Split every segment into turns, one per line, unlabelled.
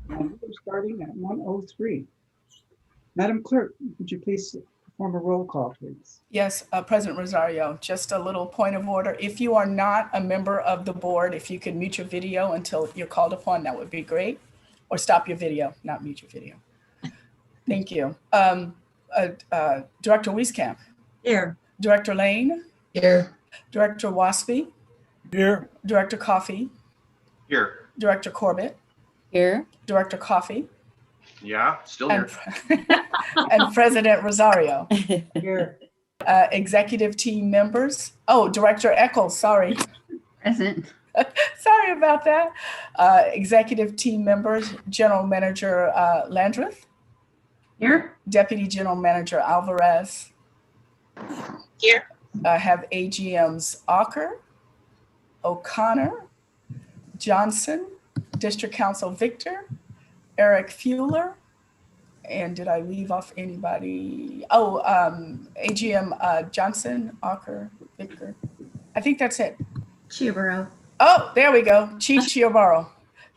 And we're starting at 1:03. Madam Clerk, would you please perform a roll call, please?
Yes, President Rosario, just a little point of order. If you are not a member of the board, if you could mute your video until you're called upon, that would be great. Or stop your video, not mute your video. Thank you. Director Wieskamp.
Here.
Director Lane.
Here.
Director Waspy.
Here.
Director Coffey.
Here.
Director Corbett.
Here.
Director Coffey.
Yeah, still here.
And President Rosario.
Here.
Executive team members. Oh, Director Eccles, sorry.
Present.
Sorry about that. Executive team members, General Manager Landreth.
Here.
Deputy General Manager Alvarez.
Here.
Have AGMs Ocker, O'Connor, Johnson, District Council Victor, Eric Fuller, and did I leave off anybody? Oh, AGM Johnson, Ocker, Victor. I think that's it.
Chiaburo.
Oh, there we go. Chief Chiobaro.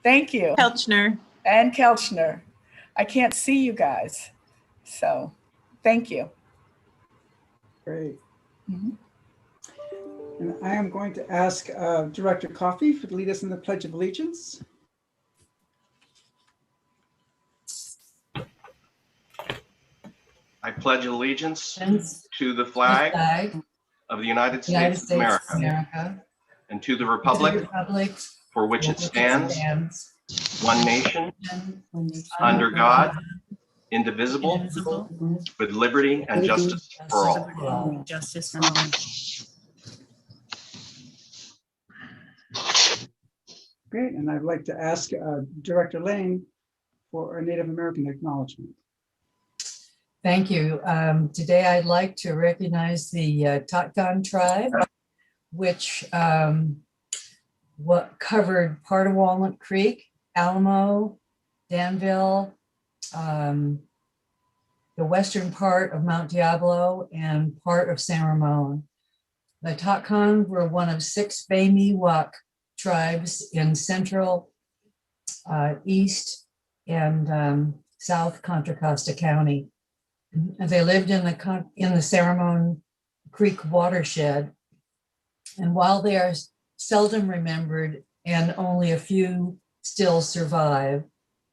Thank you.
Kelchner.
And Kelchner. I can't see you guys. So thank you.
Great.
Mhm.
And I am going to ask Director Coffey to lead us in the Pledge of Allegiance.
I pledge allegiance to the flag of the United States of America and to the republic for which it stands, one nation, under God, indivisible, with liberty and justice for all.
Justice for all.
Great, and I'd like to ask Director Lane for a Native American acknowledgement.
Thank you. Today I'd like to recognize the Totgon tribe, which covered part of Walnut Creek, Alamo, Danville, the western part of Mount Diablo, and part of San Ramon. The Totgon were one of 6 Bay Miwok tribes in central, east, and south Contra Costa County. They lived in the San Ramon Creek watershed. And while they are seldom remembered and only a few still survive,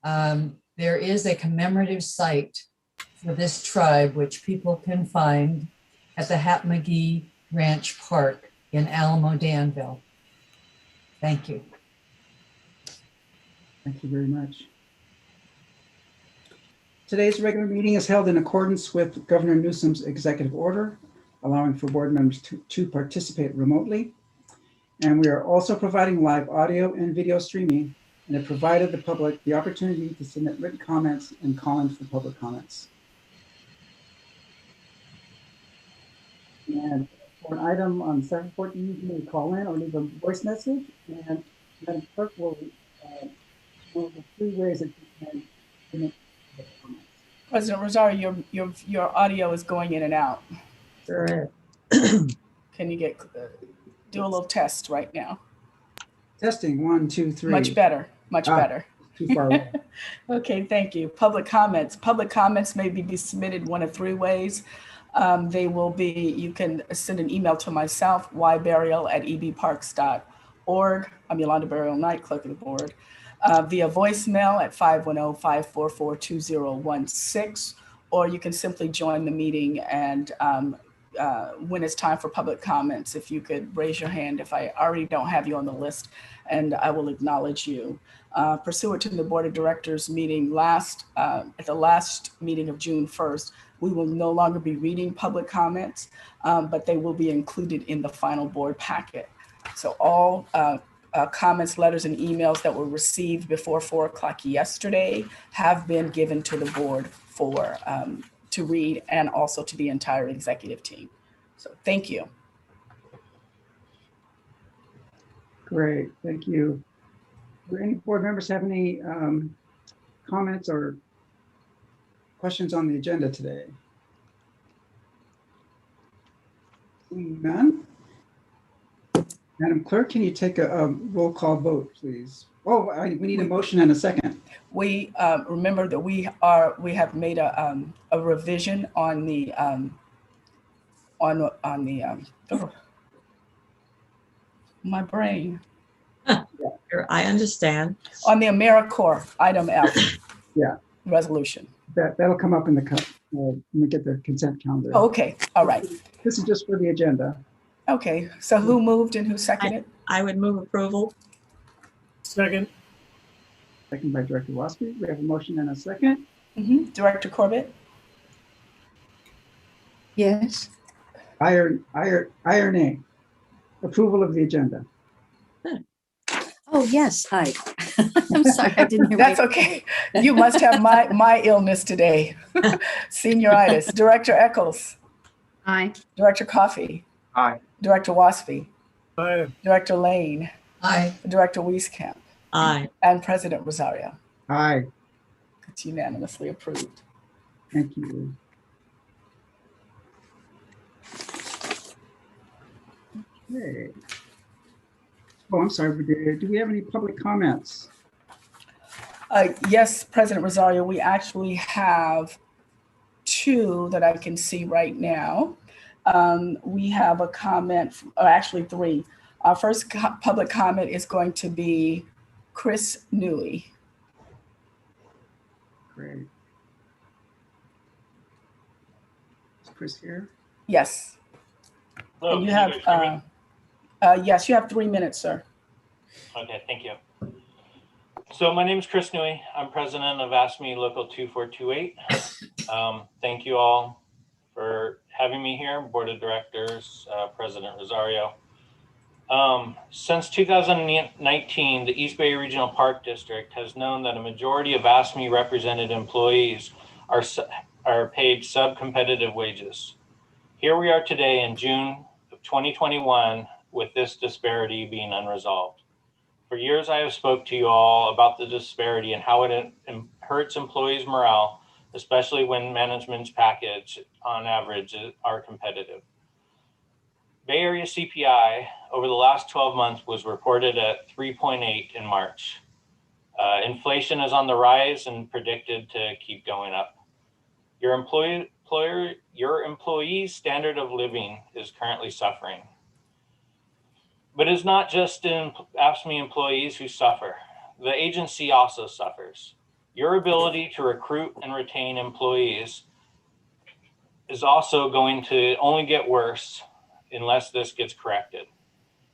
there is a commemorative site for this tribe, which people can find at the Hap McGee Ranch Park in Alamo, Danville. Thank you.
Thank you very much. Today's regular meeting is held in accordance with Governor Newsom's executive order, allowing for board members to participate remotely. And we are also providing live audio and video streaming, and have provided the public the opportunity to submit written comments and call in for public comments. And for an item on 714, you may call in or leave a voice message, and Madam Clerk will know the 3 ways that you can submit public comments.
President Rosario, your audio is going in and out.
Sure.
Can you do a little test right now?
Testing 1, 2, 3.
Much better, much better.
Too far away.
Okay, thank you. Public comments. Public comments may be submitted one of 3 ways. They will be, you can send an email to myself, yburial@ebparks.org. I'm Yolanda Burial Knight, clerk of the board. Via voicemail at 510-544-2016, or you can simply join the meeting, and when it's time for public comments, if you could raise your hand if I already don't have you on the list, and I will acknowledge you. Pursuant to the Board of Directors meeting at the last meeting of June 1st, we will no longer be reading public comments, but they will be included in the final board packet. So all comments, letters, and emails that were received before 4 o'clock yesterday have been given to the board for to read, and also to the entire executive team. So thank you.
Great, thank you. Do any board members have any comments or questions on the agenda today? Seeing none. Madam Clerk, can you take a roll call vote, please? Oh, we need a motion and a second.
We remember that we have made a revision on the my brain
I understand.
on the AmeriCorps item F.
Yeah.
Resolution.
That'll come up in the let me get the consent calendar.
Oh, okay. All right.
This is just for the agenda.
Okay. So who moved and who seconded?
I would move approval.
Second.
Second by Director Waspy. We have a motion and a second.
Director Corbett?
Yes.
Iron A. Approval of the agenda.
Oh, yes, hi. I'm sorry, I didn't hear.
That's okay. You must have my illness today. Senioritis. Director Eccles.
Aye.
Director Coffey.
Aye.
Director Waspy.
Aye.
Director Lane.
Aye.
Director Wieskamp.
Aye.
And President Rosario.
Aye.
It's unanimously approved.
Thank you. Okay. Oh, I'm sorry. Do we have any public comments?
Yes, President Rosario, we actually have two that I can see right now. We have a comment, or actually three. Our first public comment is going to be Chris Newey.
Great. Is Chris here?
Yes.
Hello,
And you
can
have,
guys hear me?
yes, you have 3 minutes, sir.
Okay, thank you. So my name is Chris Newey. I'm president of ASME Local 2428. Thank you all for having me here, Board of Directors, President Rosario. Since 2019, the East Bay Regional Park District has known that a majority of ASME represented employees are paid sub-competitive wages. Here we are today in June of 2021 with this disparity being unresolved. For years, I have spoke to you all about the disparity and how it hurts employees' morale, especially when management's package on average are competitive. Bay Area CPI over the last 12 months was reported at 3.8 in March. Inflation is on the rise and predicted to keep going up. Your employee's standard of living is currently suffering. But it's not just ASME employees who suffer. The agency also suffers. Your ability to recruit and retain employees is also going to only get worse unless this gets corrected.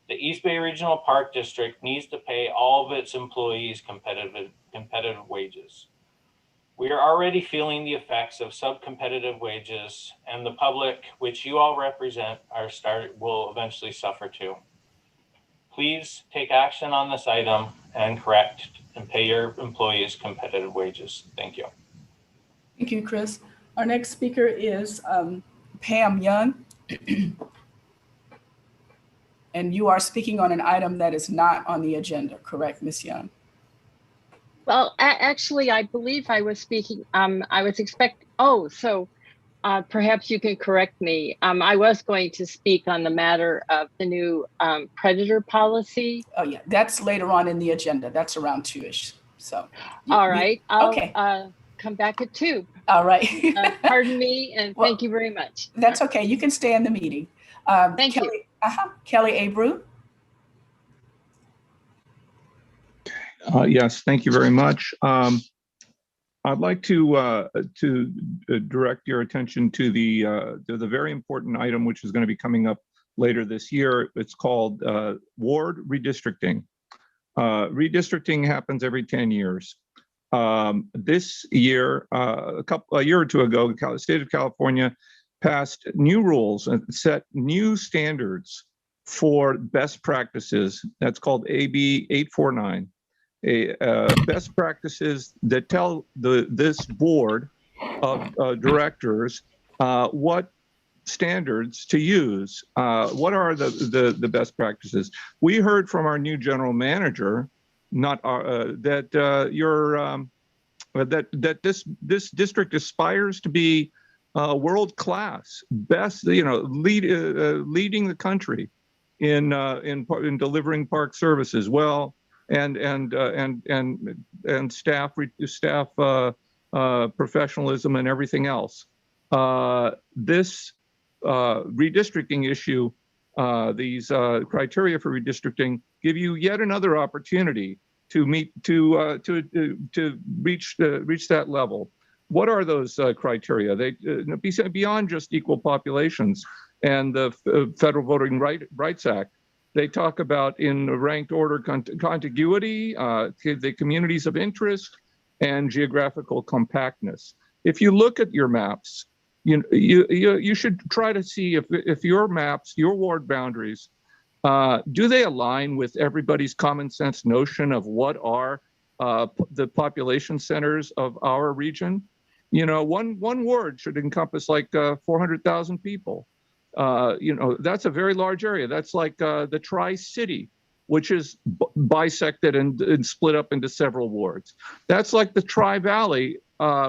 The East Bay Regional Park District needs to pay all of its employees competitive wages. We are already feeling the effects of sub-competitive wages, and the public, which you all represent, will eventually suffer too. Please take action on this item and correct and pay your employees competitive wages. Thank you.
Thank you, Chris. Our next speaker is Pam Young. And you are speaking on an item that is not on the agenda, correct, Ms. Young?
Well, actually, I believe I was speaking, I was perhaps you can correct me. I was going to speak on the matter of the new predator policy.
Oh yeah, that's later on in the agenda. That's around 2-ish, so.
All right, I'll
Okay.
Come back at 2.
All right.
Pardon me, and
Well,
thank you very much.
That's okay, you can stay in the meeting.
Thank you.
Kelly Abreu.
Yes, thank you very much. I'd like to direct your attention to the very important item which is going to be coming up later this year. It's called ward redistricting. Redistricting happens every 10 years. This year, a year or two ago, the state of California passed new rules and set new standards for best practices. That's called AB 849. Best practices that tell this board of directors what standards to use. What are the best practices? We heard from our new general manager, that this district aspires to be world class, best, leading the country in delivering park services. Well, and staff professionalism and everything else. This redistricting issue, these criteria for redistricting, give you yet another opportunity to reach that level. What are those criteria? They beyond just equal populations and the Federal Voting Rights Act. They talk about in ranked order contiguity, the communities of interest, and geographical compactness. If you look at your maps, you should try to see if your maps, your ward boundaries, do they align with everybody's common sense notion of what are the population centers of our region? One ward should encompass like 400,000 people. That's a very large area. That's like the Tri-City, which is bisected and split up into several wards. That's like the Tri-Valley,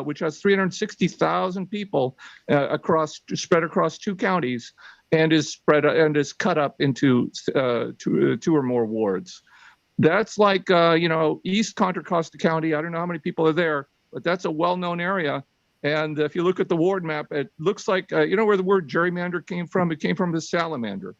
which has 360,000 people spread across 2 counties, and is cut up into two or more wards. That's like East Contra Costa County. I don't know how many people are there, but that's a well-known area. And if you look at the ward map, it looks like where the word gerrymander came from. It came from the salamander,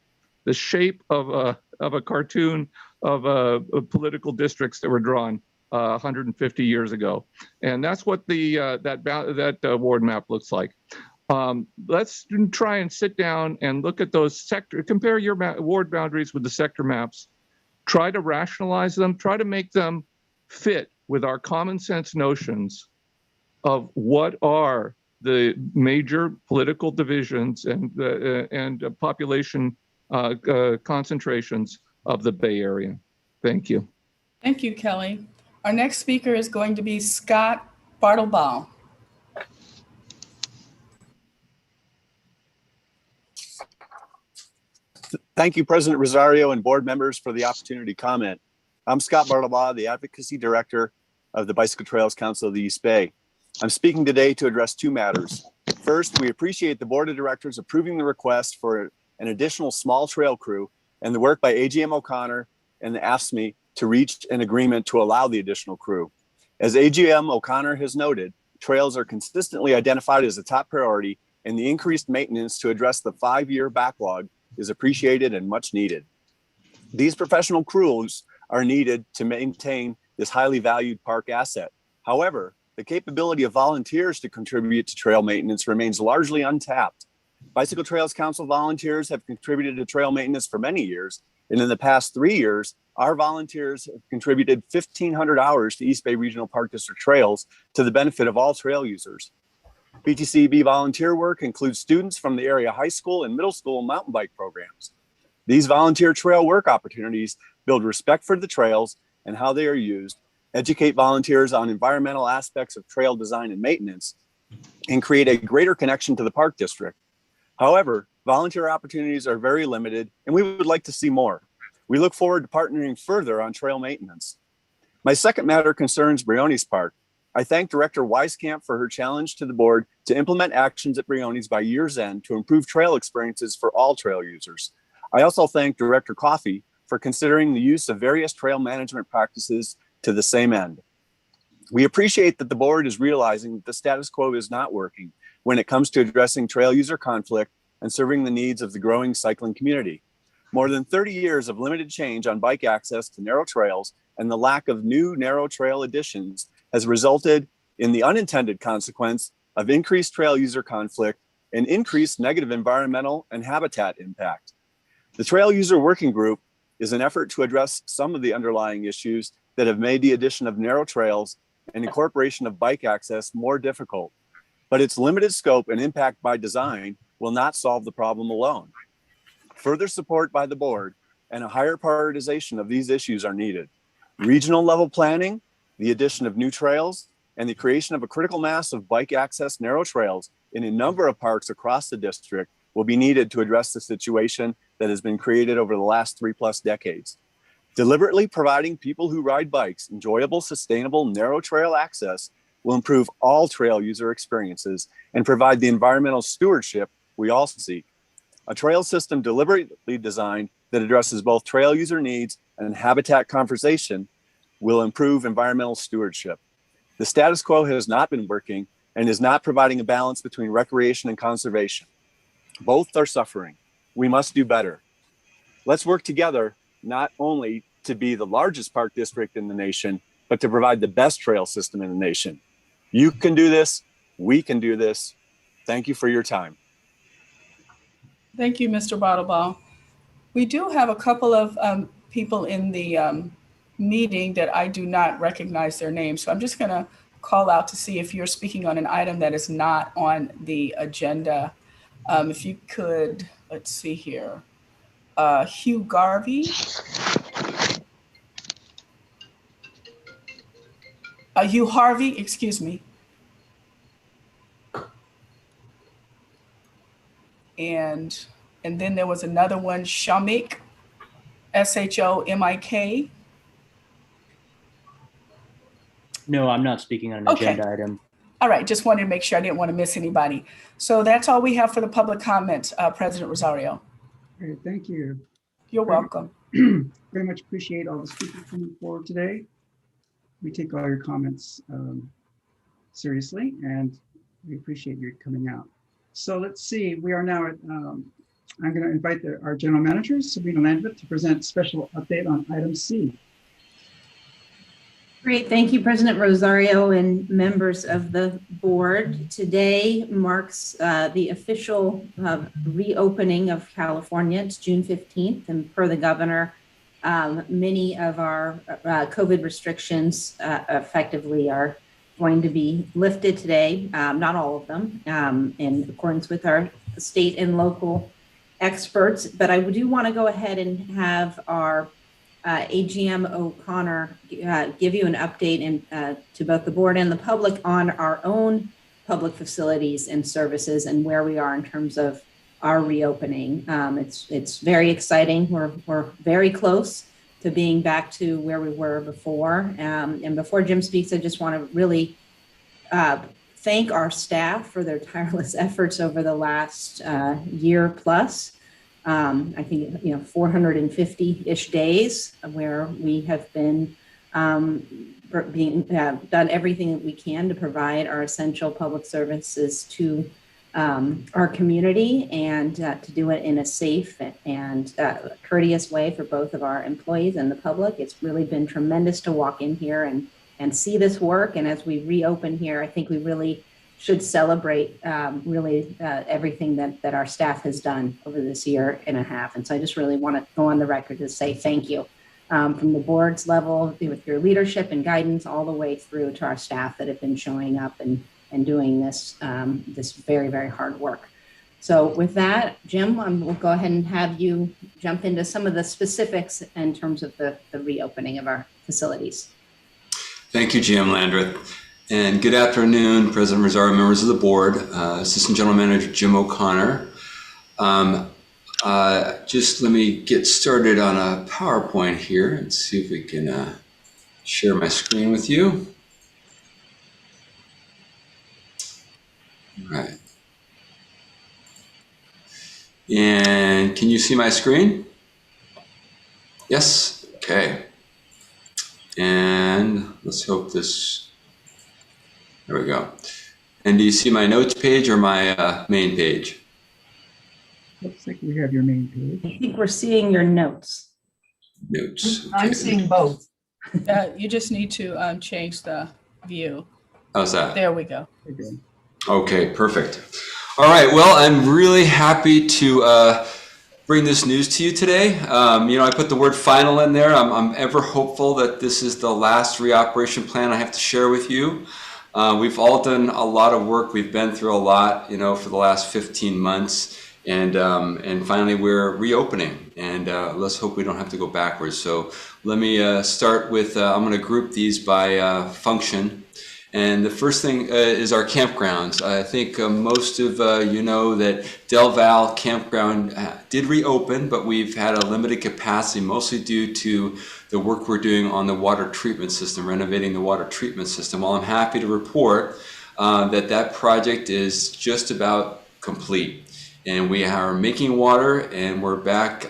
the shape of a cartoon of political districts that were drawn 150 years ago, and that's what that ward map looks like. Let's try and sit down and look at those compare your ward boundaries with the sector maps. Try to rationalize them. Try to make them fit with our common sense notions of what are the major political divisions and population concentrations of the Bay Area. Thank you.
Thank you, Kelly. Our next speaker is going to be Scott Bartlebaugh.
Thank you, President Rosario and board members, for the opportunity to comment. I'm Scott Bartlebaugh, the Advocacy Director of the Bicycle Trails Council of the East Bay. I'm speaking today to address 2 matters. First, we appreciate the Board of Directors approving the request for an additional small trail crew and the work by AGM O'Connor and the AFSCME to reach an agreement to allow the additional crew. As AGM O'Connor has noted, trails are consistently identified as a top priority, and the increased maintenance to address the 5-year backlog is appreciated and much needed. These professional crews are needed to maintain this highly valued park asset. However, the capability of volunteers to contribute to trail maintenance remains largely untapped. Bicycle Trails Council volunteers have contributed to trail maintenance for many years, and in the past 3 years, our volunteers have contributed 1,500 hours to East Bay Regional Park District trails to the benefit of all trail users. BTCB volunteer work includes students from the area high school and middle school mountain bike programs. These volunteer trail work opportunities build respect for the trails and how they are used, educate volunteers on environmental aspects of trail design and maintenance, and create a greater connection to the park district. However, volunteer opportunities are very limited, and we would like to see more. We look forward to partnering further on trail maintenance. My second matter concerns Briones Park. I thank Director Wieskamp for her challenge to the board to implement actions at Briones by year's end to improve trail experiences for all trail users. I also thank Director Coffey for considering the use of various trail management practices to the same end. We appreciate that the board is realizing that the status quo is not working when it comes to addressing trail user conflict and serving the needs of the growing cycling community. More than 30 years of limited change on bike access to narrow trails and the lack of new narrow trail additions has resulted in the unintended consequence of increased trail user conflict and increased negative environmental and habitat impact. The Trail User Working Group is an effort to address some of the underlying issues that have made the addition of narrow trails and incorporation of bike access more difficult. But its limited scope and impact by design will not solve the problem alone. Further support by the board and a higher prioritization of these issues are needed. Regional level planning, the addition of new trails, and the creation of a critical mass of bike access narrow trails in a number of parks across the district will be needed to address the situation that has been created over the last 3+ decades. Deliberately providing people who ride bikes enjoyable, sustainable, narrow trail access will improve all trail user experiences and provide the environmental stewardship we all seek. A trail system deliberately designed that addresses both trail user needs and habitat conservation will improve environmental stewardship. The status quo has not been working and is not providing a balance between recreation and conservation. Both are suffering. We must do better. Let's work together, not only to be the largest park district in the nation, but to provide the best trail system in the nation. You can do this. We can do this. Thank you for your time.
Thank you, Mr. Bottlebaugh. We do have a couple of people in the meeting that I do not recognize their names. So I'm just going to call out to see if you're speaking on an item that is not on the agenda. If you could, let's see here. Hugh Garvey. Hugh Harvey, excuse me. And then there was another one, Shomik, Shomik.
No, I'm not speaking on an
Okay.
agenda item.
All right, just wanted to make sure I didn't want to miss anybody. So that's all we have for the public comment, President Rosario.
Great, thank you.
You're welcome.
Very much appreciate all the speakers coming forward today. We take all your comments seriously, and we appreciate you coming out. So let's see, we are now at, I'm going to invite our general manager, Sabrina Landreth, to present special update on item C.
Great, thank you, President Rosario and members of the board. Today marks the official reopening of California. It's June 15th, and per the governor, many of our COVID restrictions effectively are going to be lifted today, not all of them, in accordance with our state and local experts. But I do want to go ahead and have our AGM O'Connor give you an update to both the board and the public on our own public facilities and services and where we are in terms of our reopening. It's very exciting. We're very close to being back to where we were before. And before Jim speaks, I just want to really thank our staff for their tireless efforts over the last year plus. I think, 450-ish days where we have been done everything that we can to provide our essential public services to our community and to do it in a safe and courteous way for both of our employees and the public. It's really been tremendous to walk in here and see this work. And as we reopen here, I think we really should celebrate everything that our staff has done over this year and a half. And so I just really want to go on the record to say thank you from the board's level with your leadership and guidance all the way through to our staff that have been showing up and doing this very, very hard work. So with that, Jim, we'll go ahead and have you jump into some of the specifics in terms of the reopening of our facilities.
Thank you, GM Landreth. And good afternoon, President Rosario, members of the board, Assistant General Manager Jim O'Connor. Just let me get started on a PowerPoint here and see if we can share my screen with you. All right. And can you see my screen? Yes? Okay. And let's hope this... There we go. And do you see my notes page or my main page?
Looks like we have your main page.
I think we're seeing your notes.
Notes. Okay.
I'm seeing both.
You just need to change the view.
How's that?
There we go.
Okay, perfect. All right, well, I'm really happy to bring this news to you today. I put the word final in there. I'm ever hopeful that this is the last reoperation plan I have to share with you. We've all done a lot of work. We've been through a lot, for the last 15 months. And finally, we're reopening. And let's hope we don't have to go backwards. So let me start with, I'm going to group these by function. And the first thing is our campgrounds. I think most of you know that Del Val Campground did reopen, but we've had a limited capacity, mostly due to the work we're doing on the water treatment system, renovating the water treatment system. Well, I'm happy to report that project is just about complete. And we are making water, and we're back.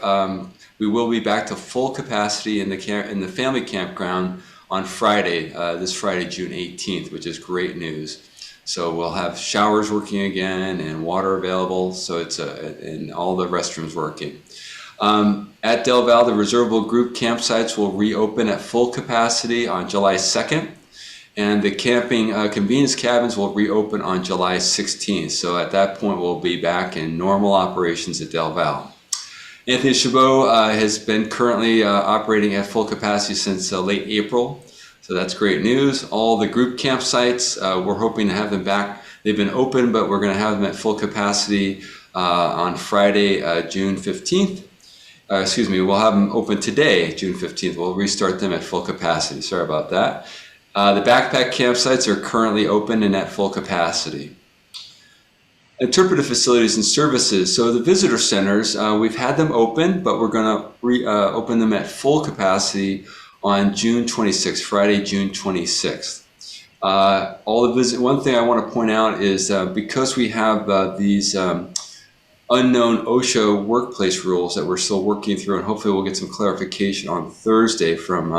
We will be back to full capacity in the family campground on Friday, this Friday, June 18th, which is great news. So we'll have showers working again and water available. So and all the restrooms working. At Del Val, the reservable group campsites will reopen at full capacity on July 2nd. And the camping convenience cabins will reopen on July 16th. So at that point, we'll be back in normal operations at Del Val. Anthony Chabot has been currently operating at full capacity since late April. So that's great news. All the group campsites, we're hoping to have them back. They've been open, but we're going to have them at full capacity on Friday, June 15th. We'll have them open today, June 15th. We'll restart them at full capacity. Sorry about that. The backpack campsites are currently open and at full capacity. Interpretive facilities and services. So the visitor centers, we've had them open, but we're going to open them at full capacity on June 26th, Friday, June 26th. One thing I want to point out is because we have these unknown OSHA workplace rules that we're still working through, and hopefully we'll get some clarification on Thursday from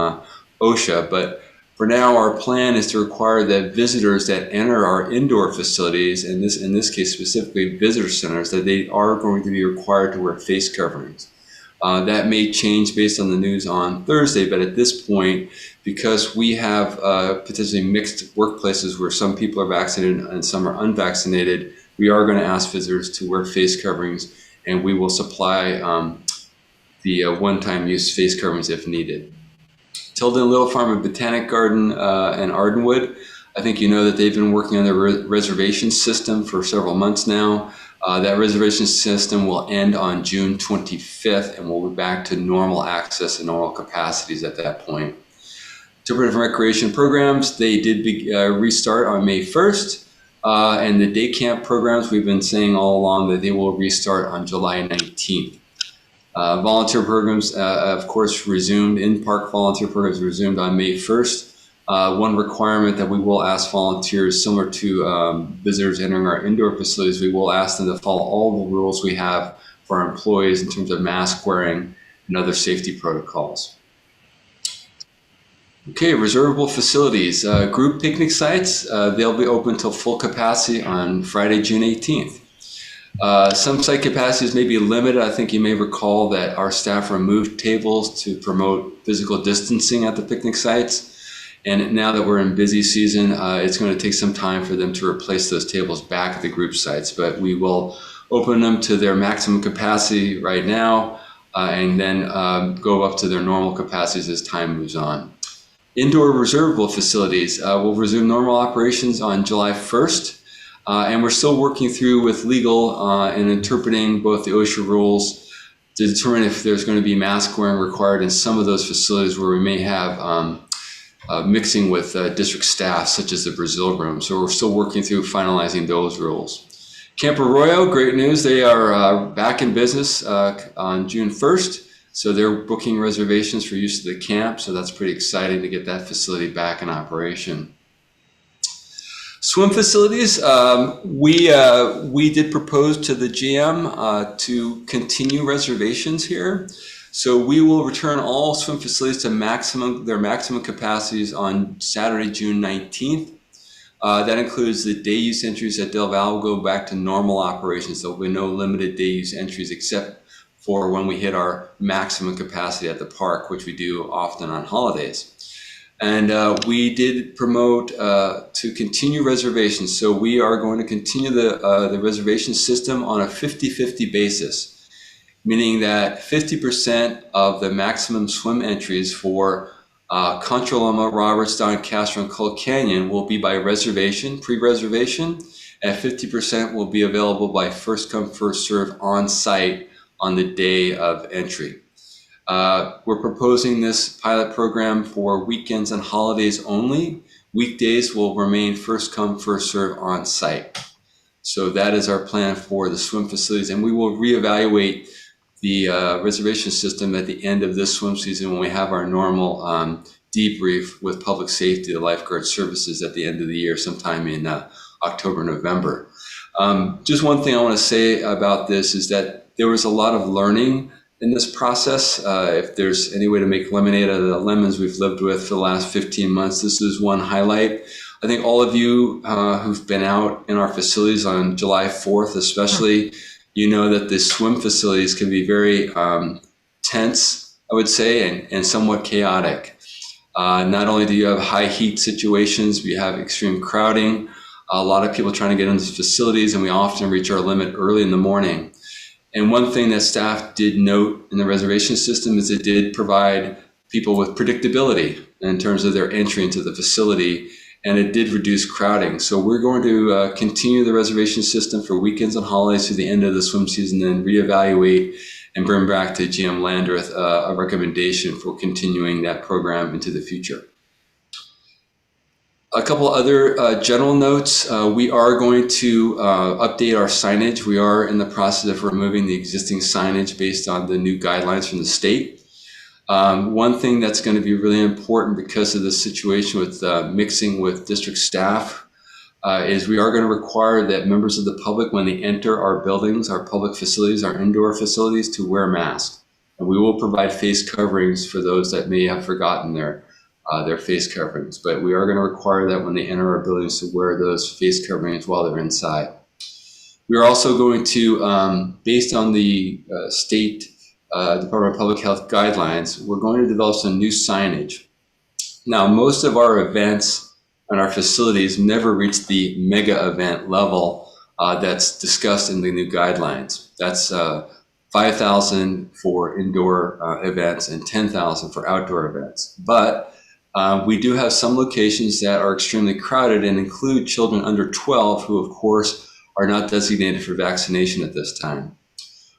OSHA, but for now, our plan is to require that visitors that enter our indoor facilities, and in this case specifically visitor centers, that they are going to be required to wear face coverings. That may change based on the news on Thursday, but at this point, because we have potentially mixed workplaces where some people are vaccinated and some are unvaccinated, we are going to ask visitors to wear face coverings, and we will supply the one-time use face coverings if needed. Tilden Little Farm and Botanic Garden and Ardenwood, I think you know that they've been working on their reservation system for several months now. That reservation system will end on June 25th, and we'll be back to normal access and normal capacities at that point. Interpretive recreation programs, they did restart on May 1st, and the day camp programs, we've been saying all along that they will restart on July 19th. Volunteer programs, of course, resumed. In-park volunteer programs resumed on May 1st. One requirement that we will ask volunteers, similar to visitors entering our indoor facilities, we will ask them to follow all the rules we have for our employees in terms of mask wearing and other safety protocols. Okay, reservable facilities. Group picnic sites, they'll be open till full capacity on Friday, June 18th. Some site capacities may be limited. I think you may recall that our staff removed tables to promote physical distancing at the picnic sites. And now that we're in busy season, it's going to take some time for them to replace those tables back at the group sites. But we will open them to their maximum capacity right now and then go up to their normal capacities as time moves on. Indoor reservable facilities will resume normal operations on July 1st. And we're still working through with legal and interpreting both the OSHA rules to determine if there's going to be mask wearing required in some of those facilities where we may have mixing with district staff, such as the Brazil room. So we're still working through finalizing those rules. Camp Arroyo, great news. They are back in business on June 1st. So they're booking reservations for use of the camp. So that's pretty exciting to get that facility back in operation. Swim facilities, we did propose to the GM to continue reservations here. So we will return all swim facilities to their maximum capacities on Saturday, June 19th. That includes the day use entries at Del Val will go back to normal operations. There will be no limited day use entries except for when we hit our maximum capacity at the park, which we do often on holidays. And we did promote to continue reservations. So we are going to continue the reservation system on a 50-50 basis, meaning that 50% of the maximum swim entries for Contra Loma, Robertstown, Castro, and Coal Canyon will be by reservation, pre-reservation, and 50% will be available by first come, first serve on site on the day of entry. We're proposing this pilot program for weekends and holidays only. Weekdays will remain first come, first serve on site. So that is our plan for the swim facilities, and we will reevaluate the reservation system at the end of this swim season when we have our normal debrief with public safety, the lifeguard services at the end of the year, sometime in October, November. Just one thing I want to say about this is that there was a lot of learning in this process. If there's any way to make lemonade out of the lemons we've lived with for the last 15 months, this is one highlight. I think all of you who've been out in our facilities on July 4th, especially, you know that the swim facilities can be very tense, I would say, and somewhat chaotic. Not only do you have high heat situations, we have extreme crowding, a lot of people trying to get into facilities, and we often reach our limit early in the morning. And one thing that staff did note in the reservation system is it did provide people with predictability in terms of their entry into the facility, and it did reduce crowding. So we're going to continue the reservation system for weekends and holidays through the end of the swim season, then reevaluate and bring back to GM Landreth a recommendation for continuing that program into the future. A couple other general notes. We are going to update our signage. We are in the process of removing the existing signage based on the new guidelines from the state. One thing that's going to be really important because of the situation with mixing with district staff is we are going to require that members of the public, when they enter our buildings, our public facilities, our indoor facilities, to wear masks. And we will provide face coverings for those that may have forgotten their face coverings. But we are going to require that when they enter our buildings to wear those face coverings while they're inside. We are also going to, based on the state Department of Public Health guidelines, we're going to develop some new signage. Now, most of our events and our facilities never reach the mega event level that's discussed in the new guidelines. That's 5,000 for indoor events and 10,000 for outdoor events. But we do have some locations that are extremely crowded and include children under 12 who, of course, are not designated for vaccination at this time.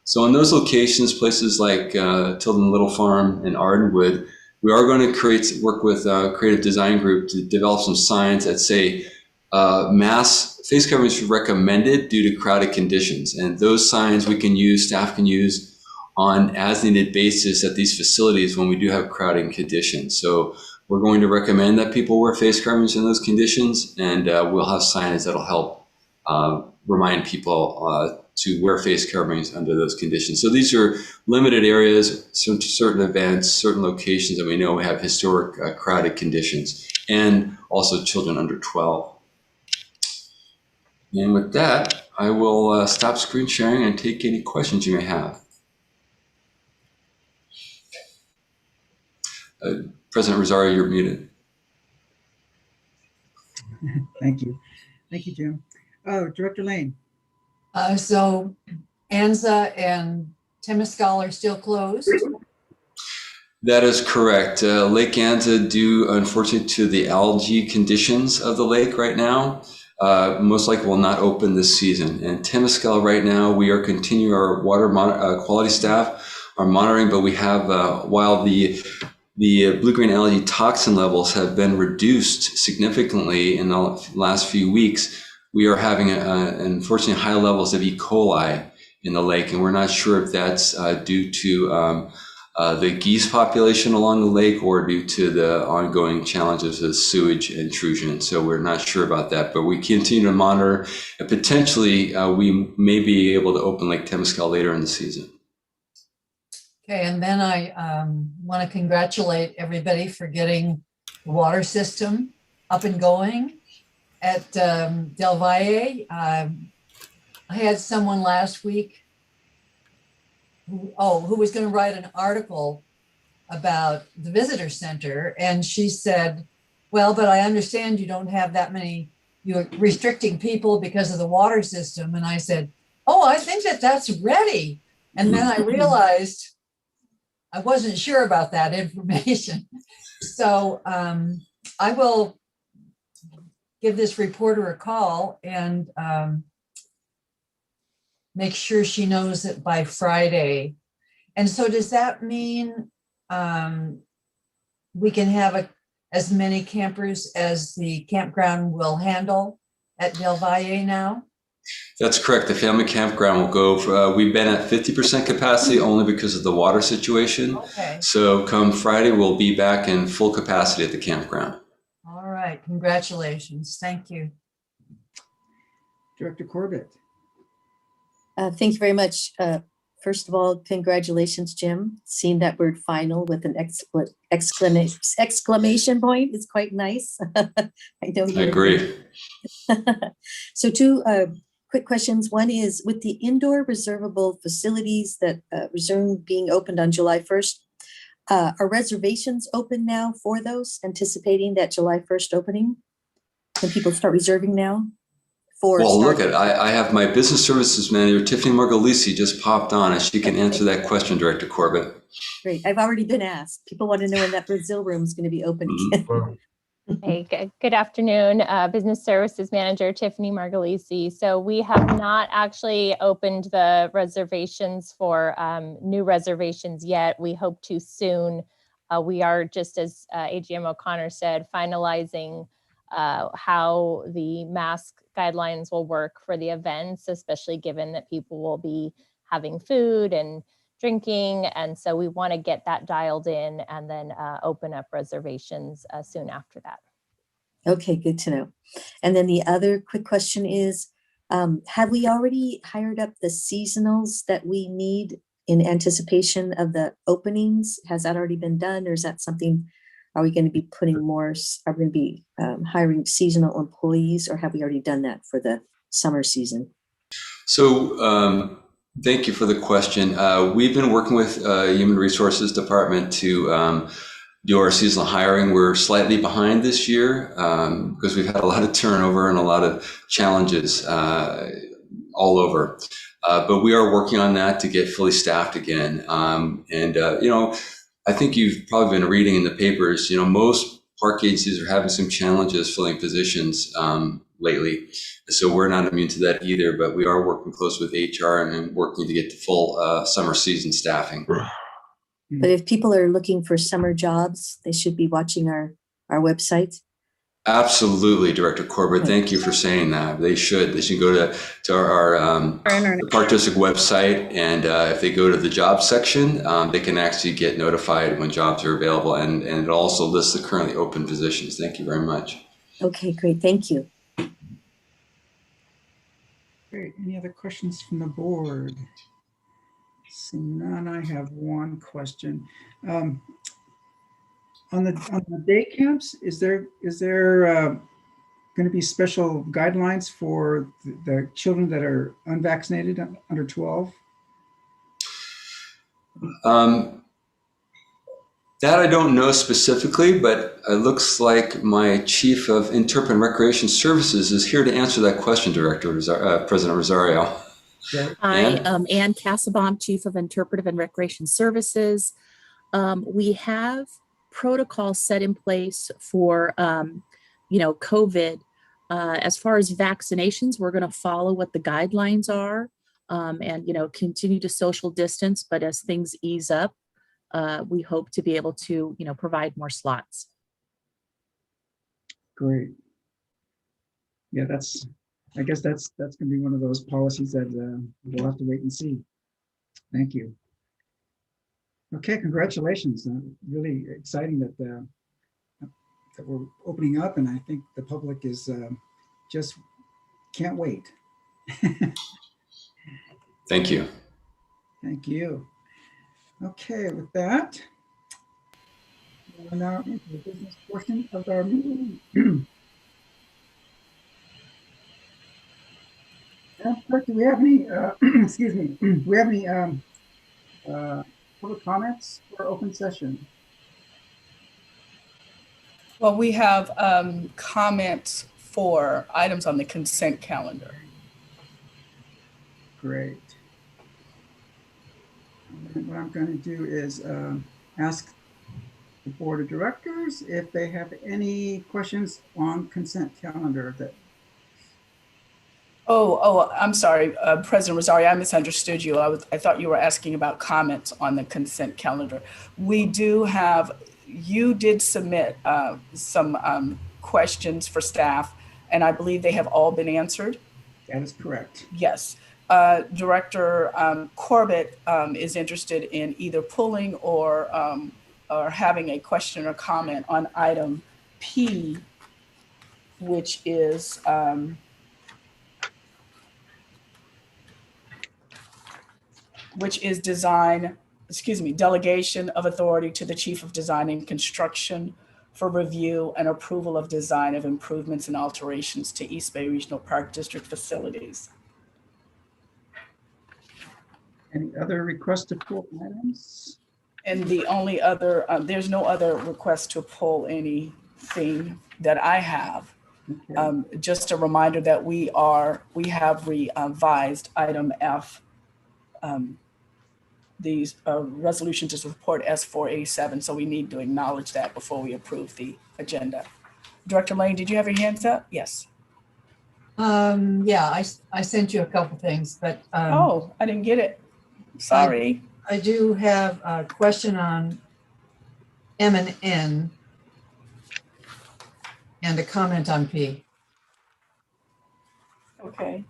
So in those locations, places like Tilden Little Farm and Ardenwood, we are going to work with Creative Design Group to develop some signs that say mask face coverings are recommended due to crowded conditions. And those signs staff can use on as needed basis at these facilities when we do have crowding conditions. So we're going to recommend that people wear face coverings in those conditions, and we'll have signage that'll help remind people to wear face coverings under those conditions. So these are limited areas, certain events, certain locations that we know we have historic crowded conditions, and also children under 12. And with that, I will stop screen sharing and take any questions you may have. President Rosario, you're muted.
Thank you. Thank you, Jim. Oh, Director Lane.
So Anza and Temescal are still closed?
That is correct. Lake Anza, due unfortunately to the algae conditions of the lake right now, most likely will not open this season. And Temescal right now, we are continuing our water quality staff are monitoring, but we have, while the blue-green algae toxin levels have been reduced significantly in the last few weeks, we are having unfortunately high levels of E. coli in the lake, and we're not sure if that's due to the geese population along the lake or due to the ongoing challenges of sewage intrusion. So we're not sure about that, but we continue to monitor, and potentially we may be able to open Lake Temescal later in the season.
Okay, and then I want to congratulate everybody for getting the water system up and going at Del Valle. I had someone last week who was going to write an article about the visitor center, and she said, well, but I understand you don't have that many, you're restricting people because of the water system. And I said, oh, I think that's ready. And then I realized I wasn't sure about that information. So I will give this reporter a call and make sure she knows it by Friday. And so does that mean we can have as many campers as the campground will handle at Del Valle now?
That's correct. The family campground will go, we've been at 50% capacity only because of the water situation.
Okay.
So come Friday, we'll be back in full capacity at the campground.
All right, congratulations. Thank you.
Director Corbett.
Thank you very much, first of all, congratulations, Jim. Seeing that word final with an exclamation point is quite nice. I know.
I agree.
So two quick questions. One is with the indoor reservable facilities that resume being opened on July 1st, are reservations open now for those, anticipating that July 1st opening? Can people start reserving now?
Well, look at I have my business services manager, Tiffany Margolisi, just popped on, and she can answer that question, Director Corbett.
Great. I've already been asked. People want to know when that Brazil room is going to be open again.
Hey, good afternoon, Business Services Manager Tiffany Margolisi. So we have not actually opened the reservations for new reservations yet. We hope to soon. We are, just as AGM O'Connor said, finalizing how the mask guidelines will work for the events, especially given that people will be having food and drinking. And so we want to get that dialed in and then open up reservations soon after that.
Okay, good to know. And then the other quick question is, have we already hired up the seasonals that we need in anticipation of the openings? Has that already been done, or is that something, are we going to be putting more, are we going to be hiring seasonal employees, or have we already done that for the summer season?
So thank you for the question. We've been working with Human Resources Department to do our seasonal hiring. We're slightly behind this year because we've had a lot of turnover and a lot of challenges all over. But we are working on that to get fully staffed again. You know, I think you've probably been reading in the papers, you know, most park agencies are having some challenges filling positions lately. So we're not immune to that either, but we are working close with HR and working to get the full summer season staffing.
But if people are looking for summer jobs, they should be watching our website.
Absolutely, Director Corbett. Thank you for saying that. They should go to our Park District website, and if they go to the jobs section, they can actually get notified when jobs are available, and it also lists the currently open positions. Thank you very much.
Okay, great. Thank you.
Great. Any other questions from the board? Seeing none, I have one question. On the day camps, is there going to be special guidelines for the children that are unvaccinated under 12?
That I don't know specifically, but it looks like my Chief of Interpretive and Recreation Services is here to answer that question, President Rosario.
Hi, Ann Cassabaum, Chief of Interpretive and Recreation Services. We have protocols set in place for, COVID. As far as vaccinations, we're going to follow what the guidelines are and, continue to social distance. But as things ease up, we hope to be able to, provide more slots.
Great. Yeah, I guess that's going to be one of those policies that we'll have to wait and see. Thank you. Okay, congratulations. Really exciting that we're opening up, and I think the public is just can't wait.
Thank you.
Thank you. Okay, with that, we're now into the business portion of our meeting. Do we have any, excuse me, do we have any public comments for open session?
Well, we have comments for items on the consent calendar.
Great. And what I'm going to do is ask the board of directors if they have any questions on consent calendar.
Oh, I'm sorry, President Rosario, I misunderstood you. I thought you were asking about comments on the consent calendar. We do have, you did submit some questions for staff, and I believe they have all been answered.
That is correct.
Yes. Director Corbett is interested in either pulling or having a question or comment on item P, which is which is delegation of authority to the Chief of Design and Construction for review and approval of design of improvements and alterations to East Bay Regional Park District facilities.
Any other requests to pull items?
And the only other, there's no other request to pull anything that I have.
Okay.
Just a reminder that we have revised item F, the resolution to support S487. So we need to acknowledge that before we approve the agenda. Director Lane, did you have your hands up? Yes.
Yeah, I sent you a couple things, but
Oh, I didn't get it. Sorry.
I do have a question on M and N and a comment on P.
Okay.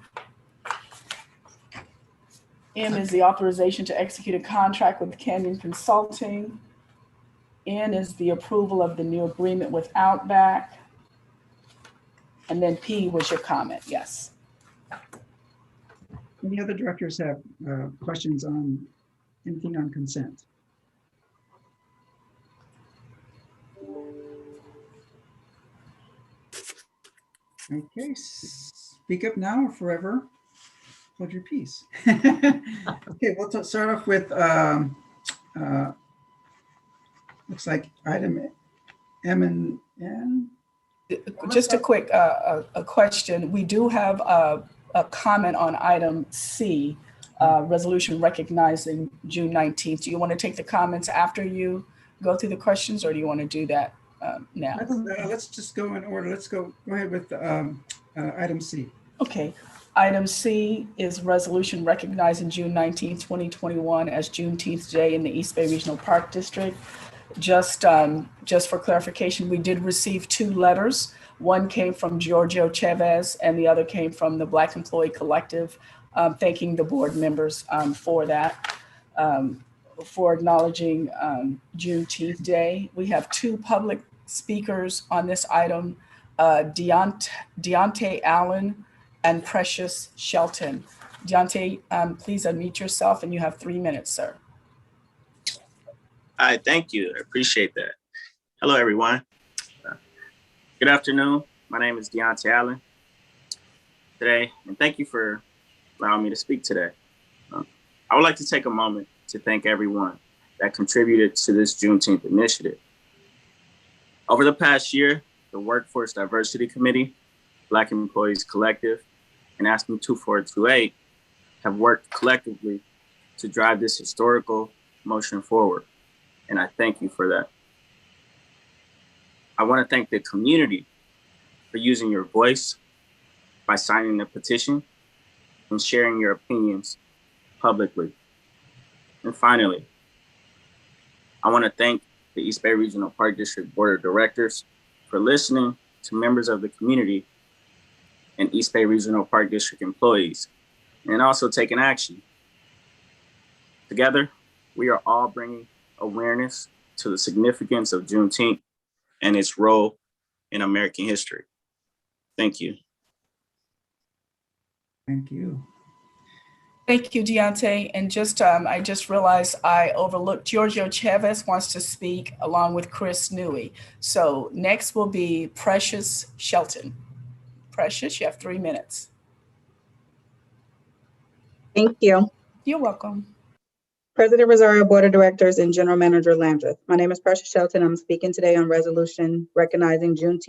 M is the authorization to execute a contract with Canyon Consulting. N is the approval of the new agreement with Outback. And then P was your comment, yes.
Any other directors have questions on anything on consent? Okay, speak up now or forever hold your peace. Okay, we'll start off with looks like item M and N.
Just a quick a question. We do have a comment on item C, resolution recognizing June 19th. Do you want to take the comments after you go through the questions, or do you want to do that now?
Let's just go in order. Let's go ahead with item C.
Okay. Item C is resolution recognizing June 19th, 2021 as Juneteenth Day in the East Bay Regional Park District. Just for clarification, we did receive 2 letters. One came from Giorgio Chavez and the other came from the Black Employee Collective, thanking the board members for that, for acknowledging Juneteenth Day. We have 2 public speakers on this item, Deontay Allen and Precious Shelton. Deontay, please unmute yourself and you have 3 minutes, sir.
Hi, thank you. I appreciate that. Hello, everyone. Good afternoon. My name is Deontay Allen today, and thank you for allowing me to speak today. I would like to take a moment to thank everyone that contributed to this Juneteenth initiative. Over the past year, the Workforce Diversity Committee, Black Employees Collective, and AFSCME 2428 have worked collectively to drive this historical motion forward. And I thank you for that. I want to thank the community for using your voice by signing the petition and sharing your opinions publicly. And finally, I want to thank the East Bay Regional Park District Board of Directors for listening to members of the community and East Bay Regional Park District employees, and also taking action. Together, we are all bringing awareness to the significance of Juneteenth and its role in American history. Thank you.
Thank you.
Thank you, Deontay. And just I just realized I overlooked Giorgio Chavez wants to speak along with Chris Newey. So next will be Precious Shelton. Precious, you have 3 minutes.
Thank you.
You're welcome.
President Rosario, Board of Directors, and General Manager Landreth. My name is Precious Shelton. I'm speaking today on resolution recognizing June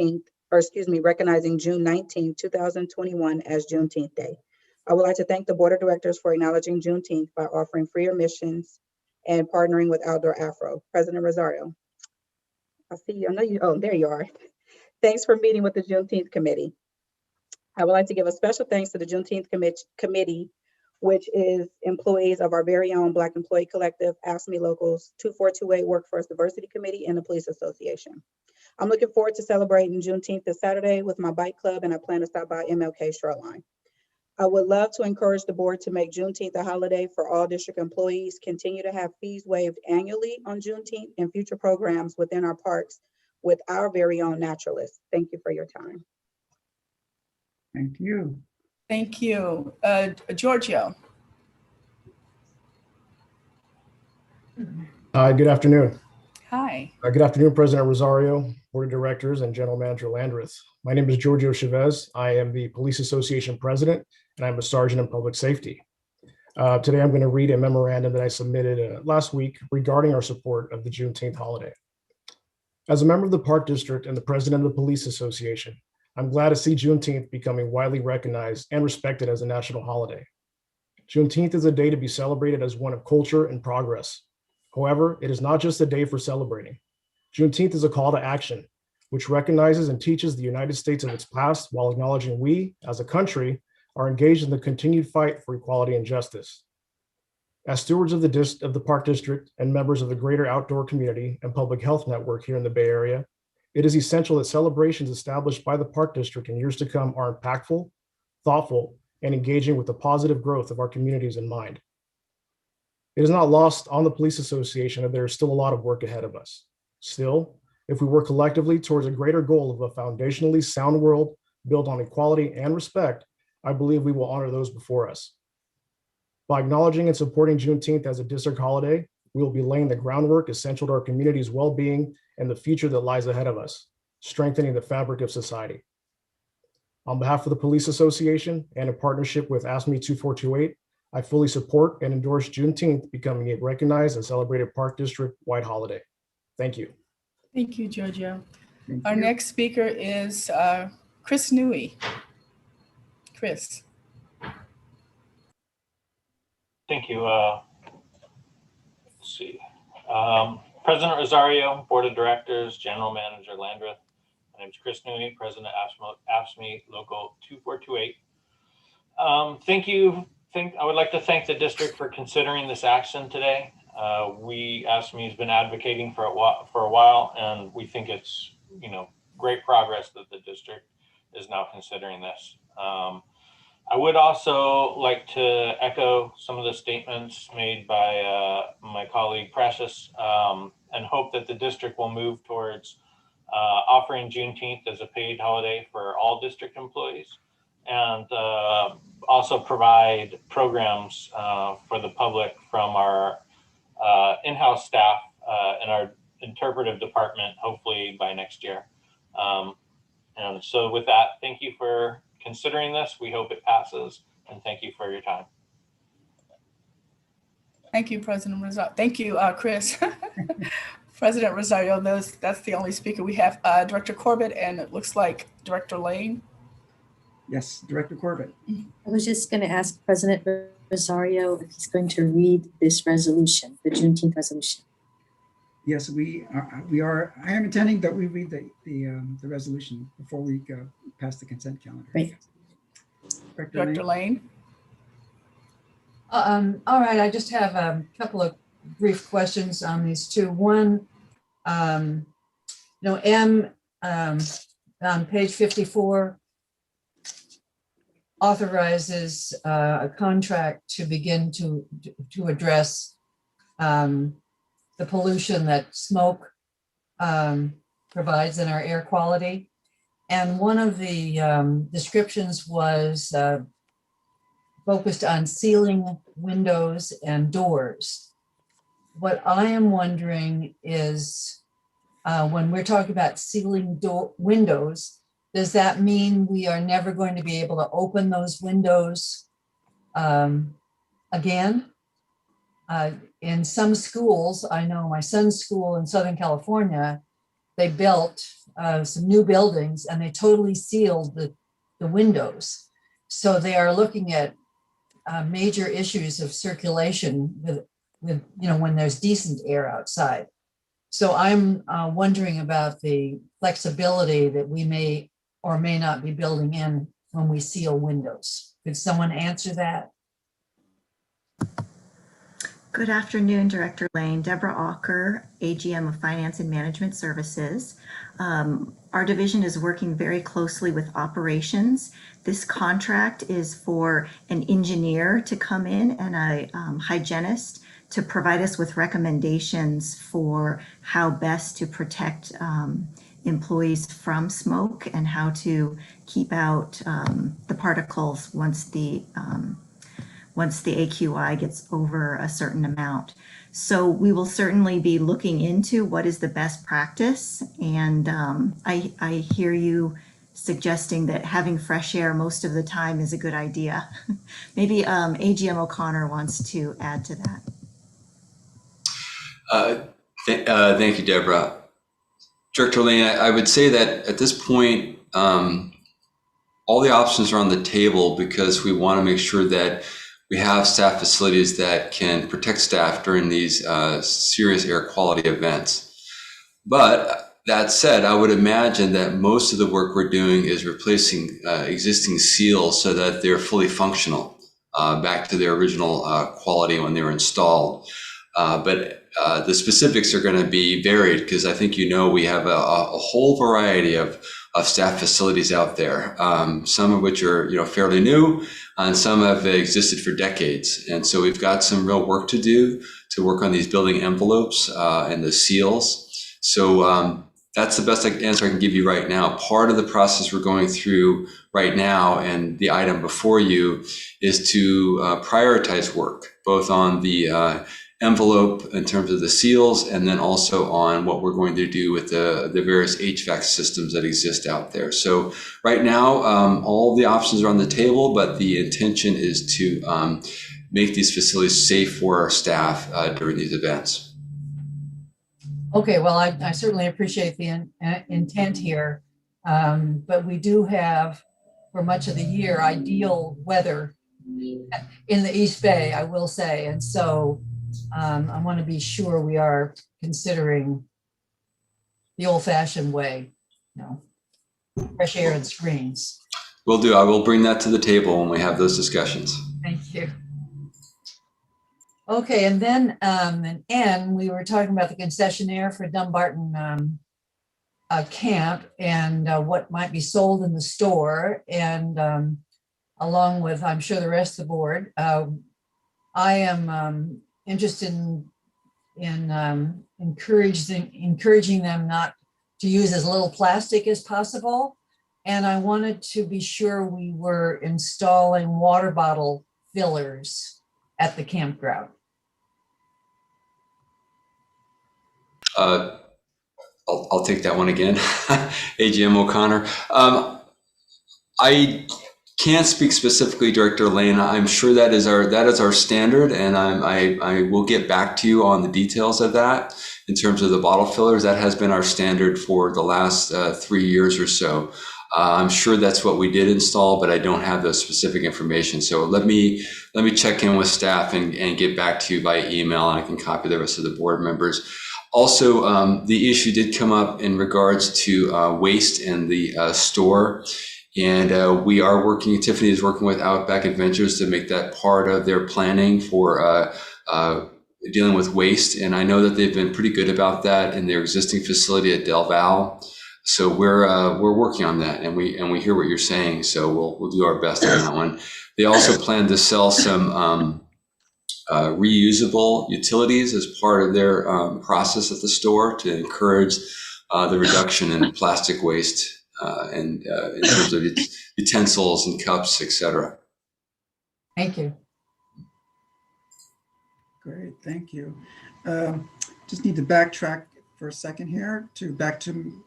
19th, 2021 as Juneteenth Day. I would like to thank the Board of Directors for acknowledging Juneteenth by offering free admissions and partnering with Outdoor Afro. President Rosario, I see you. I know you. Oh, there you are. Thanks for meeting with the Juneteenth Committee. I would like to give a special thanks to the Juneteenth Committee, which is employees of our very own Black Employee Collective, AFSCME Locals 2428 Workforce Diversity Committee, and the Police Association. I'm looking forward to celebrating Juneteenth this Saturday with my bike club, and I plan to stop by MLK Shoreline. I would love to encourage the board to make Juneteenth a holiday for all district employees, continue to have fees waived annually on Juneteenth, and future programs within our parks with our very own naturalists. Thank you for your time.
Thank you.
Thank you. Giorgio.
Hi, good afternoon.
Hi.
Good afternoon, President Rosario, Board of Directors, and General Manager Landreth. My name is Giorgio Chavez. I am the Police Association President, and I'm a Sergeant in Public Safety. Today, I'm going to read a memorandum that I submitted last week regarding our support of the Juneteenth holiday. As a member of the Park District and the President of the Police Association, I'm glad to see Juneteenth becoming widely recognized and respected as a national holiday. Juneteenth is a day to be celebrated as one of culture and progress. However, it is not just a day for celebrating. Juneteenth is a call to action, which recognizes and teaches the United States of its past while acknowledging we, as a country, are engaged in the continued fight for equality and justice. As stewards of the Park District and members of the greater outdoor community and public health network here in the Bay Area, it is essential that celebrations established by the Park District in years to come are impactful, thoughtful, and engaging with the positive growth of our communities in mind. It is not lost on the Police Association that there is still a lot of work ahead of us. Still, if we work collectively towards a greater goal of a foundationally sound world built on equality and respect, I believe we will honor those before us. By acknowledging and supporting Juneteenth as a district holiday, we will be laying the groundwork essential to our community's well-being and the future that lies ahead of us, strengthening the fabric of society. On behalf of the Police Association and in partnership with AFSCME 2428, I fully support and endorse Juneteenth becoming a recognized and celebrated Park District-wide holiday. Thank you.
Thank you, Giorgio.
Thank
Our
you.
next speaker is Chris Newey. Chris.
Thank you. Let's see. President Rosario, Board of Directors, General Manager Landreth. My name is Chris Newey, President AFSCME Local 2428. Thank you. I would like to thank the district for considering this action today. AFSCME has been advocating for a while, and we think it's great progress that the district is now considering this. I would also like to echo some of the statements made by my colleague Precious, and hope that the district will move towards offering Juneteenth as a paid holiday for all district employees, and also provide programs for the public from our in-house staff and our interpretive department, hopefully by next year. And so with that, thank you for considering this. We hope it passes, and thank you for your time.
Thank you, President Rosario. Thank you, Chris. President Rosario, that's the only speaker we have. Director Corbett, and it looks like Director Lane.
Yes, Director Corbett.
I was just going to ask President Rosario if he's going to read this resolution, the Juneteenth resolution.
Yes, we are. I am intending that we read the resolution before we go past the consent calendar.
Great.
Director Lane.
All right, I just have a couple of brief questions on these two. One, M on page 54 authorizes a contract to begin to address the pollution that smoke provides in our air quality. And one of the descriptions was focused on sealing windows and doors. What I am wondering is when we're talking about sealing windows, does that mean we are never going to be able to open those windows again? In some schools, I know my son's school in Southern California, they built some new buildings and they totally sealed the windows. So they are looking at major issues of circulation with when there's decent air outside. So I'm wondering about the flexibility that we may or may not be building in when we seal windows. Could someone answer that?
Good afternoon, Director Lane. Deborah Auker, AGM of Finance and Management Services. Our division is working very closely with operations. This contract is for an engineer to come in and a hygienist to provide us with recommendations for how best to protect employees from smoke and how to keep out the particles once once the AQI gets over a certain amount. So we will certainly be looking into what is the best practice. And I hear you suggesting that having fresh air most of the time is a good idea. Maybe AGM O'Connor wants to add to that.
Thank you, Deborah. Director Lane, I would say that at this point, all the options are on the table because we want to make sure that we have staff facilities that can protect staff during these serious air quality events. But that said, I would imagine that most of the work we're doing is replacing existing seals so that they're fully functional back to their original quality when they were installed. But the specifics are going to be varied because I think we have a whole variety of staff facilities out there, some of which are fairly new, and some have existed for decades. And so we've got some real work to do to work on these building envelopes and the seals. So that's the best answer I can give you right now. Part of the process we're going through right now and the item before you is to prioritize work, both on the envelope in terms of the seals, and then also on what we're going to do with the various HVAC systems that exist out there. So right now, all the options are on the table, but the intention is to make these facilities safe for our staff during these events.
Okay, well, I certainly appreciate the intent here, but we do have, for much of the year, ideal weather in the East Bay, I will say, and so I want to be sure we are considering the old-fashioned way, fresh air and screens.
Will do. I will bring that to the table when we have those discussions.
Thank you. Okay, and then we were talking about the concessionaire for Dumbarton camp and what might be sold in the store, and along with, I'm sure, the rest of the board. I am interested in encouraging them not to use as little plastic as possible. And I wanted to be sure we were installing water bottle fillers at the campground.
I'll take that one again. AGM O'Connor. I can't speak specifically, Director Lane. I'm sure that is our standard, and I will get back to you on the details of that in terms of the bottle fillers. That has been our standard for the last 3 years or so. I'm sure that's what we did install, but I don't have the specific information. So let me check in with staff and get back to you by email, and I can copy the rest of the board members. Also, the issue did come up in regards to waste in the store. And we are working, Tiffany is working with Outback Adventures to make that part of their planning for dealing with waste. And I know that they've been pretty good about that in their existing facility at Del Val. So we're working on that, and we hear what you're saying. So we'll do our best on that one. They also plan to sell some reusable utilities as part of their process at the store to encourage the reduction in plastic waste. And in terms of utensils and cups, etc.
Thank you.
Great, thank you. Just need to backtrack for a second here back to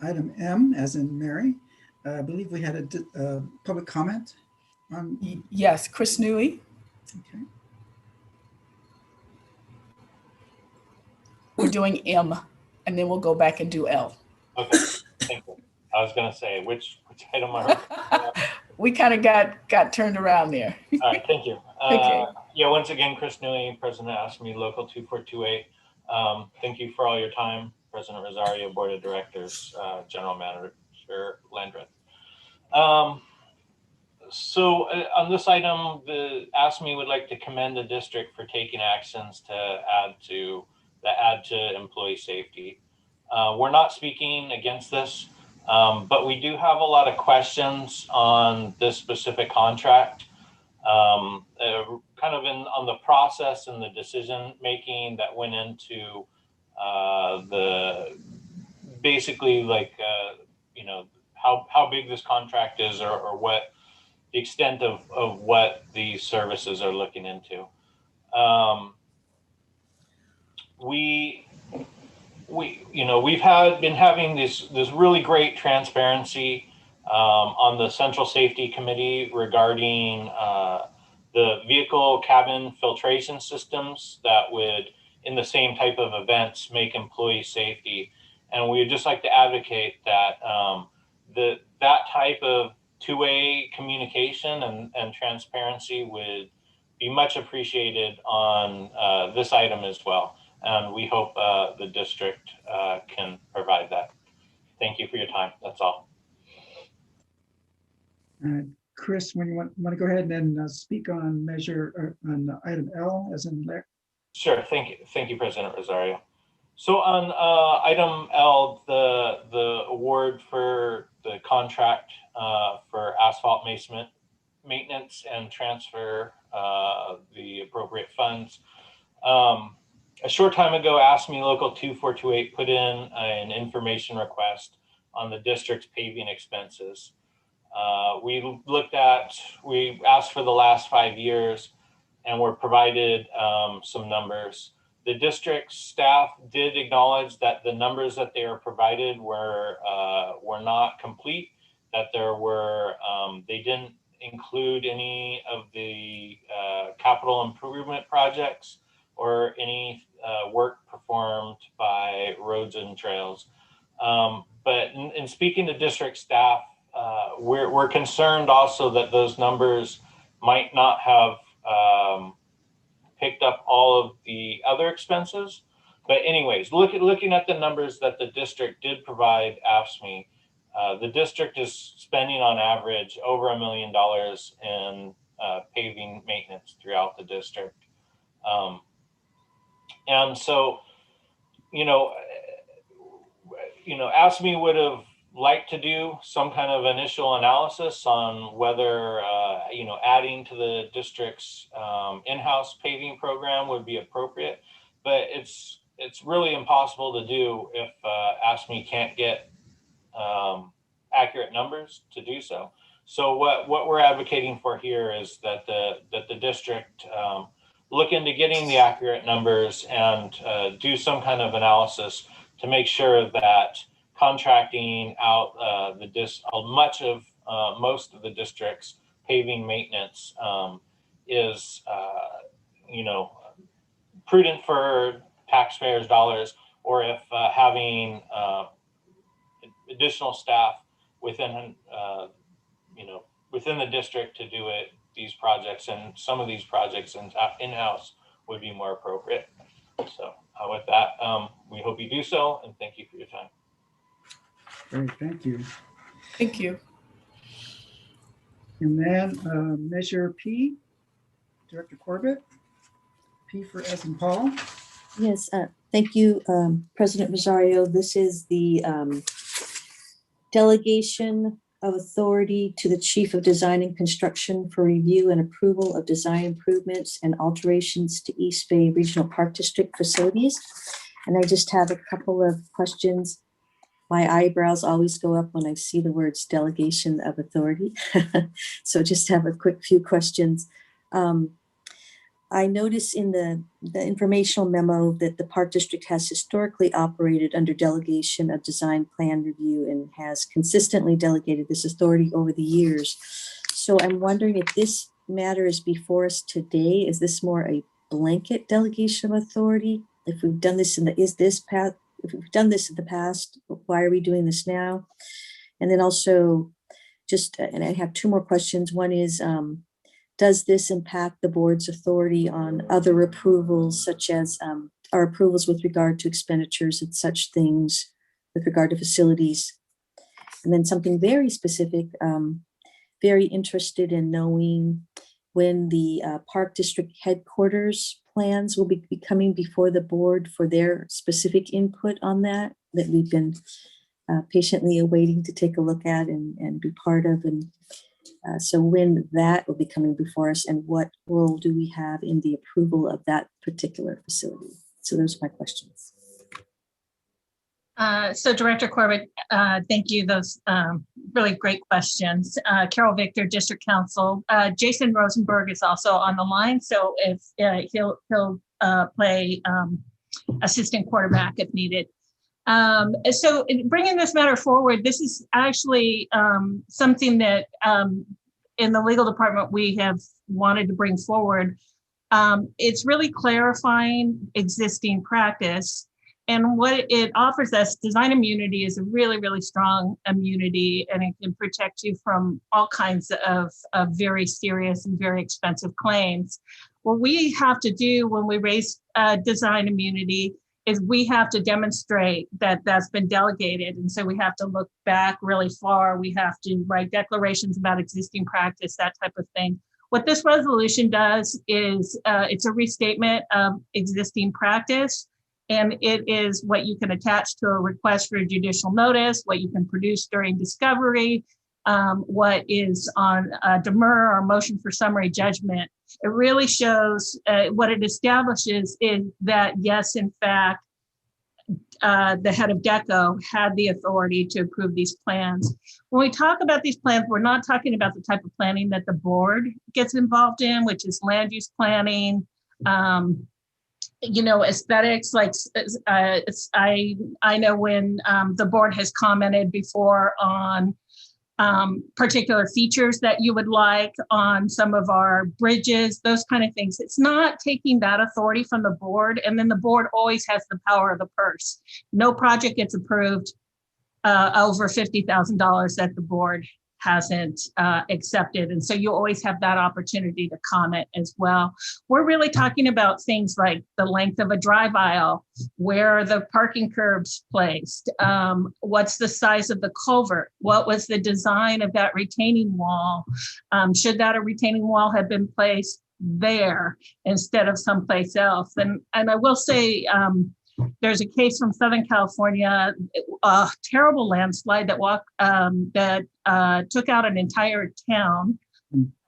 item M, as in Mary. I believe we had a public comment on.
Yes, Chris Newey.
Okay.
We're doing M, and then we'll go back and do L.
Okay, thank you. I was going to say, which item are
we kind of got turned around there.
All right, thank you.
Okay.
Yeah, once again, Chris Newey, President AFSCME Local 2428. Thank you for all your time, President Rosario, Board of Directors, General Manager Landreth. So on this item, the AFSCME would like to commend the district for taking actions to add to employee safety. We're not speaking against this. But we do have a lot of questions on this specific contract, kind of on the process and the decision making that went into basically how big this contract is or what the extent of what these services are looking into. We've been having this really great transparency on the Central Safety Committee regarding the vehicle cabin filtration systems that would, in the same type of events, make employee safety. And we would just like to advocate that that type of two-way communication and transparency would be much appreciated on this item as well. And we hope the district can provide that. Thank you for your time. That's all.
Chris, when you want to go ahead and speak on on item L as in there.
Sure. Thank you, President Rosario. So on item L, the award for the contract for asphalt maintenance and transfer the appropriate funds. A short time ago, AFSCME Local 2428 put in an information request on the district's paving expenses. We asked for the last 5 years and were provided some numbers. The district staff did acknowledge that the numbers that they were provided were not complete, that they didn't include any of the capital improvement projects or any work performed by roads and trails. But in speaking to district staff, we're concerned also that those numbers might not have picked up all of the other expenses. But anyways, looking at the numbers that the district did provide AFSCME, the district is spending on average over $1 million in paving maintenance throughout the district. And so, AFSCME would have liked to do some kind of initial analysis on whether, adding to the district's in-house paving program would be appropriate, but it's really impossible to do if AFSCME can't get accurate numbers to do so. So what we're advocating for here is that the district look into getting the accurate numbers and do some kind of analysis to make sure that contracting out most of the district's paving maintenance is prudent for taxpayers' dollars, or if having additional staff within the district to do these projects, and some of these projects in-house would be more appropriate. So with that, we hope you do so, and thank you for your time.
Great, thank you.
Thank you.
And then Measure P, Director Corbett. P for S and Paul.
Yes, thank you, President Rosario. This is the delegation of authority to the Chief of Design and Construction for review and approval of design improvements and alterations to East Bay Regional Park District facilities. And I just have a couple of questions. My eyebrows always go up when I see the words delegation of authority. So just have a quick few questions. I notice in the informational memo that the Park District has historically operated under delegation of design plan review and has consistently delegated this authority over the years. So I'm wondering if this matter is before us today, is this more a blanket delegation of authority? If we've done this if we've done this in the past, why are we doing this now? And then also and I have two more questions. One is, does this impact the board's authority on other approvals, such as our approvals with regard to expenditures and such things with regard to facilities? And then something very specific, very interested in knowing when the Park District headquarters plans will be coming before the board for their specific input on that we've been patiently awaiting to take a look at and be part of. And so when that will be coming before us, and what role do we have in the approval of that particular facility? So those are my questions.
So Director Corbett, thank you. Those really great questions. Carol Victor, District Council. Jason Rosenberg is also on the line, so if he'll play assistant quarterback if needed. So bringing this matter forward, this is actually something that in the legal department we have wanted to bring forward. It's really clarifying existing practice. And what it offers us, design immunity is a really, really strong immunity, and it can protect you from all kinds of very serious and very expensive claims. What we have to do when we raise design immunity is we have to demonstrate that that's been delegated. And so we have to look back really far. We have to write declarations about existing practice, that type of thing. What this resolution does is it's a restatement of existing practice. And it is what you can attach to a request for judicial notice, what you can produce during discovery, what is on a demur or motion for summary judgment. It really shows what it establishes is that, yes, in fact, the head of DECO had the authority to approve these plans. When we talk about these plans, we're not talking about the type of planning that the board gets involved in, which is land use planning, aesthetics. Like I know when the board has commented before on particular features that you would like on some of our bridges, those kind of things. It's not taking that authority from the board, and then the board always has the power of the purse. No project gets approved over $50,000 that the board hasn't accepted. And so you always have that opportunity to comment as well. We're really talking about things like the length of a drive aisle, where are the parking curbs placed, what's the size of the culvert, what was the design of that retaining wall, should that a retaining wall have been placed there instead of someplace else. And I will say, there's a case from Southern California, a terrible landslide that took out an entire town,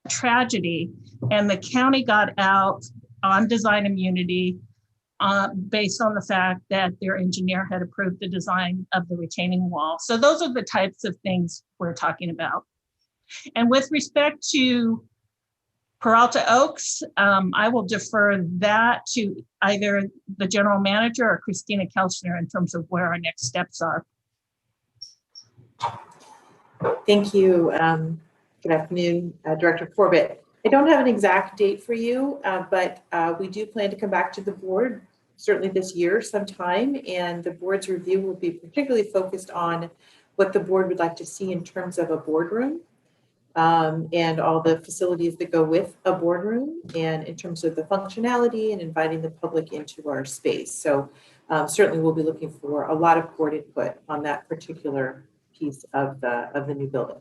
tragedy, and the county got out on design immunity based on the fact that their engineer had approved the design of the retaining wall. So those are the types of things we're talking about. And with respect to Peralta Oaks, I will defer that to either the general manager or Christina Kelchner in terms of where our next steps are.
Thank you. Good afternoon, Director Corbett. I don't have an exact date for you, but we do plan to come back to the board certainly this year sometime, and the board's review will be particularly focused on what the board would like to see in terms of a boardroom. And all the facilities that go with a boardroom, and in terms of the functionality and inviting the public into our space. So certainly we'll be looking for a lot of board input on that particular piece of the new building.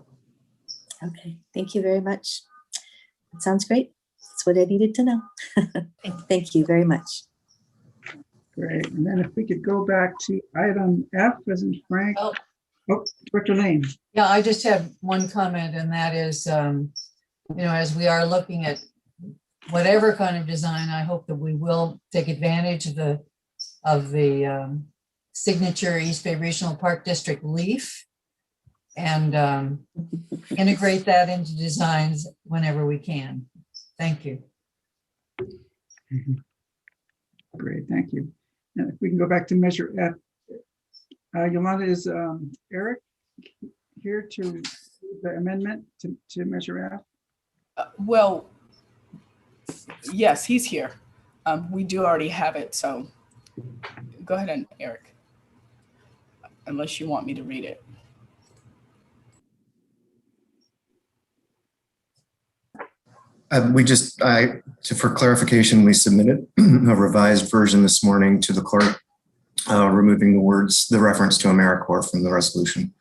Okay, thank you very much. That sounds great. That's what I needed to know. Thank you very much.
Great. And then if we could go back to item F, President Frank. Oh, Director Lane.
Yeah, I just have one comment, and that is, as we are looking at whatever kind of design, I hope that we will take advantage of the signature East Bay Regional Park District leaf and integrate that into designs whenever we can. Thank you.
Great, thank you. And if we can go back to Measure F. Yolanda, is Eric here to the amendment to Measure F?
Well, yes, he's here. We do already have it, so go ahead, and Eric, unless you want me to read it.
For clarification, we submitted a revised version this morning to the clerk, removing the reference to AmeriCorps from the resolution.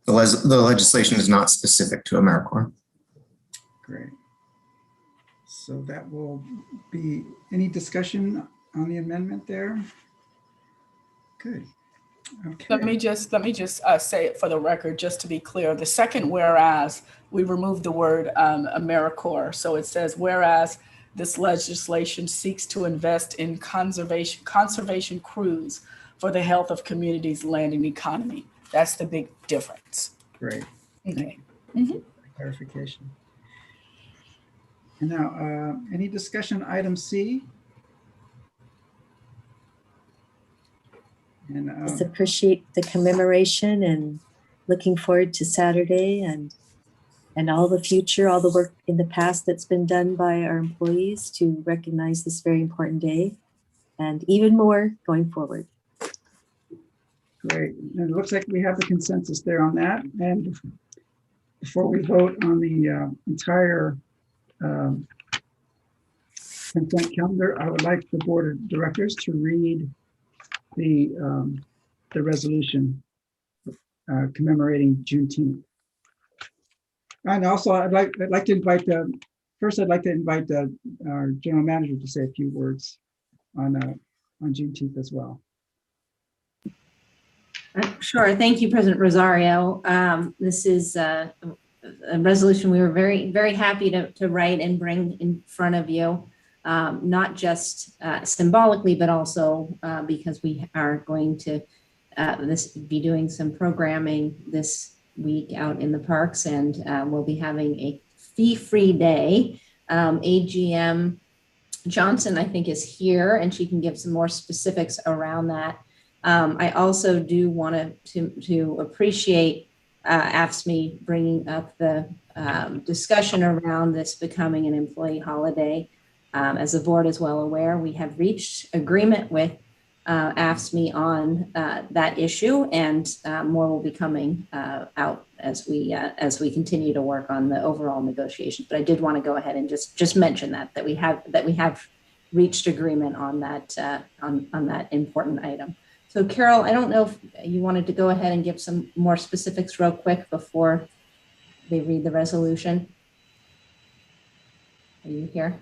The legislation is not specific to AmeriCorps.
Great. So that will be, any discussion on the amendment there? Good. Okay.
Let me just say it for the record, just to be clear. The second whereas, we removed the word AmeriCorps. So it says, whereas this legislation seeks to invest in conservation crews for the health of communities, land, and economy. That's the big difference.
Great.
Okay.
Clarification. And now, any discussion item C? And
Just appreciate the commemoration and looking forward to Saturday and all the future, all the work in the past that's been done by our employees to recognize this very important day, and even more going forward.
great. And it looks like we have the consensus there on that. And before we vote on the entire consent calendar, I would like the board of directors to read the resolution commemorating Juneteenth. And also, I'd like to invite our general manager to say a few words on Juneteenth as well.
Sure. Thank you, President Rosario. This is a resolution we were very, very happy to write and bring in front of you, not just symbolically, but also because we are going to be doing some programming this week out in the parks, and we'll be having a fee-free day. AGM Johnson, I think, is here, and she can give some more specifics around that. I also do want to appreciate AFSCME bringing up the discussion around this becoming an employee holiday. As the board is well aware, we have reached agreement with AFSCME on that issue, and more will be coming out as we continue to work on the overall negotiations. But I did want to go ahead and just mention that we have reached agreement on that on that important item. So Carol, I don't know if you wanted to go ahead and give some more specifics real quick before we read the resolution. Are you here?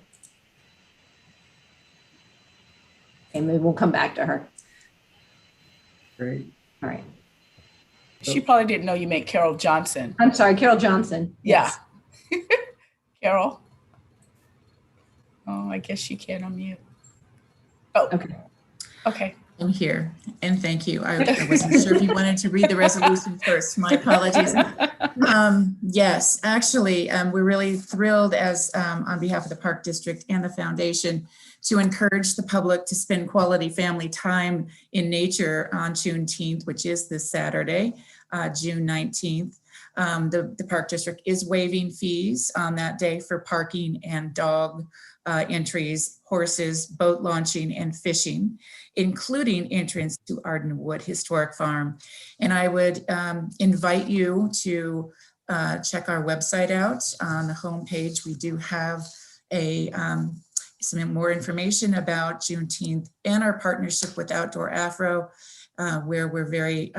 Okay, maybe we'll come back to her.
Great.
All right.
She probably didn't know you meant Carol Johnson.
I'm sorry, Carol Johnson.
Yeah. Yes. Carol. Oh, I guess she can't unmute. Oh,
okay.
Okay.
I'm here, and thank you. I wasn't sure if you wanted to read the resolution first. My apologies. Yes, actually, we're really thrilled as on behalf of the Park District and the Foundation to encourage the public to spend quality family time in nature on Juneteenth, which is this Saturday, June 19th. The Park District is waiving fees on that day for parking and dog entries, horses, boat launching, and fishing, including entrance to Ardenwood Historic Farm. And I would invite you to check our website out. On the homepage, we do have some more information about Juneteenth and our partnership with Outdoor Afro, where we're very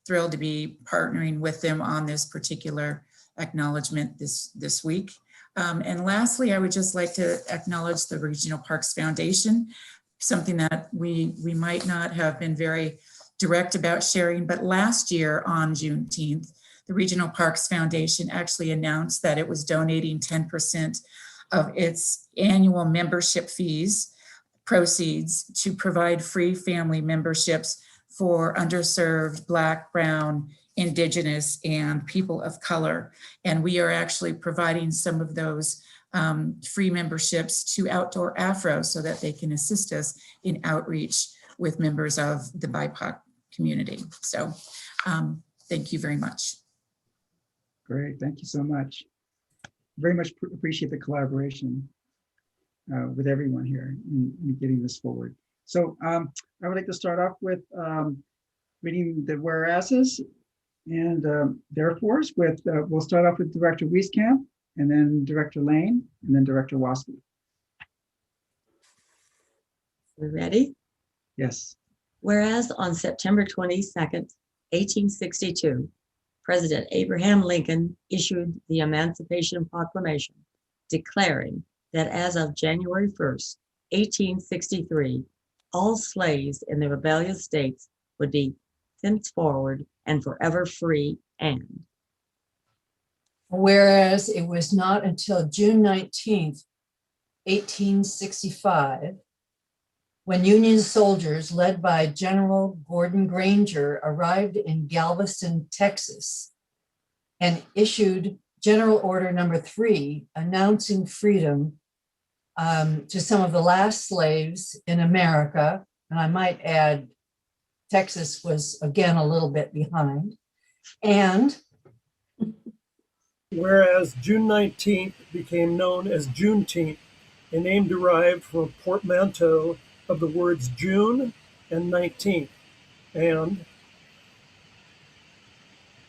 thrilled to be partnering with them on this particular acknowledgement this week. And lastly, I would just like to acknowledge the Regional Parks Foundation, something that we might not have been very direct about sharing, but last year on Juneteenth, the Regional Parks Foundation actually announced that it was donating 10% of its annual membership fees proceeds to provide free family memberships for underserved Black, Brown, Indigenous, and people of color. And we are actually providing some of those free memberships to Outdoor Afro so that they can assist us in outreach with members of the BIPOC community. So thank you very much.
Great, thank you so much. Very much appreciate the collaboration with everyone here in getting this forward. So I would like to start off with reading the whereases and therefores with, we'll start off with Director Wieskamp, and then Director Lane, and then Director Waspy.
We ready?
Yes.
Whereas on September 22nd, 1862, President Abraham Lincoln issued the Emancipation Proclamation, declaring that as of January 1st, 1863, all slaves in the rebellious states would be thenceforward and forever free, and
whereas it was not until June 19th, 1865, when Union soldiers led by General Gordon Granger arrived in Galveston, Texas, and issued General Order Number 3, announcing freedom to some of the last slaves in America. And I might add, Texas was again a little bit behind. And
whereas June 19th became known as Juneteenth, a name derived from a portmanteau of the words June and 19th. And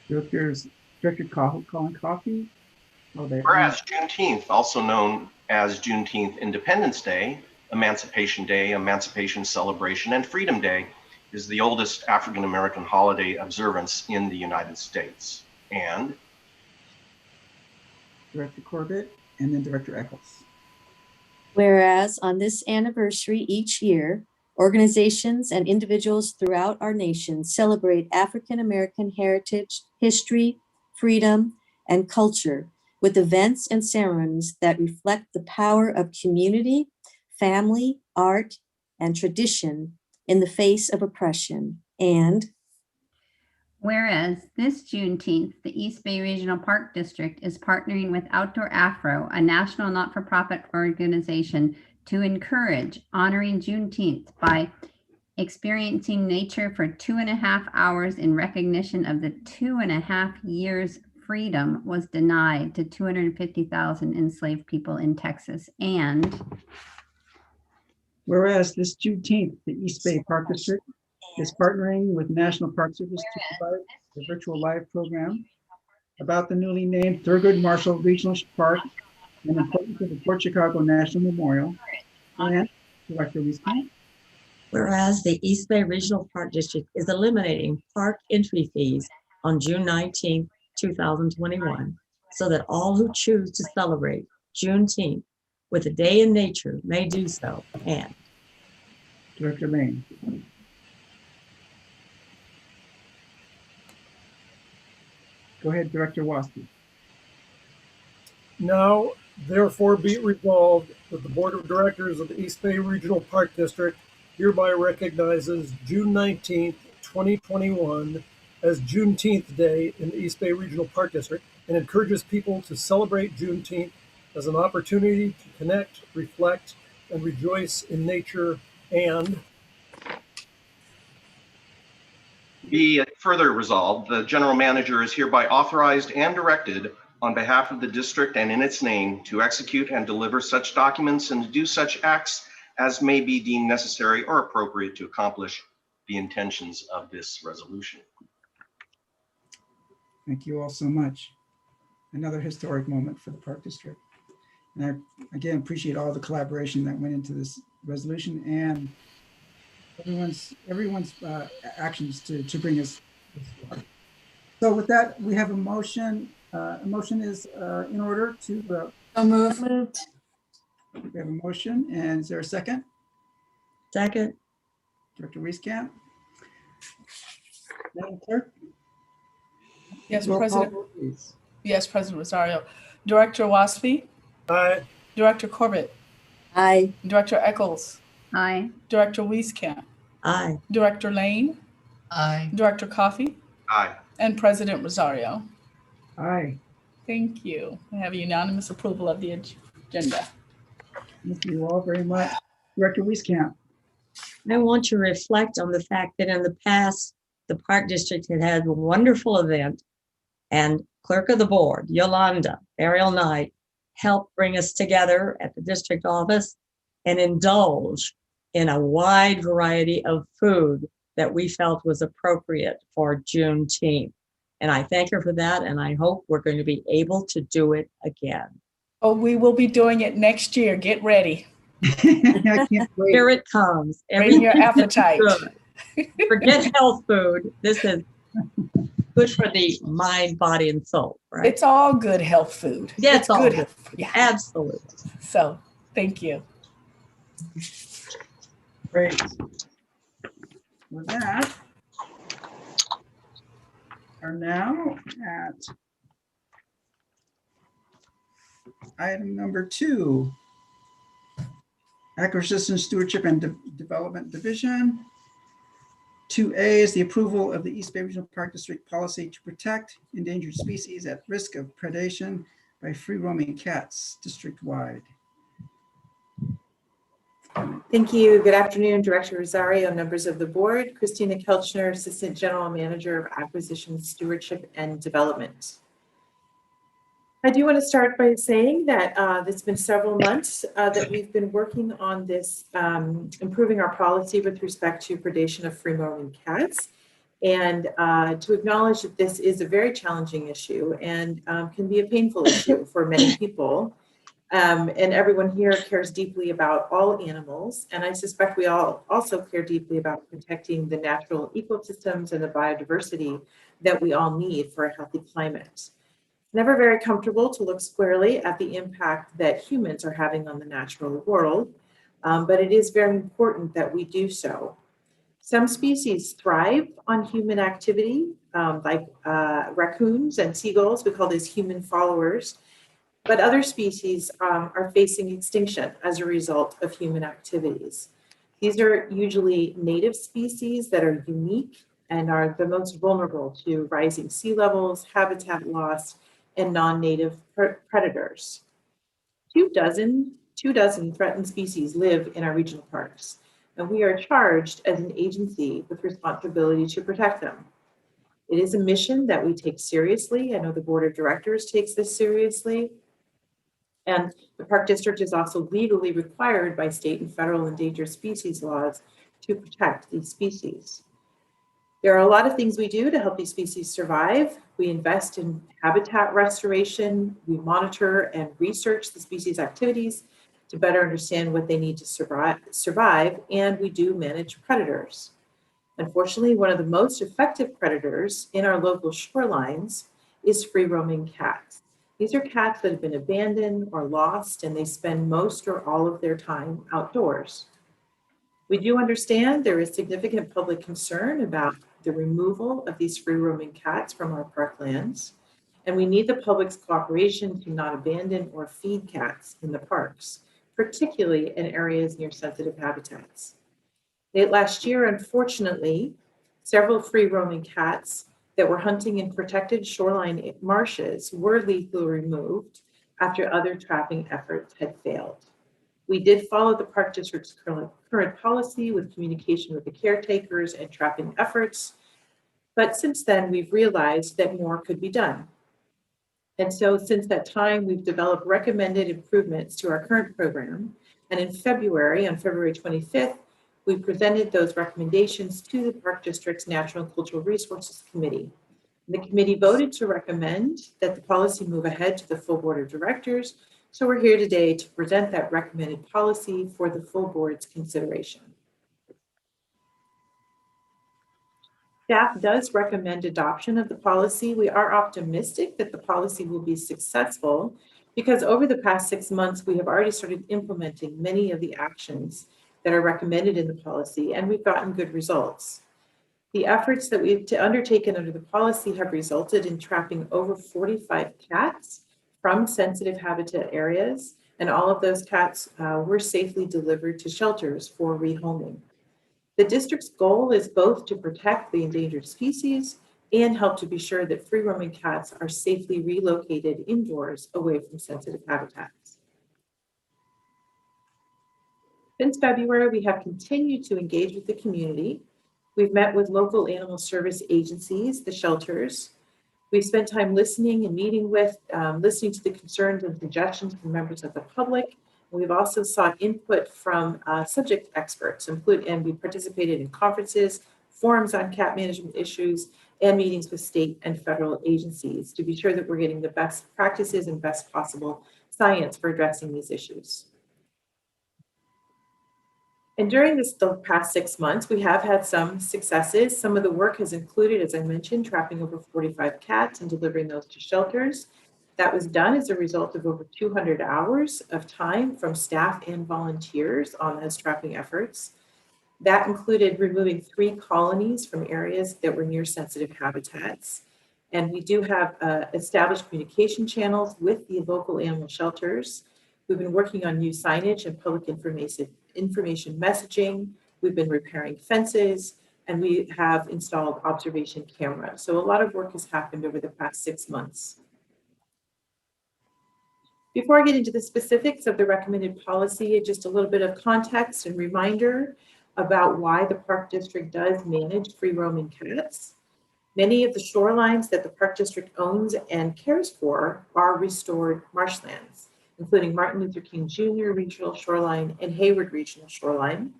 Director Colin Coffey.
Whereas Juneteenth, also known as Juneteenth Independence Day, Emancipation Day, Emancipation Celebration, and Freedom Day, is the oldest African American holiday observance in the United States. And
Director Corbett, and then Director Eccles.
Whereas on this anniversary each year, organizations and individuals throughout our nation celebrate African American heritage, history, freedom, and culture with events and ceremonies that reflect the power of community, family, art, and tradition in the face of oppression. And
whereas this Juneteenth, the East Bay Regional Park District is partnering with Outdoor Afro, a national not-for-profit organization, to encourage honoring Juneteenth by experiencing nature for 2.5 hours in recognition of the 2.5 years freedom was denied to 250,000 enslaved people in Texas. And
whereas this Juneteenth, the East Bay Park District is partnering with National Park Service to provide a virtual live program about the newly named Thurgood Marshall Regional Park and important to the Port Chicago National Memorial. And Director Wieskamp.
Whereas the East Bay Regional Park District is eliminating park entry fees on June 19, 2021, so that all who choose to celebrate Juneteenth with a day in nature may do so. And
Director Lane. Go ahead, Director Waspy.
now therefore be it resolved that the Board of Directors of the East Bay Regional Park District hereby recognizes June 19th, 2021 as Juneteenth Day in the East Bay Regional Park District and encourages people to celebrate Juneteenth as an opportunity to connect, reflect, and rejoice in nature. And
be it further resolved, the general manager is hereby authorized and directed on behalf of the district and in its name to execute and deliver such documents and to do such acts as may be deemed necessary or appropriate to accomplish the intentions of this resolution.
Thank you all so much. Another historic moment for the Park District. And I again appreciate all the collaboration that went into this resolution and everyone's actions to bring us this far. So with that, we have a motion. A motion is in order to.
Moved.
We have a motion, and is there a second?
Second.
Director Wieskamp. Madam Clerk?
Yes,
Roll call
President.
vote, please.
Yes, President Rosario. Director Waspy.
Aye.
Director Corbett.
Aye.
Director Eccles.
Aye.
Director Wieskamp.
Aye.
Director Lane.
Aye.
Director Coffey.
Aye.
And President Rosario.
Aye.
Thank you. I have unanimous approval of the agenda.
Thank you all very much. Director Wieskamp.
I want to reflect on the fact that in the past, the Park District had had a wonderful event, and Clerk of the Board, Yolanda Ariel Knight, helped bring us together at the district office and indulge in a wide variety of food that we felt was appropriate for Juneteenth. And I thank her for that, and I hope we're going to be able to do it again.
Oh, we will be doing it next year. Get ready.
I can't wait.
Here it comes.
Bring your appetite.
Forget health food. This is good for the mind, body, and soul, right?
It's all good health food.
Yeah, it's all
good.
good.
Yeah.
Absolutely.
So, thank you.
Great. With that, are now at item number 2. Acquisition Stewardship and Development Division. 2A is the approval of the East Bay Regional Park District policy to protect endangered species at risk of predation by free-roaming cats district-wide.
Thank you. Good afternoon, Director Rosario, members of the board. Christina Kelchner, Assistant General Manager of Acquisition, Stewardship, and Development. I do want to start by saying that it's been several months that we've been working on this, improving our policy with respect to predation of free-roaming cats, and to acknowledge that this is a very challenging issue and can be a painful issue for many people. And everyone here cares deeply about all animals, and I suspect we all also care deeply about protecting the natural ecosystems and the biodiversity that we all need for a healthy climate. Never very comfortable to look squarely at the impact that humans are having on the natural world, but it is very important that we do so. Some species thrive on human activity, like raccoons and seagulls. We call these human followers. But other species are facing extinction as a result of human activities. These are usually native species that are unique and are the most vulnerable to rising sea levels, habitat loss, and non-native predators. Two dozen threatened species live in our regional parks, and we are charged as an agency with responsibility to protect them. It is a mission that we take seriously. I know the board of directors takes this seriously. And the Park District is also legally required by state and federal endangered species laws to protect these species. There are a lot of things we do to help these species survive. We invest in habitat restoration, we monitor and research the species' activities to better understand what they need to survive, and we do manage predators. Unfortunately, one of the most effective predators in our local shorelines is free-roaming cats. These are cats that have been abandoned or lost, and they spend most or all of their time outdoors. We do understand there is significant public concern about the removal of these free-roaming cats from our parklands, and we need the public's cooperation to not abandon or feed cats in the parks, particularly in areas near sensitive habitats. Late last year, unfortunately, several free-roaming cats that were hunting in protected shoreline marshes were legally removed after other trapping efforts had failed. We did follow the Park District's current policy with communication with the caretakers and trapping efforts, but since then we've realized that more could be done. And so since that time, we've developed recommended improvements to our current program, and in February, on February 25th, we presented those recommendations to the Park District's Natural and Cultural Resources Committee. And the committee voted to recommend that the policy move ahead to the full board of directors. So we're here today to present that recommended policy for the full board's consideration. Staff does recommend adoption of the policy. We are optimistic that the policy will be successful because over the past 6 months, we have already started implementing many of the actions that are recommended in the policy, and we've gotten good results. The efforts that we've undertaken under the policy have resulted in trapping over 45 cats from sensitive habitat areas, and all of those cats were safely delivered to shelters for rehoming. The district's goal is both to protect the endangered species and help to be sure that free-roaming cats are safely relocated indoors away from sensitive habitats. Since February, we have continued to engage with the community. We've met with local animal service agencies, the shelters. We've spent time listening and meeting with, listening to the concerns and suggestions from members of the public. We've also sought input from subject experts, and we participated in conferences, forums on cat management issues, and meetings with state and federal agencies to be sure that we're getting the best practices and best possible science for addressing these issues. And during the past 6 months, we have had some successes. Some of the work has included, as I mentioned, trapping over 45 cats and delivering those to shelters. That was done as a result of over 200 hours of time from staff and volunteers on those trapping efforts. That included removing 3 colonies from areas that were near sensitive habitats. And we do have established communication channels with the local animal shelters. We've been working on new signage and public information messaging, we've been repairing fences, and we have installed observation cameras. So a lot of work has happened over the past 6 months. Before I get into the specifics of the recommended policy, just a little bit of context and reminder about why the Park District does manage free roaming cats. Many of the shorelines that the Park District owns and cares for are restored marshlands, including Martin Luther King Jr. Regional Shoreline and Hayward Regional Shoreline.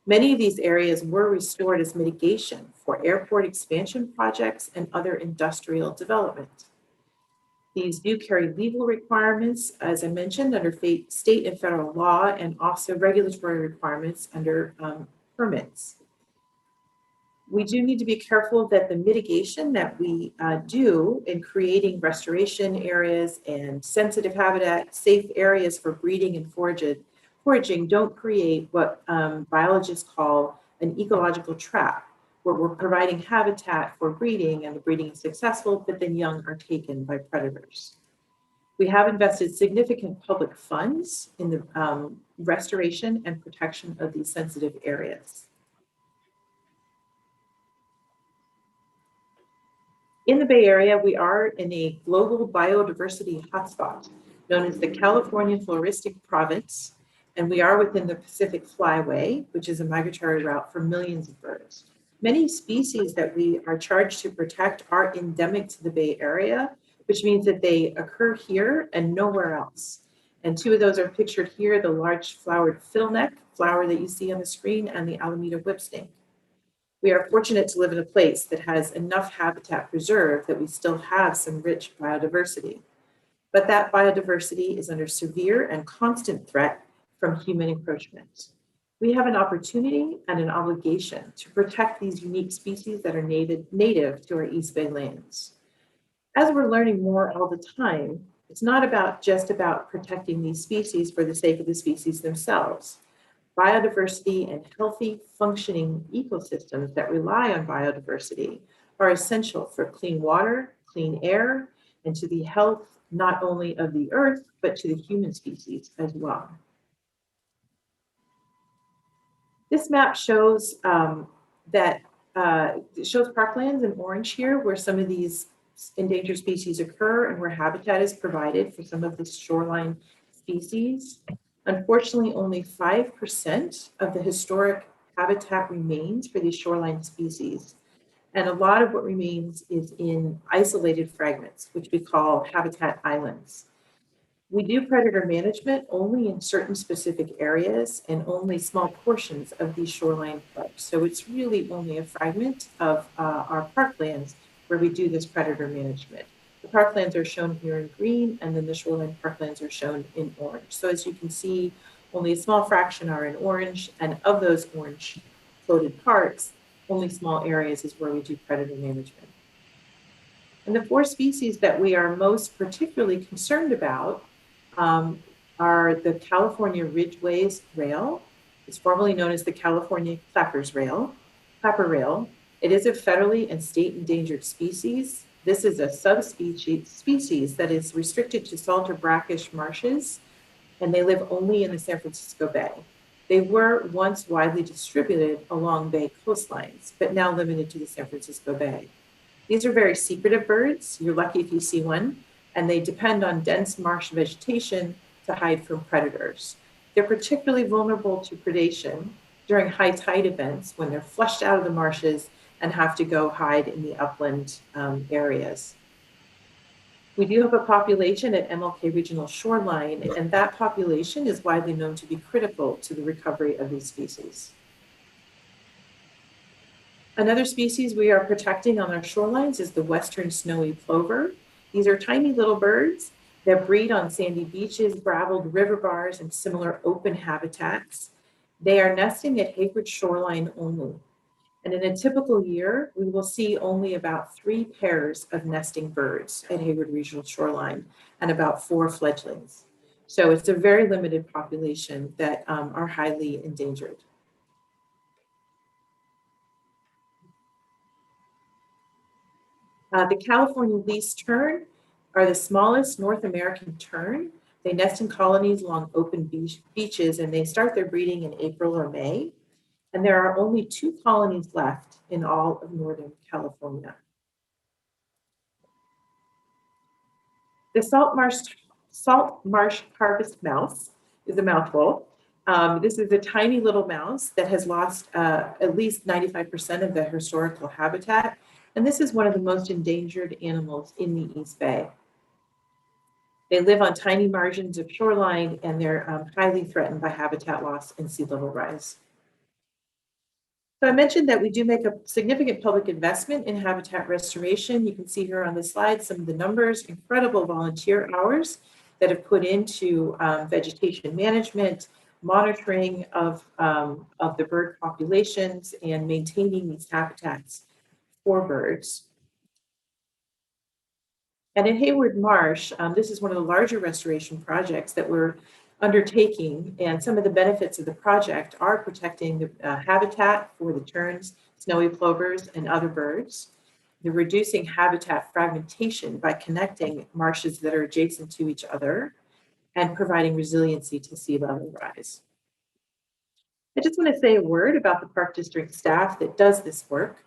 Many of these areas were restored as mitigation for airport expansion projects and other industrial development. These do carry legal requirements, as I mentioned, under state and federal law, and also regulatory requirements under permits. We do need to be careful that the mitigation that we do in creating restoration areas and sensitive habitat, safe areas for breeding and foraging don't create what biologists call an ecological trap, where we're providing habitat for breeding and the breeding is successful, but then young are taken by predators. We have invested significant public funds in the restoration and protection of these sensitive areas. In the Bay Area, we are in a global biodiversity hotspot known as the California Floristic Province, and we are within the Pacific Flyway, which is a migratory route for millions of birds. Many species that we are charged to protect are endemic to the Bay Area, which means that they occur here and nowhere else. And two of those are pictured here, the large flowered fiddleneck flower that you see on the screen and the Alameda whipsnake. We are fortunate to live in a place that has enough habitat preserved that we still have some rich biodiversity. But that biodiversity is under severe and constant threat from human encroachment. We have an opportunity and an obligation to protect these unique species that are native to our East Bay lands. As we're learning more all the time, it's not just about protecting these species for the sake of the species themselves. Biodiversity and healthy functioning ecosystems that rely on biodiversity are essential for clean water, clean air, and to the health not only of the earth, but to the human species as well. This map shows shows parklands in orange here, where some of these endangered species occur and where habitat is provided for some of the shoreline species. Unfortunately, only 5% of the historic habitat remains for these shoreline species. And a lot of what remains is in isolated fragments, which we call habitat islands. We do predator management only in certain specific areas and only small portions of these shoreline parks. So it's really only a fragment of our parklands where we do this predator management. The parklands are shown here in green, and then the shoreline parklands are shown in orange. So as you can see, only a small fraction are in orange, and of those orange floated parks, only small areas is where we do predator management. And the 4 species that we are most particularly concerned about are the California Ridgeways rail. It's formerly known as the California clapper rail. It is a federally and state endangered species. This is a subspecies that is restricted to salt or brackish marshes, and they live only in the San Francisco Bay. They were once widely distributed along bay coastlines, but now limited to the San Francisco Bay. These are very secretive birds. You're lucky if you see one, and they depend on dense marsh vegetation to hide from predators. They're particularly vulnerable to predation during high tide events when they're flushed out of the marshes and have to go hide in the upland areas. We do have a population at MLK Regional Shoreline, and that population is widely known to be critical to the recovery of these species. Another species we are protecting on our shorelines is the western snowy plover. These are tiny little birds that breed on sandy beaches, graveled river bars, and similar open habitats. They are nesting at Hayward Shoreline only. And in a typical year, we will see only about 3 pairs of nesting birds at Hayward Regional Shoreline and about 4 fledglings. So it's a very limited population that are highly endangered. The California least tern are the smallest North American tern. They nest in colonies along open beaches, and they start their breeding in April or May. And there are only 2 colonies left in all of Northern California. The salt marsh harvest mouse is a mouthful. This is a tiny little mouse that has lost at least 95% of their historical habitat. And this is one of the most endangered animals in the East Bay. They live on tiny margins of shoreline, and they're highly threatened by habitat loss and sea level rise. So I mentioned that we do make a significant public investment in habitat restoration. You can see here on the slide some of the numbers, incredible volunteer hours that have put into vegetation management, monitoring of the bird populations, and maintaining these habitats for birds. And in Hayward Marsh, this is one of the larger restoration projects that we're undertaking, and some of the benefits of the project are protecting the habitat for the terns, snowy plovers, and other birds. They're reducing habitat fragmentation by connecting marshes that are adjacent to each other and providing resiliency to sea level rise. I just want to say a word about the Park District staff that does this work.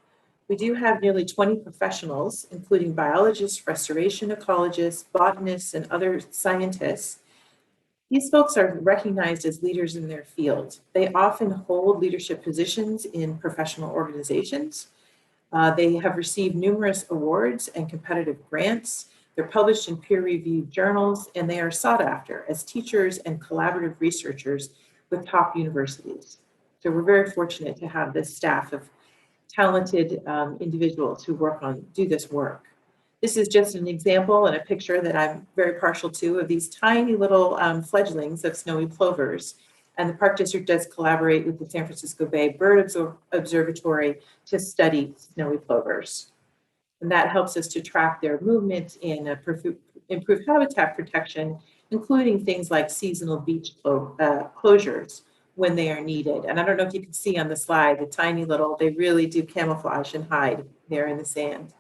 We do have nearly 20 professionals, including biologists, restoration ecologists, botanists, and other scientists. These folks are recognized as leaders in their field. They often hold leadership positions in professional organizations. They have received numerous awards and competitive grants. They're published in peer-reviewed journals, and they are sought after as teachers and collaborative researchers with top universities. So we're very fortunate to have this staff of talented individuals who do this work. This is just an example and a picture that I'm very partial to of these tiny little fledglings of snowy plovers. And the Park District does collaborate with the San Francisco Bay Bird Observatory to study snowy plovers. And that helps us to track their movement and improve habitat protection, including things like seasonal beach closures when they are needed. And I don't know if you can see on the slide, the tiny little, they really do camouflage and hide there in the sand.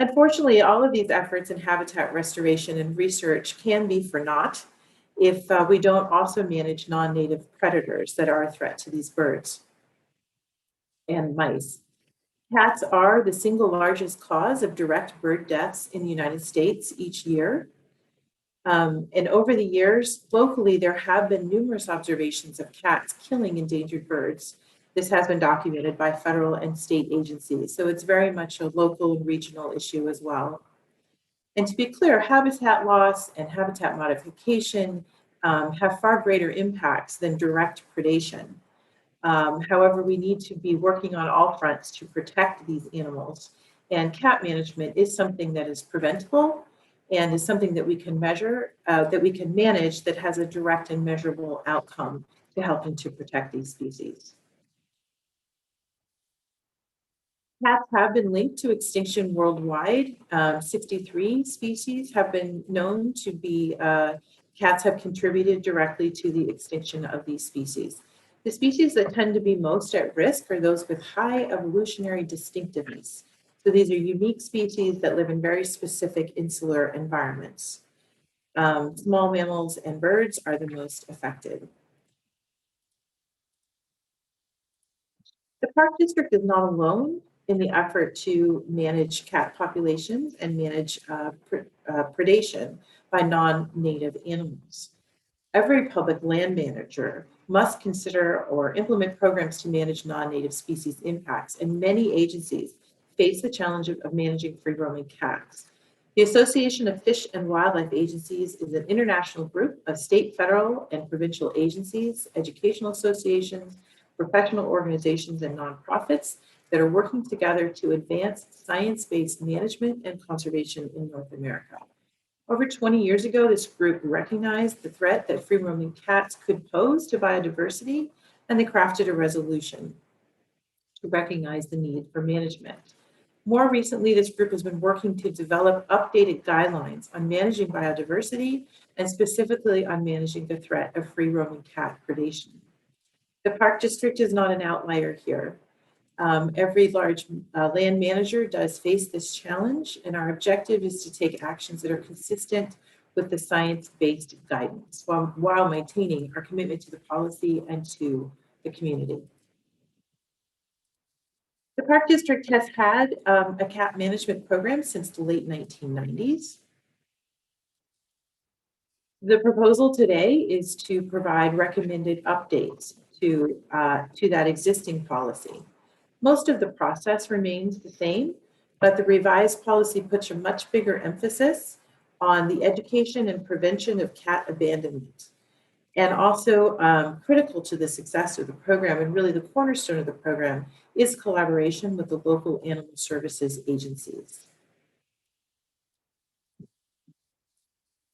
Unfortunately, all of these efforts in habitat restoration and research can be for naught if we don't also manage non-native predators that are a threat to these birds and mice. Cats are the single largest cause of direct bird deaths in the United States each year. And over the years, locally, there have been numerous observations of cats killing endangered birds. This has been documented by federal and state agencies. So it's very much a local and regional issue as well. And to be clear, habitat loss and habitat modification have far greater impacts than direct predation. However, we need to be working on all fronts to protect these animals. And cat management is something that is preventable and is something that we can measure, that we can manage, that has a direct and measurable outcome to helping to protect these species. Cats have been linked to extinction worldwide. 63 species have been known to be, cats have contributed directly to the extinction of these species. The species that tend to be most at risk are those with high evolutionary distinctiveness. So these are unique species that live in very specific insular environments. Small mammals and birds are the most affected. The Park District is not alone in the effort to manage cat populations and manage predation by non-native animals. Every public land manager must consider or implement programs to manage non-native species impacts, and many agencies face the challenge of managing free-roaming cats. The Association of Fish and Wildlife Agencies is an international group of state, federal, and provincial agencies, educational associations, professional organizations, and nonprofits that are working together to advance science-based management and conservation in North America. Over 20 years ago, this group recognized the threat that free-roaming cats could pose to biodiversity, and they crafted a resolution to recognize the need for management. More recently, this group has been working to develop updated guidelines on managing biodiversity and specifically on managing the threat of free-roaming cat predation. The Park District is not an outlier here. Every large land manager does face this challenge, and our objective is to take actions that are consistent with the science-based guidance while maintaining our commitment to the policy and to the community. The Park District has had a cat management program since the late 1990s. The proposal today is to provide recommended updates to that existing policy. Most of the process remains the same, but the revised policy puts a much bigger emphasis on the education and prevention of cat abandonment. And also critical to the success of the program, and really the cornerstone of the program, is collaboration with the local animal services agencies.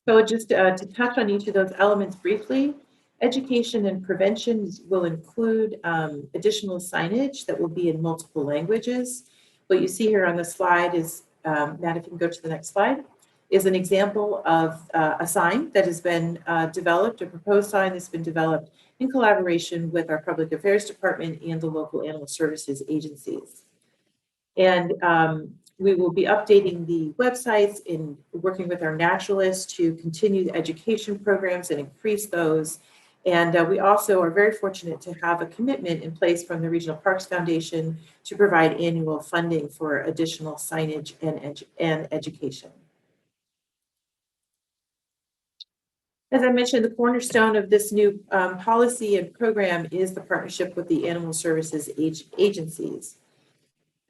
So just to touch on each of those elements briefly, education and prevention will include additional signage that will be in multiple languages. What you see here on the slide is, Matt, if you can go to the next slide, is an example of a sign that has been developed, a proposed sign that's been developed in collaboration with our Public Affairs Department and the local animal services agencies. And we will be updating the websites and working with our naturalists to continue the education programs and increase those. And we also are very fortunate to have a commitment in place from the Regional Parks Foundation to provide annual funding for additional signage and education. As I mentioned, the cornerstone of this new policy and program is the partnership with the animal services agencies.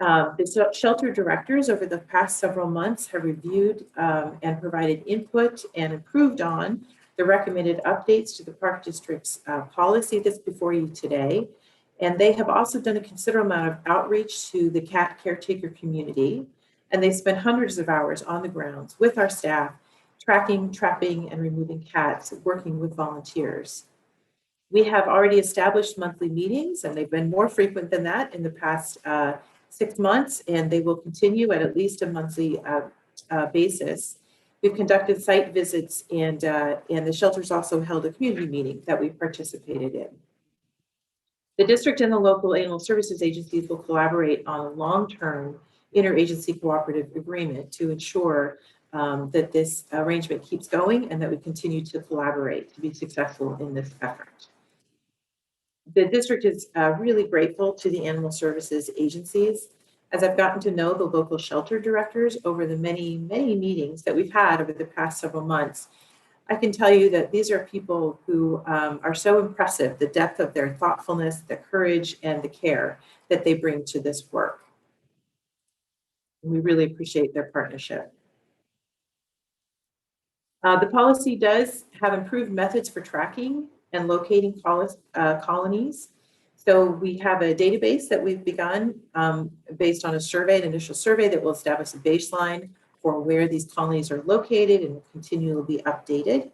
The shelter directors over the past several months have reviewed and provided input and improved on the recommended updates to the Park District's policy that's before you today. And they have also done a considerable amount of outreach to the cat caretaker community. And they spent hundreds of hours on the grounds with our staff, tracking, trapping, and removing cats, working with volunteers. We have already established monthly meetings, and they've been more frequent than that in the past 6 months, and they will continue at least a monthly basis. We've conducted site visits, and the shelters also held a community meeting that we participated in. The district and the local animal services agencies will collaborate on a long-term interagency cooperative agreement to ensure that this arrangement keeps going and that we continue to collaborate to be successful in this effort. The district is really grateful to the animal services agencies. As I've gotten to know the local shelter directors over the many, many meetings that we've had over the past several months, I can tell you that these are people who are so impressive, the depth of their thoughtfulness, the courage, and the care that they bring to this work. We really appreciate their partnership. The policy does have improved methods for tracking and locating colonies. So we have a database that we've begun based on a survey, an initial survey that will establish a baseline for where these colonies are located and will continually be updated.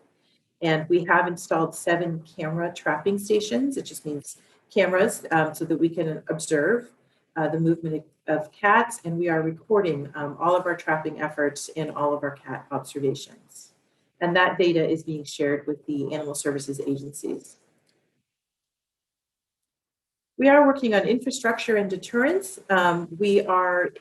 And we have installed 7 camera trapping stations. It just means cameras so that we can observe the movement of cats, and we are recording all of our trapping efforts and all of our cat observations. And that data is being shared with the animal services agencies. We are working on infrastructure and deterrence. We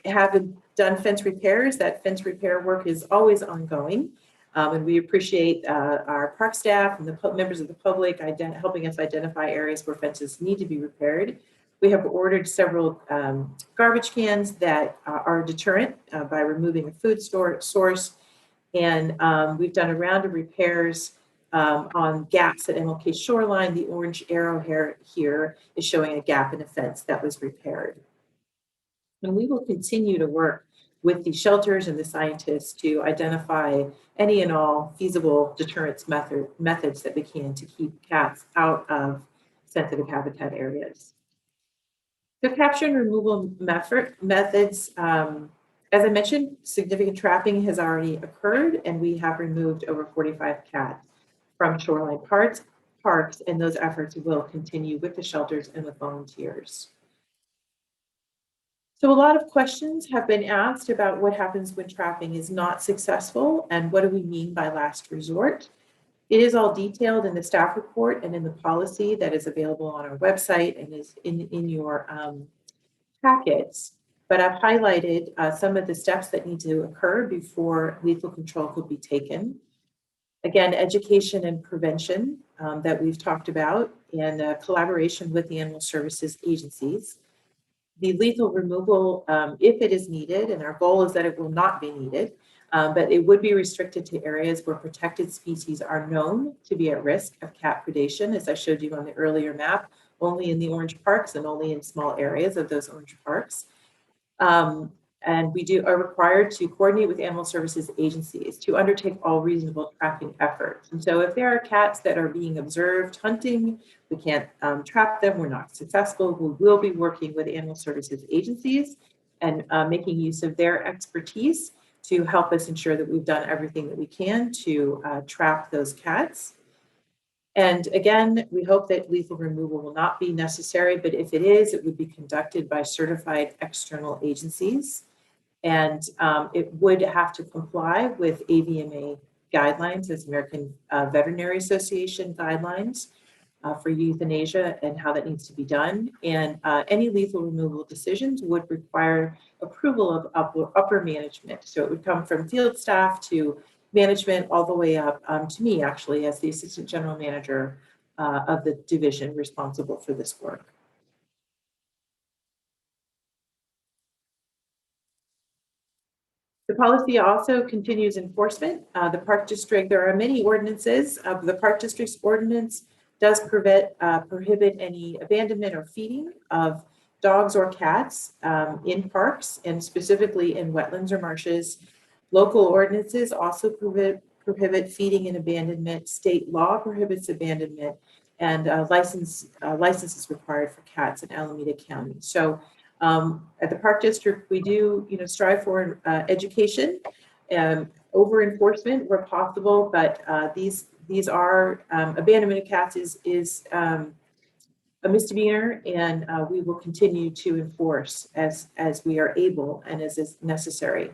have done fence repairs. That fence repair work is always ongoing. And we appreciate our park staff and the members of the public helping us identify areas where fences need to be repaired. We have ordered several garbage cans that are a deterrent by removing a food source. And we've done a round of repairs on gaps at MLK Shoreline. The orange arrow here is showing a gap in a fence that was repaired. And we will continue to work with the shelters and the scientists to identify any and all feasible deterrence methods that we can to keep cats out of sensitive habitat areas. The capture and removal methods, as I mentioned, significant trapping has already occurred, and we have removed over 45 cats from shoreline parks, and those efforts will continue with the shelters and with volunteers. So a lot of questions have been asked about what happens when trapping is not successful and what do we mean by last resort. It is all detailed in the staff report and in the policy that is available on our website and is in your packets, but I've highlighted some of the steps that need to occur before lethal control could be taken. Again, education and prevention that we've talked about, and collaboration with the animal services agencies. The lethal removal, if it is needed, and our goal is that it will not be needed, but it would be restricted to areas where protected species are known to be at risk of cat predation, as I showed you on the earlier map, only in the orange parks and only in small areas of those orange parks. And we are required to coordinate with animal services agencies to undertake all reasonable tracking efforts. And so if there are cats that are being observed hunting, we can't trap them, we're not successful, we will be working with animal services agencies and making use of their expertise to help us ensure that we've done everything that we can to trap those cats. And again, we hope that lethal removal will not be necessary, but if it is, it would be conducted by certified external agencies. And it would have to comply with AVMA guidelines, as American Veterinary Association guidelines for euthanasia and how that needs to be done. And any lethal removal decisions would require approval of upper management. So it would come from field staff to management all the way up to me, actually, as the Assistant General Manager of the division responsible for this work. The policy also continues enforcement. The Park District, there are many ordinances. The Park District's ordinance does prohibit any abandonment or feeding of dogs or cats in parks, and specifically in wetlands or marshes. Local ordinances also prohibit feeding and abandonment. State law prohibits abandonment, and license is required for cats in Alameda County. So at the Park District, we do strive for education and over enforcement where possible, but these are abandonment of cats is a misdemeanor, and we will continue to enforce as we are able and as is necessary.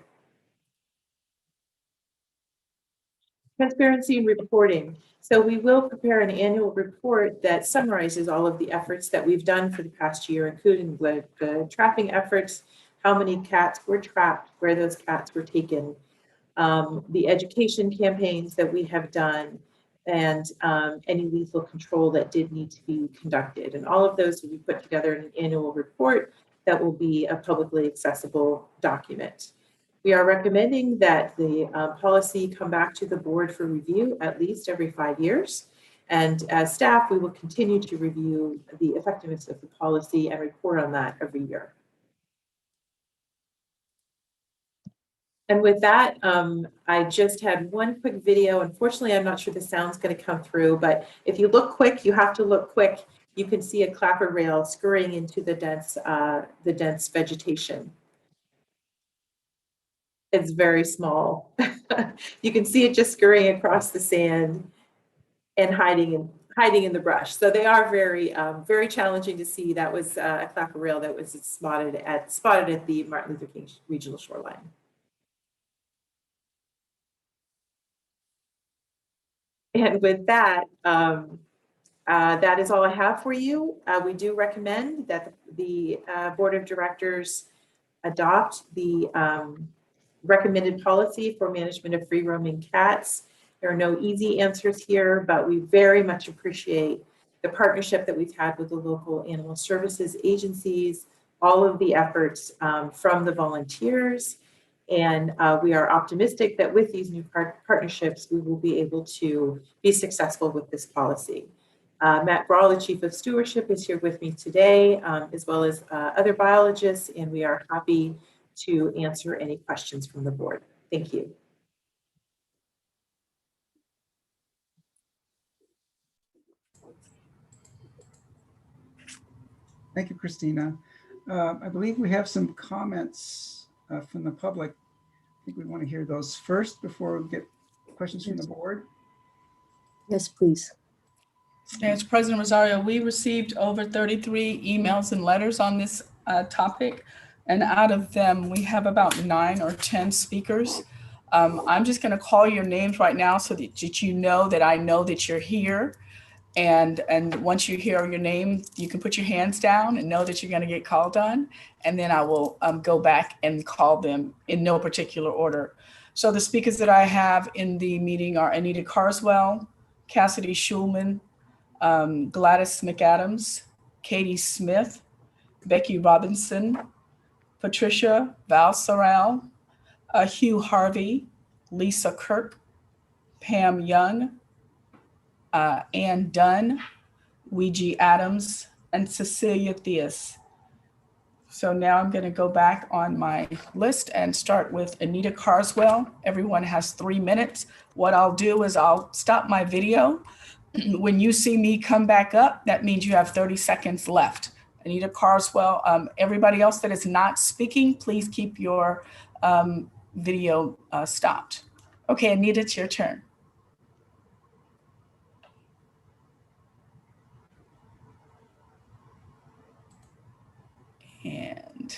Transparency and reporting. So we will prepare an annual report that summarizes all of the efforts that we've done for the past year, including the trapping efforts, how many cats were trapped, where those cats were taken, the education campaigns that we have done, and any lethal control that did need to be conducted. And all of those will be put together in an annual report that will be a publicly accessible document. We are recommending that the policy come back to the board for review at least every 5 years. And as staff, we will continue to review the effectiveness of the policy and report on that every year. And with that, I just had one quick video. Unfortunately, I'm not sure the sound's going to come through, but if you look quick, you have to look quick. You can see a clapper rail scurrying into the dense vegetation. It's very small. You can see it just scurrying across the sand and hiding in the brush. So they are very challenging to see. That was a clapper rail that was spotted at the Martin Luther King Regional Shoreline. And with that, that is all I have for you. We do recommend that the Board of Directors adopt the recommended policy for management of free roaming cats. There are no easy answers here, but we very much appreciate the partnership that we've had with the local animal services agencies, all of the efforts from the volunteers. And we are optimistic that with these new partnerships, we will be able to be successful with this policy. Matt Grahl, the Chief of Stewardship, is here with me today, as well as other biologists, and we are happy to answer any questions from the board. Thank you.
Thank you, Christina. I believe we have some comments from the public. I think we want to hear those first before we get questions from the board.
Yes, please.
Yes, President Rosario, we received over 33 emails and letters on this topic. And out of them, we have about 9 or 10 speakers. I'm just going to call your names right now so that you know that I know that you're here. And once you hear your name, you can put your hands down and know that you're going to get called on. And then I will go back and call them in no particular order. So the speakers that I have in the meeting are Anita Carswell, Cassidy Schulman, Gladys McAdams, Katie Smith, Becky Robinson, Patricia Val Sorrell, Hugh Harvey, Lisa Kirk, Pam Young, Ann Dunn, Ouija Adams, and Cecilia Theus. So now I'm going to go back on my list and start with Anita Carswell. Everyone has 3 minutes. What I'll do is I'll stop my video. When you see me come back up, that means you have 30 seconds left. Anita Carswell, everybody else that is not speaking, please keep your video stopped. Okay, Anita, it's your turn. And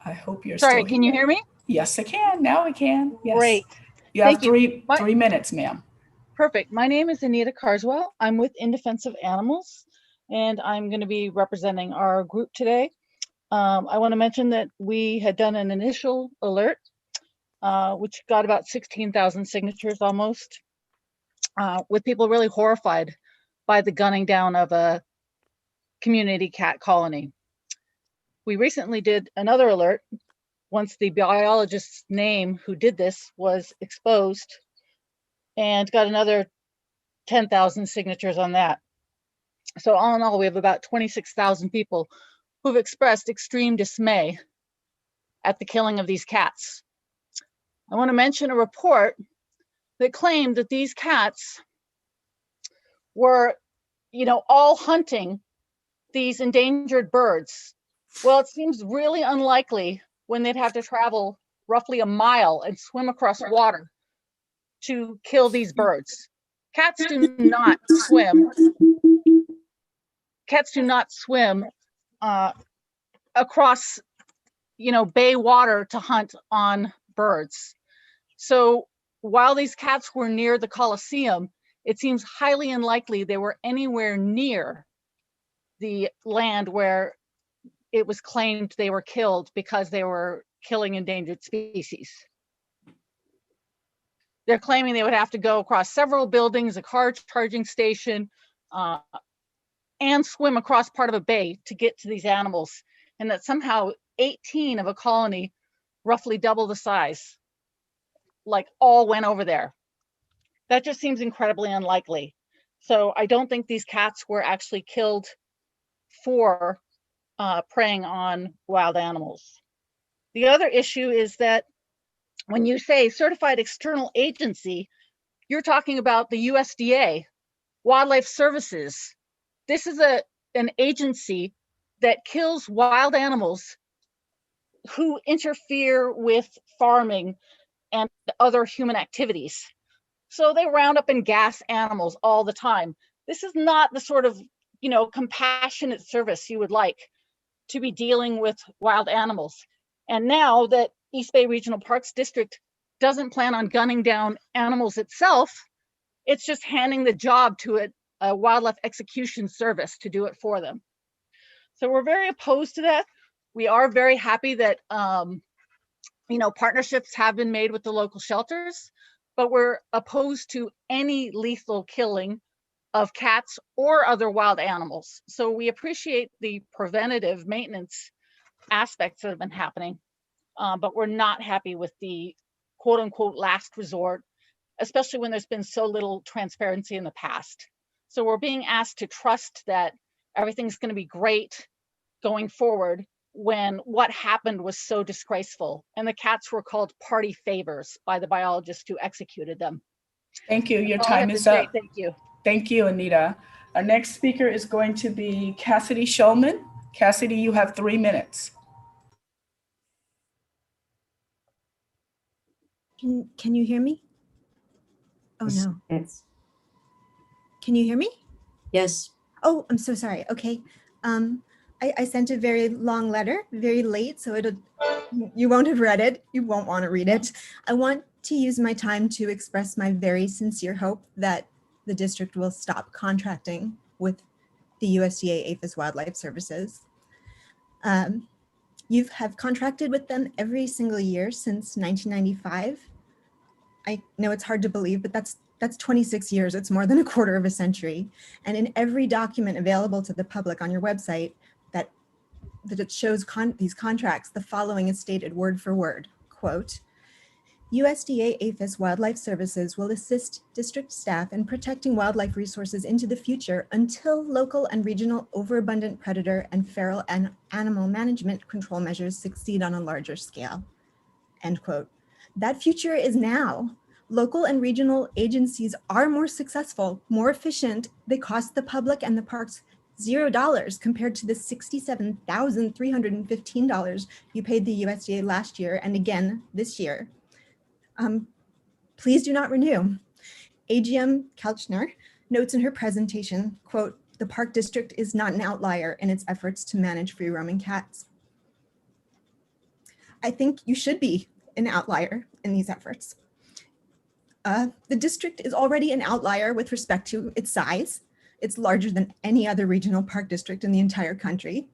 I hope you're
Sorry,
still
can you hear me?
Yes, I can. Now I can. Yes.
Great.
You have
Thank you.
3 minutes, ma'am.
Perfect. My name is Anita Carswell. I'm with In Defense of Animals, and I'm going to be representing our group today. I want to mention that we had done an initial alert, which got about 16,000 signatures almost, with people really horrified by the gunning down of a community cat colony. We recently did another alert once the biologist's name who did this was exposed, and got another 10,000 signatures on that. So all in all, we have about 26,000 people who've expressed extreme dismay at the killing of these cats. I want to mention a report that claimed that these cats were, all hunting these endangered birds. Well, it seems really unlikely when they'd have to travel roughly a mile and swim across water to kill these birds. Cats do not swim. Cats do not swim across, bay water to hunt on birds. So while these cats were near the Colosseum, it seems highly unlikely they were anywhere near the land where it was claimed they were killed because they were killing endangered species. They're claiming they would have to go across several buildings, a car charging station, and swim across part of a bay to get to these animals. And that somehow 18 of a colony, roughly double the size, all went over there. That just seems incredibly unlikely. So I don't think these cats were actually killed for preying on wild animals. The other issue is that when you say certified external agency, you're talking about the USDA, Wildlife Services. This is an agency that kills wild animals who interfere with farming and other human activities. So they round up and gas animals all the time. This is not the sort of, compassionate service you would like to be dealing with wild animals. And now that East Bay Regional Parks District doesn't plan on gunning down animals itself, it's just handing the job to a wildlife execution service to do it for them. So we're very opposed to that. We are very happy that, partnerships have been made with the local shelters, but we're opposed to any lethal killing of cats or other wild animals. So we appreciate the preventative maintenance aspects that have been happening, but we're not happy with the quote unquote last resort, especially when there's been so little transparency in the past. So we're being asked to trust that everything's going to be great going forward when what happened was so disgraceful. And the cats were called party favors by the biologist who executed them.
Thank you. Your
That's all I
time
have to
is
say.
up.
Thank you.
Thank you, Anita. Our next speaker is going to be Cassidy Schulman. Cassidy, you have 3 minutes.
Can you hear me? Oh, no.
Yes.
Can you hear me?
Yes.
Oh, I'm so sorry. Okay. I sent a very long letter, very late, so you won't have read it. You won't want to read it. I want to use my time to express my very sincere hope that the district will stop contracting with the USDA APHIS Wildlife Services. You have contracted with them every single year since 1995. I know it's hard to believe, but that's 26 years. It's more than a quarter of a century. And in every document available to the public on your website that it shows these contracts, the following is stated word for word, quote, USDA APHIS Wildlife Services will assist district staff in protecting wildlife resources into the future until local and regional overabundant predator and feral animal management control measures succeed on a larger scale, end quote. That future is now. Local and regional agencies are more successful, more efficient. They cost the public and the parks $0 compared to the $67,315 you paid the USDA last year and again this year. Please do not renew. AGM Kelchner notes in her presentation, quote, the park district is not an outlier in its efforts to manage free roaming cats. I think you should be an outlier in these efforts. The district is already an outlier with respect to its size. It's larger than any other regional park district in the entire country.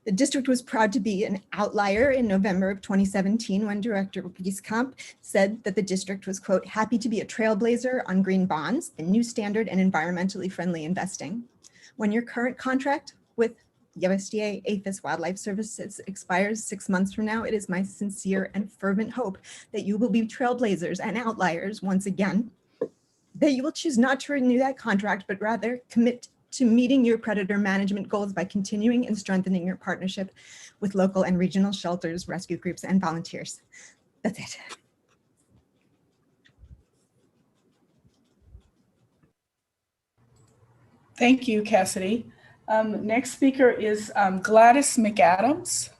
The district was proud to be an outlier in November of 2017 when Director Wieskamp said that the district was, quote, happy to be a trailblazer on green bonds, a new standard in environmentally friendly investing. When your current contract with USDA APHIS Wildlife Services expires 6 months from now, it is my sincere and fervent hope that you will be trailblazers and outliers once again, that you will choose not to renew that contract, but rather commit to meeting your predator management goals by continuing and strengthening your partnership with local and regional shelters, rescue groups, and volunteers. That's it.
Thank you, Cassidy. Next speaker is Gladys McAdams.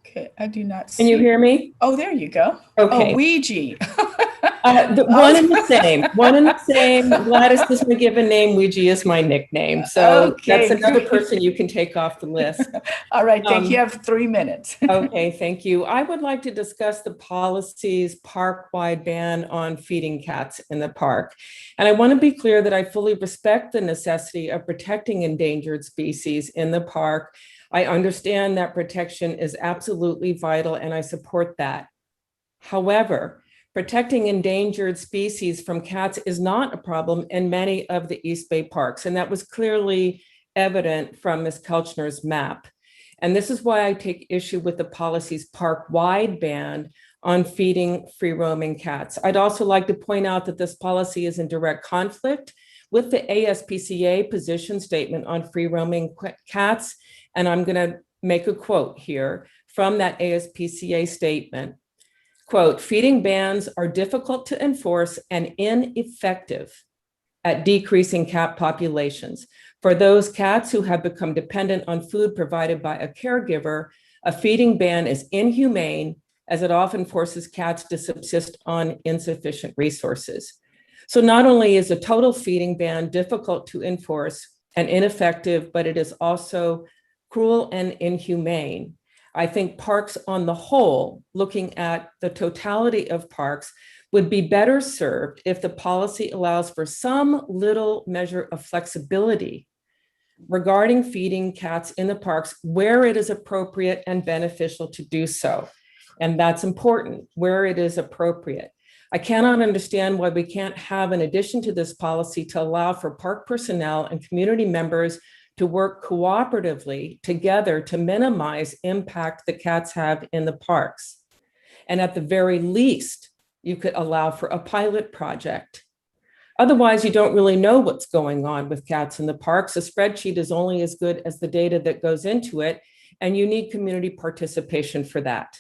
Okay, I do not see.
Can you hear me?
Oh, there you go.
Okay.
Oh, Ouija.
One and the same. One and the same. Gladys is my given name. Ouija is my nickname. So
Okay,
that's another
great.
person you can take off the list.
All right, thank you. You have 3 minutes.
Okay, thank you. I would like to discuss the policy's park-wide ban on feeding cats in the park. And I want to be clear that I fully respect the necessity of protecting endangered species in the park. I understand that protection is absolutely vital and I support that. However, protecting endangered species from cats is not a problem in many of the East Bay parks, and that was clearly evident from Ms. Kelchner's map. And this is why I take issue with the policy's park-wide ban on feeding free-roaming cats. I'd also like to point out that this policy is in direct conflict with the ASPCA position statement on free-roaming cats, and I'm going to make a quote here from that ASPCA statement. Quote, feeding bans are difficult to enforce and ineffective at decreasing cat populations. For those cats who have become dependent on food provided by a caregiver, a feeding ban is inhumane as it often forces cats to subsist on insufficient resources. So not only is a total feeding ban difficult to enforce and ineffective, but it is also cruel and inhumane. I think parks on the whole, looking at the totality of parks, would be better served if the policy allows for some little measure of flexibility regarding feeding cats in the parks where it is appropriate and beneficial to do so. And that's important, where it is appropriate. I cannot understand why we can't have an addition to this policy to allow for park personnel and community members to work cooperatively together to minimize impact that cats have in the parks. And at the very least, you could allow for a pilot project. Otherwise, you don't really know what's going on with cats in the parks. A spreadsheet is only as good as the data that goes into it, and you need community participation for that.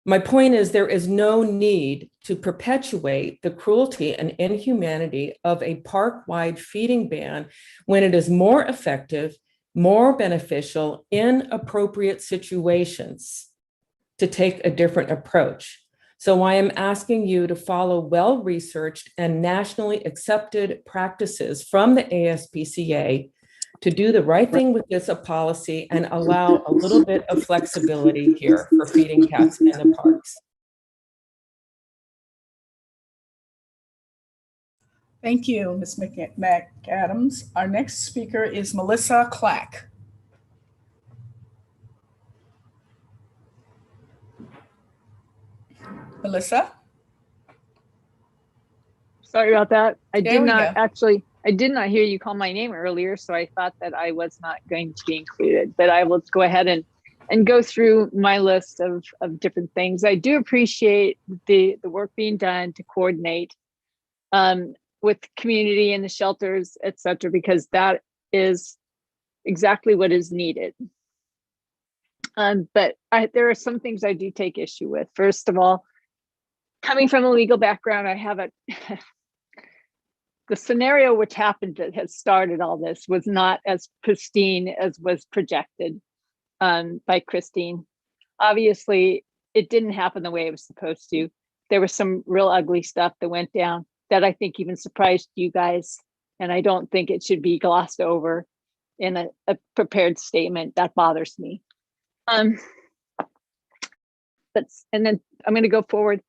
My point is there is no need to perpetuate the cruelty and inhumanity of a park-wide feeding ban when it is more effective, more beneficial in appropriate situations to take a different approach. So I am asking you to follow well-researched and nationally accepted practices from the ASPCA to do the right thing with this policy and allow a little bit of flexibility here for feeding cats in the parks.
Thank you, Ms. McAdams. Our next speaker is Melissa Clack. Melissa?
Sorry about that. I
There
did
we
not
go.
actually, I did not hear you call my name earlier, so I thought that I was not going to be included, but I will go ahead and go through my list of different things. I do appreciate the work being done to coordinate with the community and the shelters, et cetera, because that is exactly what is needed. But there are some things I do take issue with. First of all, coming from a legal background, I have the scenario which happened that has started all this was not as pristine as was projected by Christine. Obviously, it didn't happen the way it was supposed to. There was some real ugly stuff that went down that I think even surprised you guys. And I don't think it should be glossed over in a prepared statement. That bothers me. And then I'm going to go forward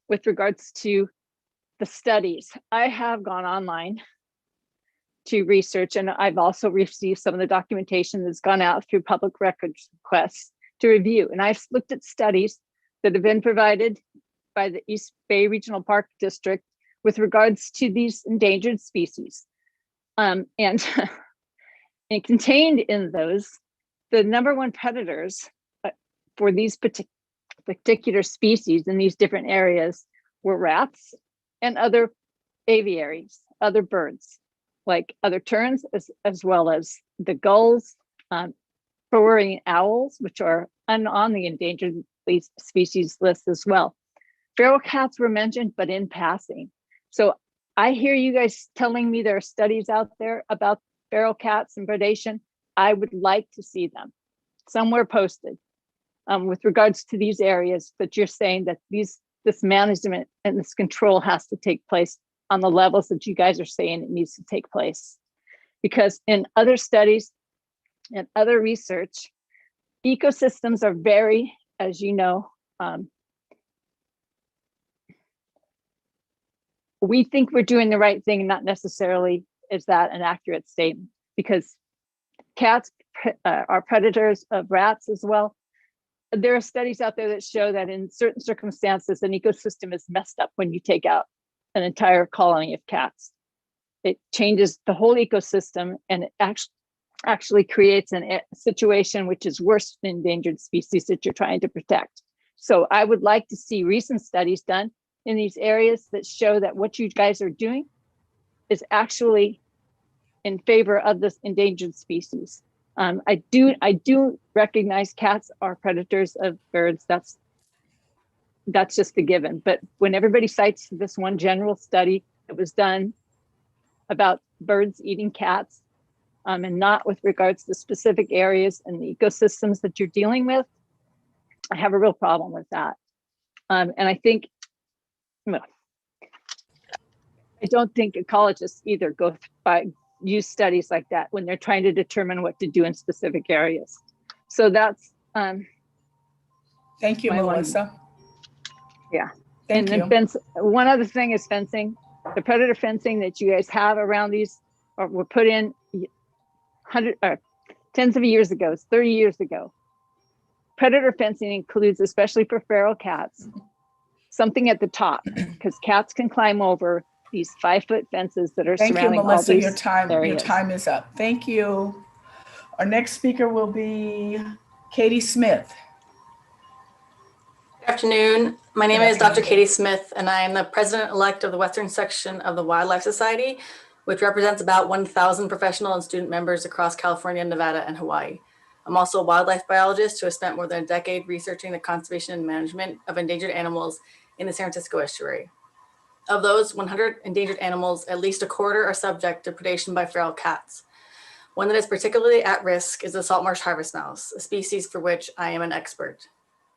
with regards to the studies. I have gone online to research, and I've also received some of the documentation that's gone out through public records requests to review. And I've looked at studies that have been provided by the East Bay Regional Park District with regards to these endangered species. And contained in those, the number one predators for these particular species in these different areas were rats and other aviaries, other birds, like other terns, as well as the gulls, burrowing owls, which are on the endangered species list as well. Feral cats were mentioned, but in passing. So I hear you guys telling me there are studies out there about feral cats and predation. I would like to see them somewhere posted with regards to these areas that you're saying that this management and this control has to take place on the levels that you guys are saying it needs to take place. Because in other studies and other research, ecosystems are very, as you know, we think we're doing the right thing, not necessarily is that an accurate statement, because cats are predators of rats as well. There are studies out there that show that in certain circumstances, an ecosystem is messed up when you take out an entire colony of cats. It changes the whole ecosystem, and it actually creates a situation which is worse than endangered species that you're trying to protect. So I would like to see recent studies done in these areas that show that what you guys are doing is actually in favor of this endangered species. I do recognize cats are predators of birds. That's just a given. But when everybody cites this one general study that was done about birds eating cats, and not with regards to specific areas and the ecosystems that you're dealing with, I have a real problem with that. And I think, well, I don't think ecologists either use studies like that when they're trying to determine what to do in specific areas. So that's
thank you, Melissa.
Yeah.
Thank you.
One other thing is fencing. The predator fencing that you guys have around these were put in tens of years ago, 30 years ago. Predator fencing includes, especially for feral cats, something at the top, because cats can climb over these 5-foot fences that are surrounding all these
Thank you, Melissa.
areas.
Your time is up. Thank you. Our next speaker will be Katie Smith.
Good afternoon. My name is Dr. Katie Smith, and I am the president-elect of the Western section of the Wildlife Society, which represents about 1,000 professional and student members across California, Nevada, and Hawaii. I'm also a wildlife biologist who has spent more than a decade researching the conservation and management of endangered animals in the San Francisco estuary. Of those 100 endangered animals, at least a quarter are subject to predation by feral cats. One that is particularly at risk is the saltmarsh harvest mouse, a species for which I am an expert.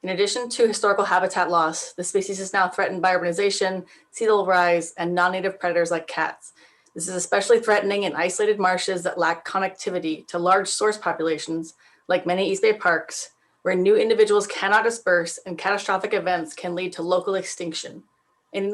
In addition to historical habitat loss, the species is now threatened by urbanization, sea level rise, and non-native predators like cats, This is especially threatening in isolated marshes that lack connectivity to large source populations, like many East Bay parks, where new individuals cannot disperse and catastrophic events can lead to local extinction. Any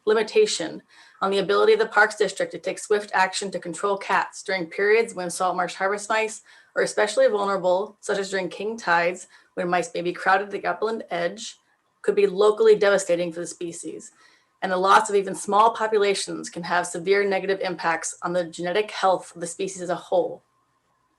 limitation on the ability of the Parks District to take swift action to control cats during periods when salt marsh harvest mice are especially vulnerable, such as during king tides, when mice may be crowded at the upland edge, could be locally devastating for the species. And the loss of even small populations can have severe negative impacts on the genetic health of the species as a whole.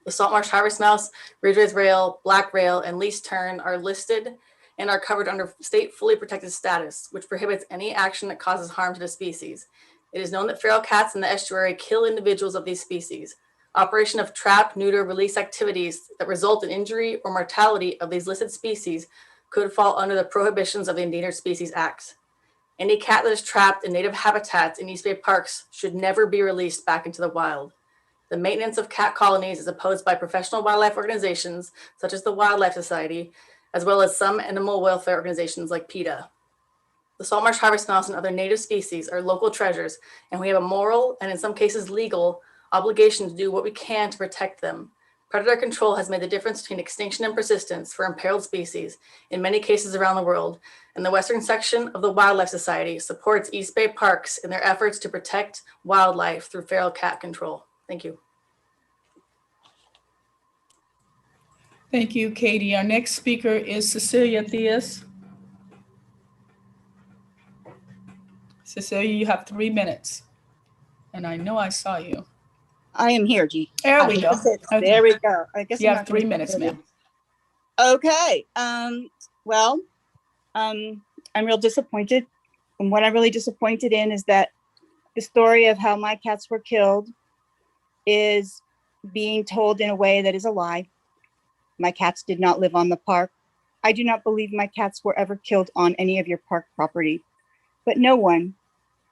The salt marsh harvest mouse, ridge-raised rail, black rail, and least tern are listed and are covered under state fully protected status, which prohibits any action that causes harm to the species. It is known that feral cats in the estuary kill individuals of these species. Operation of trap, neuter, release activities that result in injury or mortality of these listed species could fall under the prohibitions of the Endangered Species Act. Any cat that is trapped in native habitats in East Bay parks should never be released back into the wild. The maintenance of cat colonies is opposed by professional wildlife organizations, such as the Wildlife Society, as well as some animal welfare organizations like PETA. The salt marsh harvest mouse and other native species are local treasures, and we have a moral, and in some cases legal, obligation to do what we can to protect them. Predator control has made the difference between extinction and persistence for imperiled species in many cases around the world, and the Western section of the Wildlife Society supports East Bay parks in their efforts to protect wildlife through feral cat control. Thank you.
Thank you, Katie. Our next speaker is Cecilia Theus. Cecilia, you have 3 minutes. And I know I saw you.
I am here, G.
There we go. Okay.
There we go. I guess
You
I'm
have
not gonna
3 minutes,
say it.
ma'am.
Okay. Well, I'm real disappointed. And what I'm really disappointed in is that the story of how my cats were killed is being told in a way that is a lie. My cats did not live on the park. I do not believe my cats were ever killed on any of your park property. But no one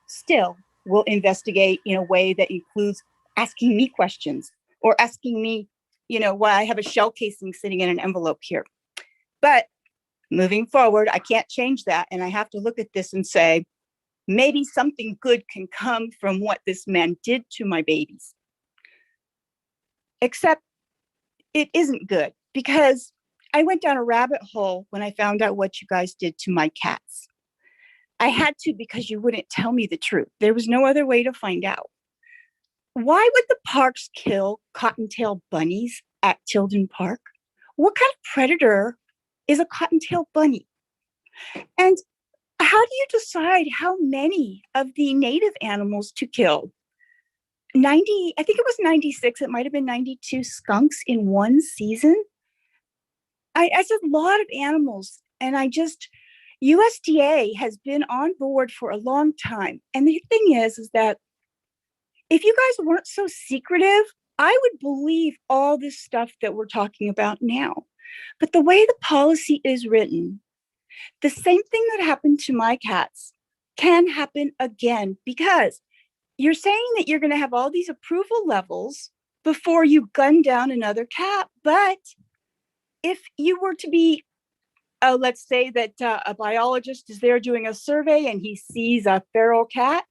still will investigate in a way that includes asking me questions or asking me, why I have a shell casing sitting in an envelope here. But moving forward, I can't change that. And I have to look at this and say, maybe something good can come from what this man did to my babies. Except it isn't good, because I went down a rabbit hole when I found out what you guys did to my cats. I had to, because you wouldn't tell me the truth. There was no other way to find out. Why would the parks kill cottontail bunnies at Tilden Park? What kind of predator is a cottontail bunny? And how do you decide how many of the native animals to kill? I think it was 96, it might have been 92 skunks in one season. It's a lot of animals. And USDA has been on board for a long time. And the thing is that if you guys weren't so secretive, I would believe all this stuff that we're talking about now. But the way the policy is written, the same thing that happened to my cats can happen again, because you're saying that you're going to have all these approval levels before you gun down another cat. But if you were to be, let's say that a biologist is there doing a survey and he sees a feral cat,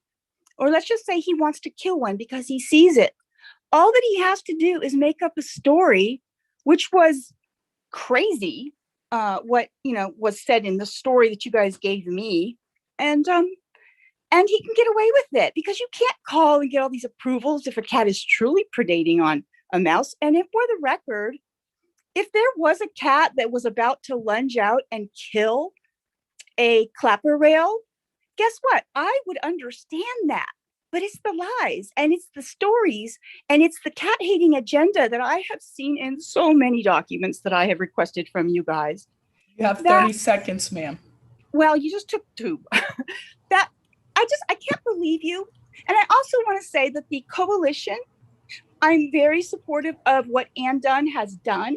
or let's just say he wants to kill one because he sees it. All that he has to do is make up a story, which was crazy, what was said in the story that you guys gave me, and he can get away with it, because you can't call and get all these approvals if a cat is truly predating on a mouse. And if, for the record, if there was a cat that was about to lunge out and kill a clapper rail, guess what? I would understand that. But it's the lies, and it's the stories, and it's the cat hating agenda that I have seen in so many documents that I have requested from you guys.
You have 30 seconds, ma'am.
Well, you just took 2. I can't believe you. And I also want to say that the coalition, I'm very supportive of what Ann Dunn has done,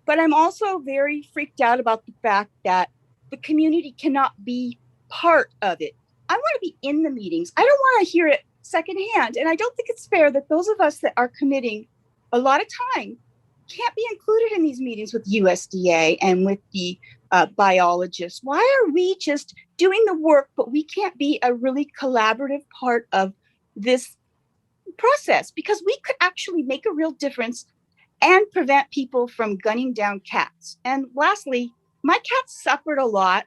but I'm also very freaked out about the fact that the community cannot be part of it. I want to be in the meetings. I don't want to hear it secondhand. And I don't think it's fair that those of us that are committing a lot of time can't be included in these meetings with USDA and with the biologists. Why are we just doing the work, but we can't be a really collaborative part of this process, because we could actually make a real difference and prevent people from gunning down cats. And lastly, my cats suffered a lot,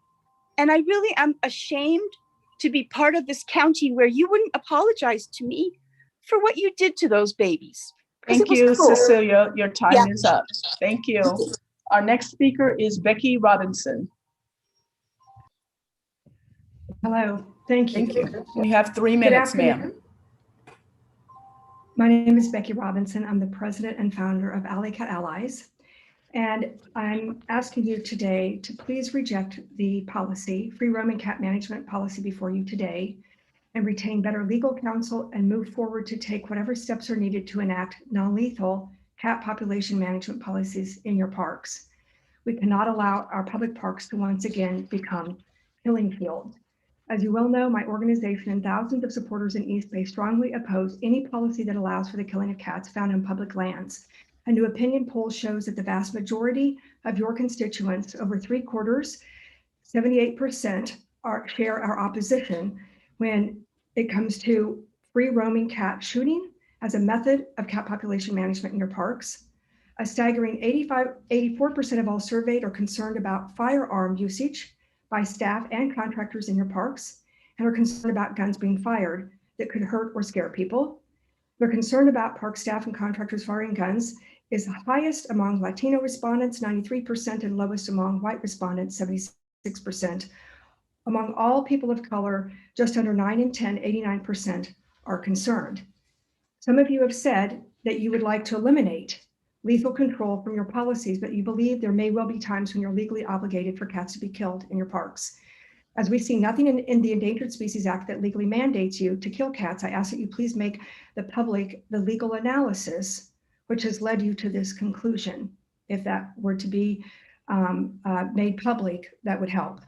and I really am ashamed to be part of this county where you wouldn't apologize to me for what you did to those babies. 'Cause
Thank
it was
you,
cruel.
Cecilia. Your time
Yeah.
is up. Thank you. Our next speaker is Becky Robinson.
Hello, thank you.
Thank you. You have 3
Good
minutes,
afternoon.
ma'am.
My name is Becky Robinson. I'm the president and founder of Alley Cat Allies. And I'm asking you today to please reject the policy, free roaming cat management policy before you today, and retain better legal counsel and move forward to take whatever steps are needed to enact non-lethal cat population management policies in your parks. We cannot allow our public parks to once again become killing fields. As you well know, my organization and thousands of supporters in East Bay strongly oppose any policy that allows for the killing of cats found on public lands. A new opinion poll shows that the vast majority of your constituents, over 3/4, 78%, share our opposition when it comes to free roaming cat shooting as a method of cat population management in your parks. A staggering 84% of all surveyed are concerned about firearm usage by staff and contractors in your parks, and are concerned about guns being fired that could hurt or scare people. They're concerned about park staff and contractors firing guns is highest among Latino respondents, 93%, and lowest among white respondents, 76%. Among all people of color, just under 9 in 10, 89% are concerned. Some of you have said that you would like to eliminate lethal control from your policies, but you believe there may well be times when you're legally obligated for cats to be killed in your parks. As we see nothing in the Endangered Species Act that legally mandates you to kill cats, I ask that you please make the public the legal analysis which has led you to this conclusion. If that were to be made public, that would help.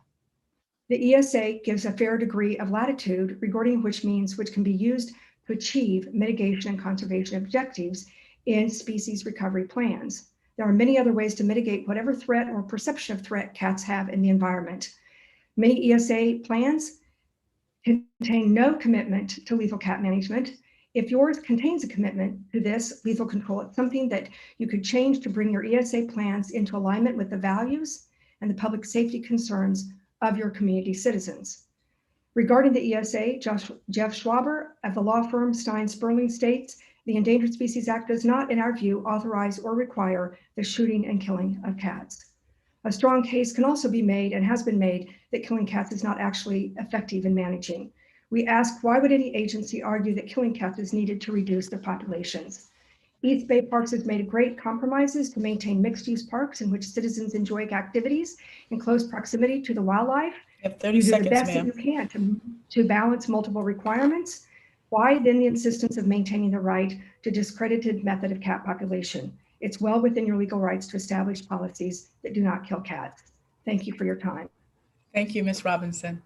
The ESA gives a fair degree of latitude regarding which means which can be used to achieve mitigation and conservation objectives in species recovery plans. There are many other ways to mitigate whatever threat or perception of threat cats have in the environment. Many ESA plans contain no commitment to lethal cat management. If yours contains a commitment to this lethal control, it's something that you could change to bring your ESA plans into alignment with the values and the public safety concerns of your community citizens. Regarding the ESA, Jeff Schwaber of the law firm Stein Sperling states, the Endangered Species Act does not, in our view, authorize or require the shooting and killing of cats. A strong case can also be made, and has been made, that killing cats is not actually effective in managing. We ask, why would any agency argue that killing cats is needed to reduce their populations? East Bay Parks has made great compromises to maintain mixed-use parks in which citizens enjoy activities in close proximity to the wildlife.
You have 30
You do the
seconds,
best that
ma'am.
you can to balance multiple requirements. Why then the insistence of maintaining the right to discredited method of cat population? It's well within your legal rights to establish policies that do not kill cats. Thank you for your time.
Thank you, Ms. Robinson.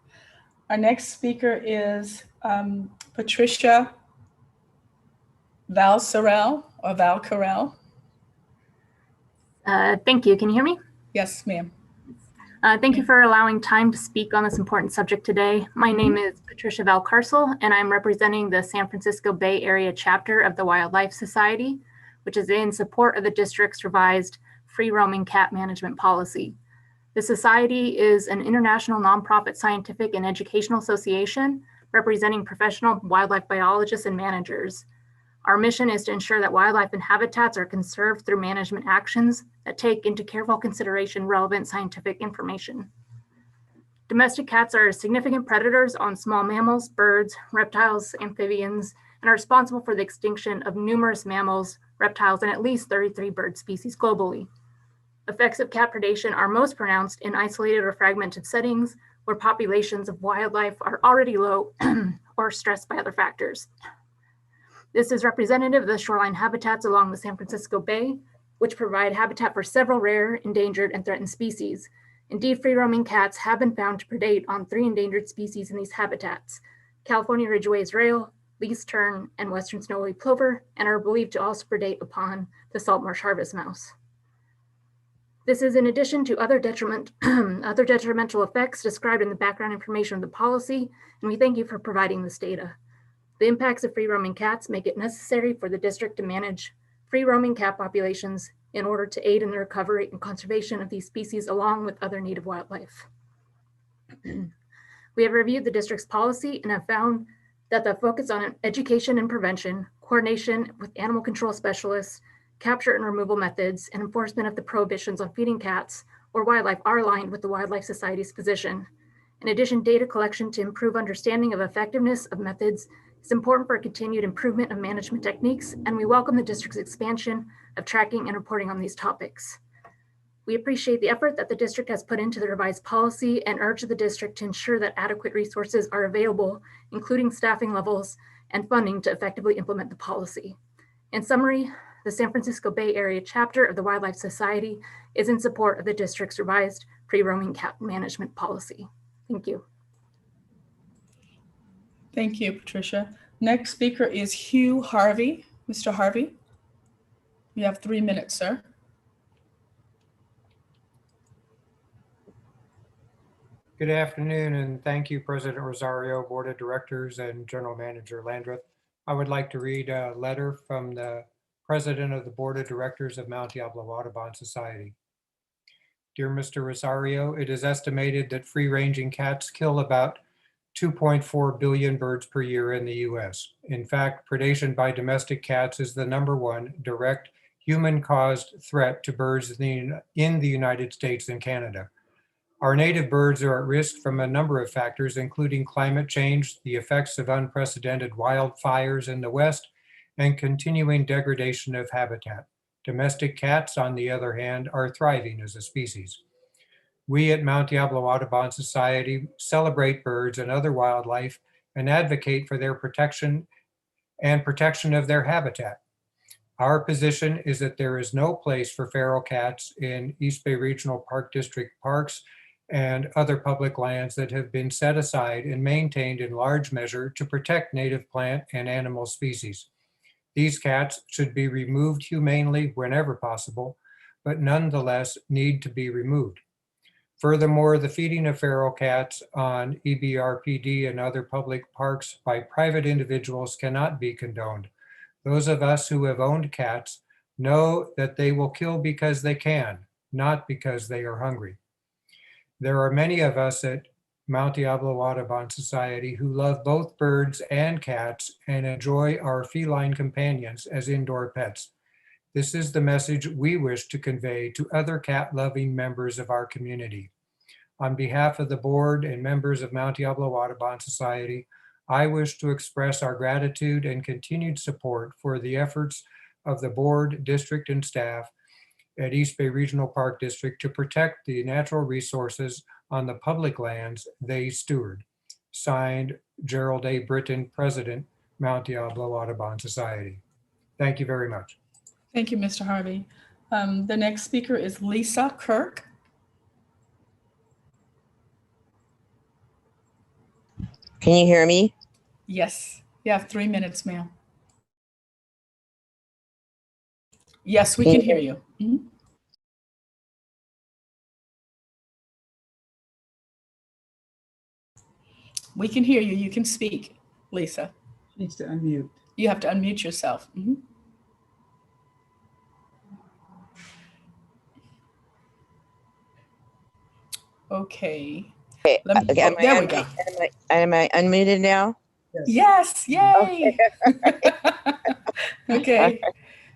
Our next speaker is Patricia Valcarel.
Thank you. Can you hear me?
Yes, ma'am.
Thank you for allowing time to speak on this important subject today. My name is Patricia Valcarcel, and I'm representing the San Francisco Bay Area chapter of the Wildlife Society, which is in support of the district's revised free roaming cat management policy. The Society is an international nonprofit scientific and educational association representing professional wildlife biologists and managers. Our mission is to ensure that wildlife and habitats are conserved through management actions that take into careful consideration relevant scientific information. Domestic cats are significant predators on small mammals, birds, reptiles, amphibians, and are responsible for the extinction of numerous mammals, reptiles, and at least 33 bird species globally. Effects of cat predation are most pronounced in isolated or fragmented settings where populations of wildlife are already low or stressed by other factors. This is representative of the shoreline habitats along the San Francisco Bay, which provide habitat for several rare, endangered, and threatened species. Indeed, free-roaming cats have been found to predate on 3 endangered species in these habitats: California Ridgway's rail, least tern, and western snowy plover, and are believed to also predate upon the saltmarsh harvest mouse. This is in addition to other detrimental effects described in the background information of the policy, and we thank you for providing this data. The impacts of free roaming cats make it necessary for the district to manage free roaming cat populations in order to aid in the recovery and conservation of these species along with other native wildlife. We have reviewed the district's policy and have found that the focus on education and prevention, coordination with animal control specialists, capture and removal methods, and enforcement of the prohibitions on feeding cats or wildlife are aligned with the Wildlife Society's position. In addition, data collection to improve understanding of effectiveness of methods is important for continued improvement of management techniques, and we welcome the district's expansion of tracking and reporting on these topics. We appreciate the effort that the district has put into the revised policy and urge the district to ensure that adequate resources are available, including staffing levels and funding to effectively implement the policy. In summary, the San Francisco Bay Area chapter of the Wildlife Society is in support of the district's revised free-roaming cat management policy. Thank you.
Thank you, Patricia. Next speaker is Hugh Harvey. Mr. Harvey, you have 3 minutes, sir.
Good afternoon, and thank you, President Rosario, Board of Directors, and General Manager Landreth. I would like to read a letter from the President of the Board of Directors of Mount Diablo Audubon Society. Dear Mr. Rosario, it is estimated that free-ranging cats kill about 2.4 billion birds per year in the US. In fact, predation by domestic cats is the #1 direct human-caused threat to birds in the United States and Canada. Our native birds are at risk from a number of factors, including climate change, the effects of unprecedented wildfires in the West, and continuing degradation of habitat. Domestic cats, on the other hand, are thriving as a species. We at Mount Diablo Audubon Society celebrate birds and other wildlife and advocate for their protection and protection of their habitat. Our position is that there is no place for feral cats in East Bay Regional Park District parks and other public lands that have been set aside and maintained in large measure to protect native plant and animal species. These cats should be removed humanely whenever possible, but nonetheless need to be removed. Furthermore, the feeding of feral cats on EBRPD and other public parks by private individuals cannot be condoned. Those of us who have owned cats know that they will kill because they can, not because they are hungry. There are many of us at Mount Diablo Audubon Society who love both birds and cats and enjoy our feline companions as indoor pets. This is the message we wish to convey to other cat-loving members of our community. On behalf of the board and members of Mount Diablo Audubon Society, I wish to express our gratitude and continued support for the efforts of the board, district, and staff at East Bay Regional Park District to protect the natural resources on the public lands they steward. Signed, Gerald A. Britton, President, Mount Diablo Audubon Society. Thank you very much.
Thank you, Mr. Harvey. The next speaker is Lisa Kirk.
Can you hear me?
Yes, you have 3 minutes, ma'am. Yes, we can hear you. Mhm. We can hear you. You can speak, Lisa.
Needs to unmute.
You have to unmute yourself. Mhm. Okay.
Okay,
Let me,
am,
there
I,
we go.
am I unmuted now?
Yes, yay. Okay.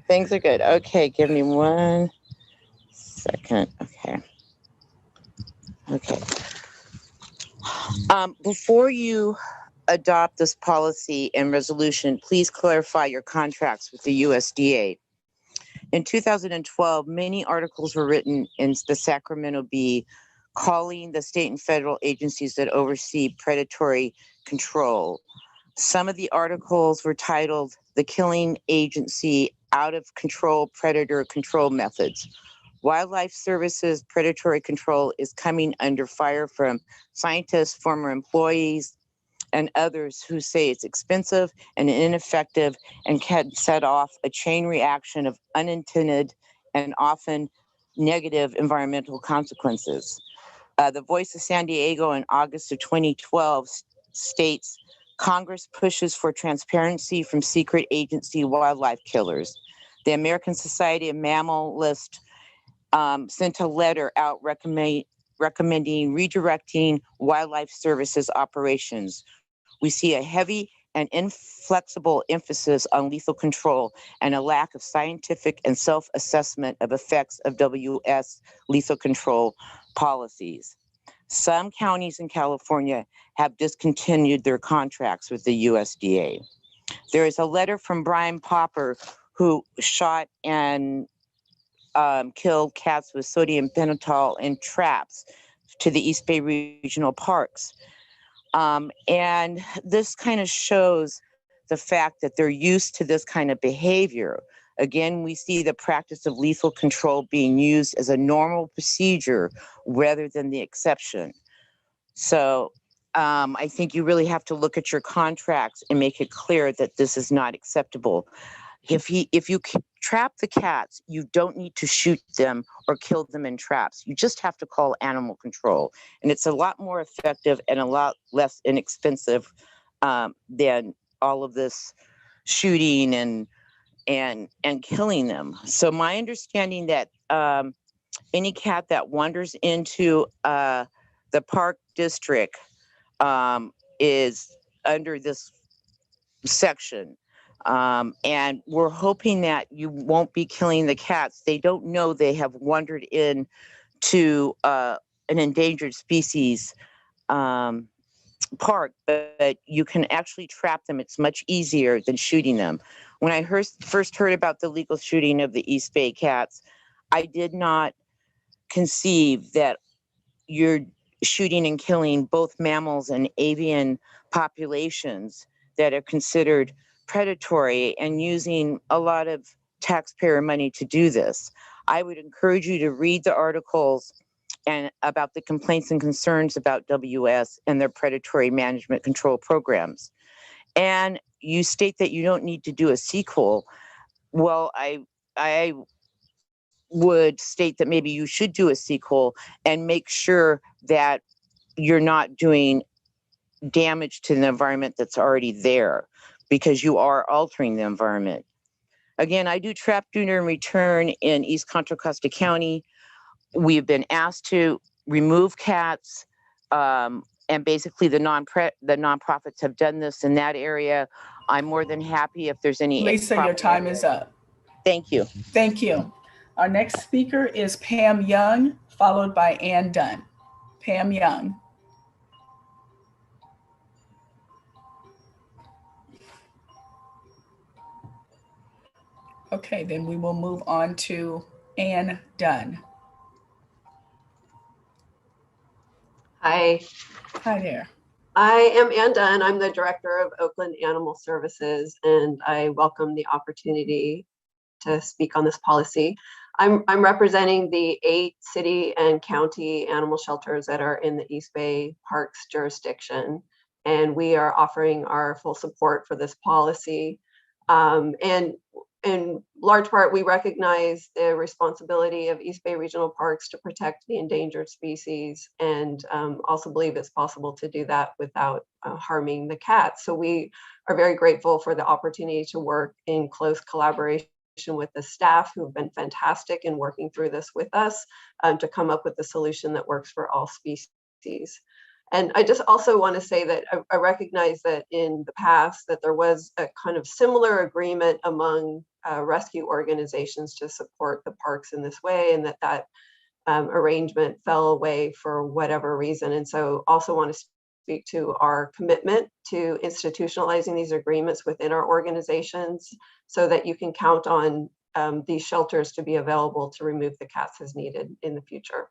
Things are good. Okay, give me 1 second. Okay. Okay. Before you adopt this policy and resolution, please clarify your contracts with the USDA. In 2012, many articles were written in the Sacramento Bee calling the state and federal agencies that oversee predatory control. Some of the articles were titled "The Killing Agency Out of Control Predator Control Methods." Wildlife Services predatory control is coming under fire from scientists, former employees, and others who say it's expensive and ineffective and can set off a chain reaction of unintended and often negative environmental consequences. The Voice of San Diego in August of 2012 states Congress pushes for transparency from secret agency wildlife killers. The American Society of Mammalists sent a letter out recommending redirecting wildlife services operations. We see a heavy and inflexible emphasis on lethal control and a lack of scientific and self-assessment of effects of WS lethal control policies. Some counties in California have discontinued their contracts with the USDA. There is a letter from Brian Popper, who shot and killed cats with sodium pentothal in traps, to the East Bay Regional Parks. And this kind of shows the fact that they're used to this kind of behavior. Again, we see the practice of lethal control being used as a normal procedure rather than the exception. So I think you really have to look at your contracts and make it clear that this is not acceptable. If you trap the cats, you don't need to shoot them or kill them in traps. You just have to call animal control. And it's a lot more effective and a lot less inexpensive than all of this shooting and killing them. So my understanding that any cat that wanders into the park district is under this section. And we're hoping that you won't be killing the cats. They don't know they have wandered in to an endangered species park, but you can actually trap them. It's much easier than shooting them. When I first heard about the legal shooting of the East Bay cats, I did not conceive that you're shooting and killing both mammals and avian populations that are considered predatory and using a lot of taxpayer money to do this. I would encourage you to read the articles and about the complaints and concerns about WS and their predatory management control programs. And you state that you don't need to do a sequel. Well, I would state that maybe you should do a sequel and make sure that you're not doing damage to the environment that's already there, because you are altering the environment. Again, I do trap, neuter, and return in East Contra Costa County. We've been asked to remove cats, and basically the nonprofits have done this in that area. I'm more than happy if there's any.
Lisa, your time is up.
Thank you.
Thank you. Our next speaker is Pam Young, followed by Ann Dunn. Pam Young. Okay, then we will move on to Ann Dunn.
Hi.
Hi there.
I am Ann Dunn. I'm the Director of Oakland Animal Services, and I welcome the opportunity to speak on this policy. I'm representing the 8 city and county animal shelters that are in the East Bay Parks jurisdiction, and we are offering our full support for this policy. And in large part, we recognize the responsibility of East Bay Regional Parks to protect the endangered species, and also believe it's possible to do that without harming the cats. So we are very grateful for the opportunity to work in close collaboration with the staff, who have been fantastic in working through this with us to come up with a solution that works for all species. And I just also want to say that I recognize that in the past that there was a kind of similar agreement among rescue organizations to support the parks in this way, and that arrangement fell away for whatever reason. And so also want to speak to our commitment to institutionalizing these agreements within our organizations so that you can count on these shelters to be available to remove the cats as needed in the future.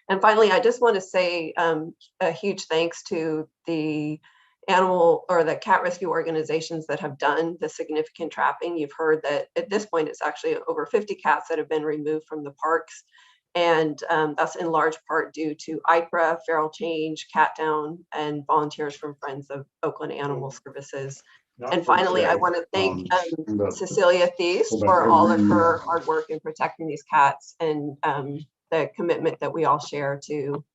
And finally, I just want to say a huge thanks to the the cat rescue organizations that have done the significant trapping. You've heard that at this point, it's actually over 50 cats that have been removed from the parks. And that's in large part due to ICRA, Feral Change, Cat Down, and volunteers from Friends of Oakland Animal Services. And finally, I want to thank Cecilia Thies for all of her hard work in protecting these cats, and the commitment that we all share to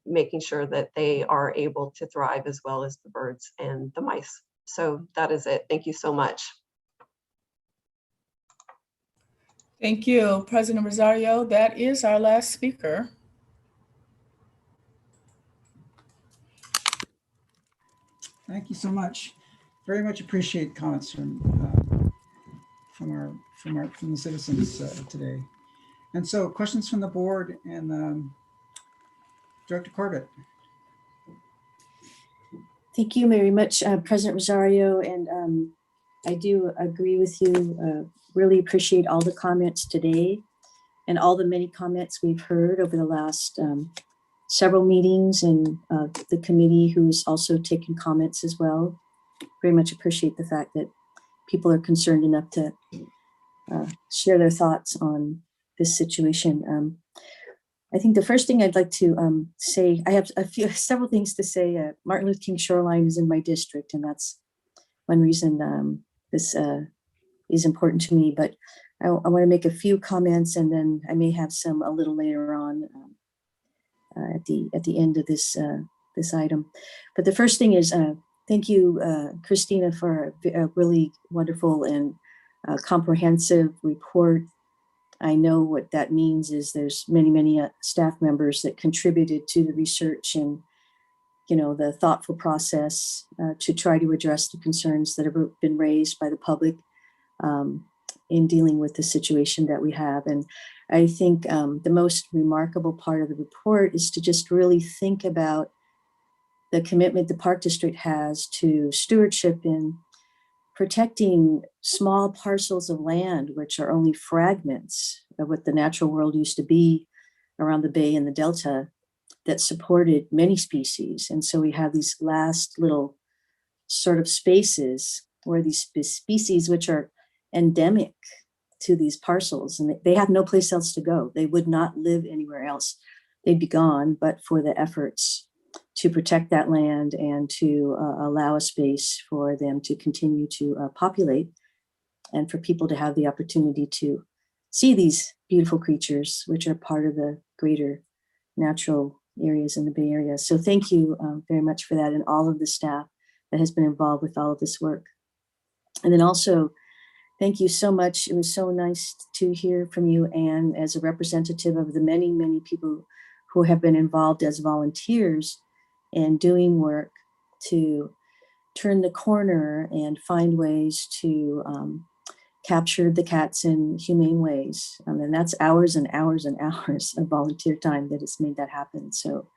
making sure that they are able to thrive as well as the birds and the mice. So that is it. Thank you so much.
Thank you, President Rosario. That is our last speaker.
Thank you so much. Very much appreciate comments from the citizens today. And so, questions from the board and Director Corbett.
Thank you very much, President Rosario. And I do agree with you. Really appreciate all the comments today and all the many comments we've heard over the last several meetings, and the committee who's also taken comments as well. Very much appreciate the fact that people are concerned enough to share their thoughts on this situation. I think the first thing I'd like to say, I have several things to say. Martin Luther King Shoreline is in my district, and that's one reason this is important to me. But I want to make a few comments, and then I may have some a little later on at the end of this item. But the first thing is thank you, Christina, for a really wonderful and comprehensive report. I know what that means is there's many staff members that contributed to the research and, you know, the thoughtful process to try to address the concerns that have been raised by the public in dealing with the situation that we have. And I think the most remarkable part of the report is to just really think about the commitment the Park District has to stewardship in protecting small parcels of land, which are only fragments of what the natural world used to be around the bay and the delta, that supported many species. And so we have these last little sort of spaces where these species, which are endemic to these parcels, and they have no place else to go. They would not live anywhere else. They'd be gone, but for the efforts to protect that land and to allow a space for them to continue to populate, and for people to have the opportunity to see these beautiful creatures, which are part of the greater natural areas in the Bay Area. So thank you very much for that, and all of the staff that has been involved with all of this work. And then also, thank you so much. It was so nice to hear from you, Anne, as a representative of the many people who have been involved as volunteers and doing work to turn the corner and find ways to capture the cats in humane ways. And that's hours and hours and hours of volunteer time that has made that happen. So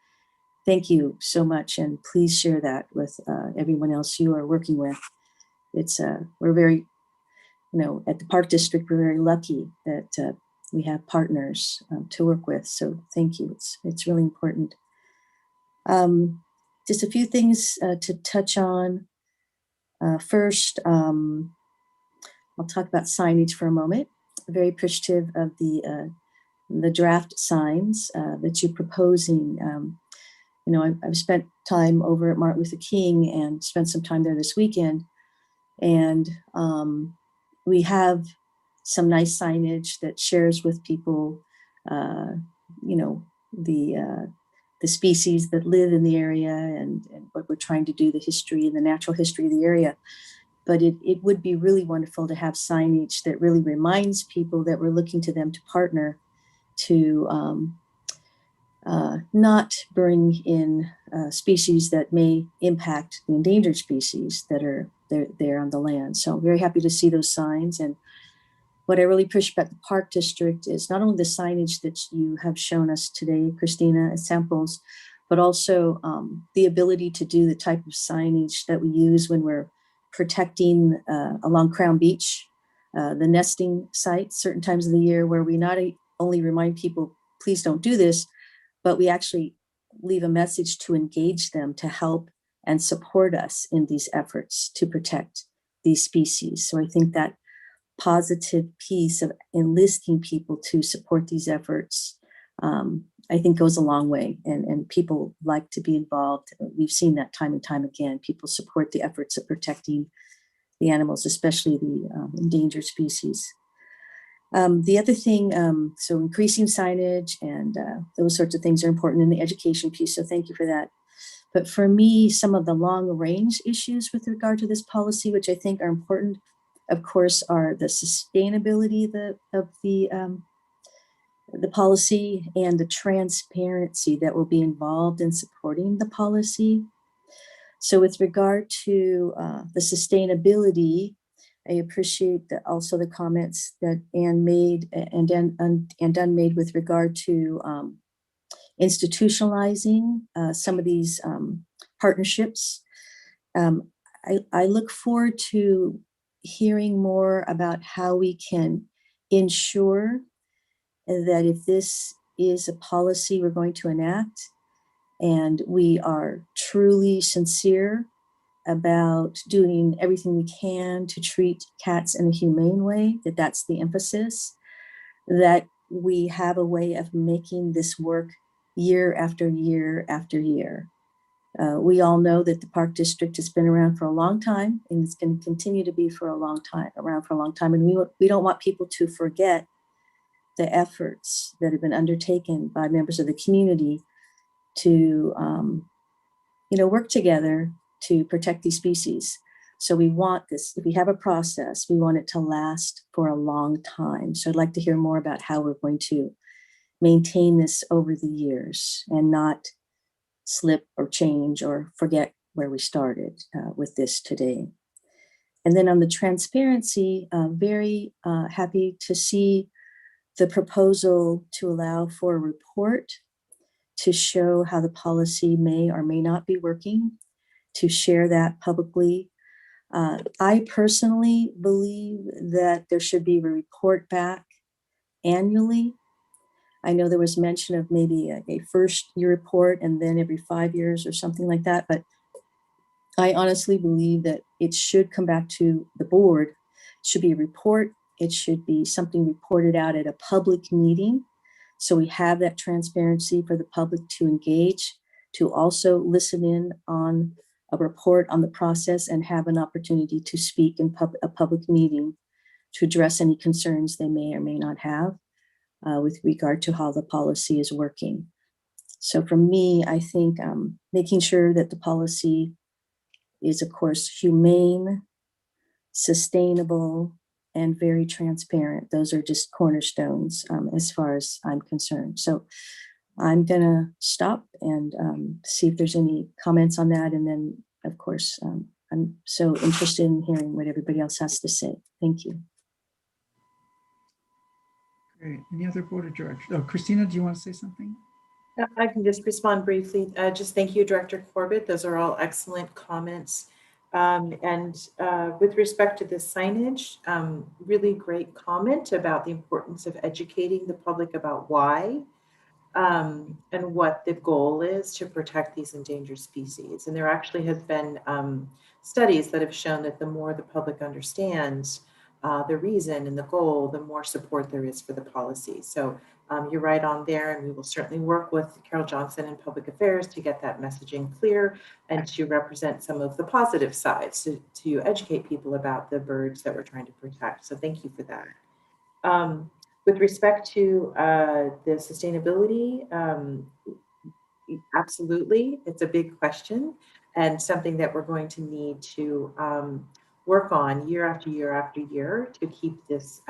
thank you so much. And please share that with everyone else you are working with. It's we're very, at the Park District, we're very lucky that we have partners to work with. So thank you. It's really important. Just a few things to touch on. First, I'll talk about signage for a moment. Very appreciative of the draft signs that you're proposing. I've spent time over at Martin Luther King and spent some time there this weekend. And we have some nice signage that shares with people, the species that live in the area and what we're trying to do, the history and the natural history of the area. But it would be really wonderful to have signage that really reminds people that we're looking to them to partner to not bring in species that may impact the endangered species that are there on the land. So I'm very happy to see those signs. And what I really appreciate about the Park District is not only the signage that you have shown us today, Christina, as samples, but also the ability to do the type of signage that we use when we're protecting along Crown Beach, the nesting sites, certain times of the year, where we not only remind people, please don't do this, but we actually leave a message to engage them to help and support us in these efforts to protect these species. So I think that positive piece of enlisting people to support these efforts, I think goes a long way, and people like to be involved. We've seen that time and time again. People support the efforts of protecting the animals, especially the endangered species. The other thing, so increasing signage and those sorts of things are important in the education piece. So thank you for that. But for me, some of the long range issues with regard to this policy, which I think are important, of course, are the sustainability of the policy and the transparency that will be involved in supporting the policy. So with regard to the sustainability, I appreciate also the comments that Anne made and Dunn made with regard to institutionalizing some of these partnerships. I look forward to hearing more about how we can ensure that if this is a policy we're going to enact and we are truly sincere about doing everything we can to treat cats in a humane way, that's the emphasis, that we have a way of making this work year after year after year. We all know that the Park District has been around for a long time and it's going to continue to be for a long time, and we don't want people to forget the efforts that have been undertaken by members of the community to work together to protect these species. So we want this, if we have a process, we want it to last for a long time. So I'd like to hear more about how we're going to maintain this over the years and not slip or change or forget where we started with this today. And then on the transparency, very happy to see the proposal to allow for a report to show how the policy may or may not be working, to share that publicly. I personally believe that there should be a report back annually. I know there was mention of maybe a first year report and then every 5 years or something like that, but I honestly believe that it should come back to the board. It should be a report. It should be something reported out at a public meeting. So we have that transparency for the public to engage, to also listen in on a report on the process and have an opportunity to speak in a public meeting to address any concerns they may or may not have with regard to how the policy is working. So for me, I think making sure that the policy is, of course, humane, sustainable, and very transparent. Those are just cornerstones as far as I'm concerned. So I'm gonna stop and see if there's any comments on that. And then, of course, I'm so interested in hearing what everybody else has to say. Thank you.
Great. Any other board of directors? Oh, Christina, do you want to say something?
I can just respond briefly. Just thank you, Director Corbett. Those are all excellent comments. With respect to the signage, really great comment about the importance of educating the public about why and what the goal is to protect these endangered species. And there actually has been studies that have shown that the more the public understands the reason and the goal, the more support there is for the policy. So you're right on there, and we will certainly work with Carol Johnson in Public Affairs to get that messaging clear and to represent some of the positive sides to educate people about the birds that we're trying to protect. So thank you for that. With respect to the sustainability, absolutely, it's a big question and something that we're going to need to work on year after year after year to keep this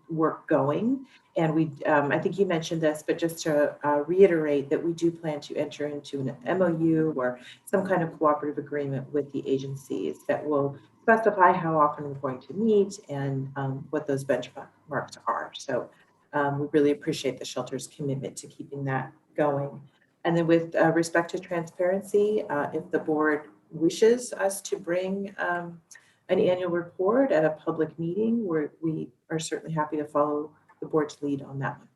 work going. And I think you mentioned this, but just to reiterate that we do plan to enter into an MOU or some kind of cooperative agreement with the agencies that will specify how often we're going to meet and what those benchmarks are. So we really appreciate the shelter's commitment to keeping that going. And then with respect to transparency, if the board wishes us to bring an annual report at a public meeting, we are certainly happy to follow the board's lead on that one.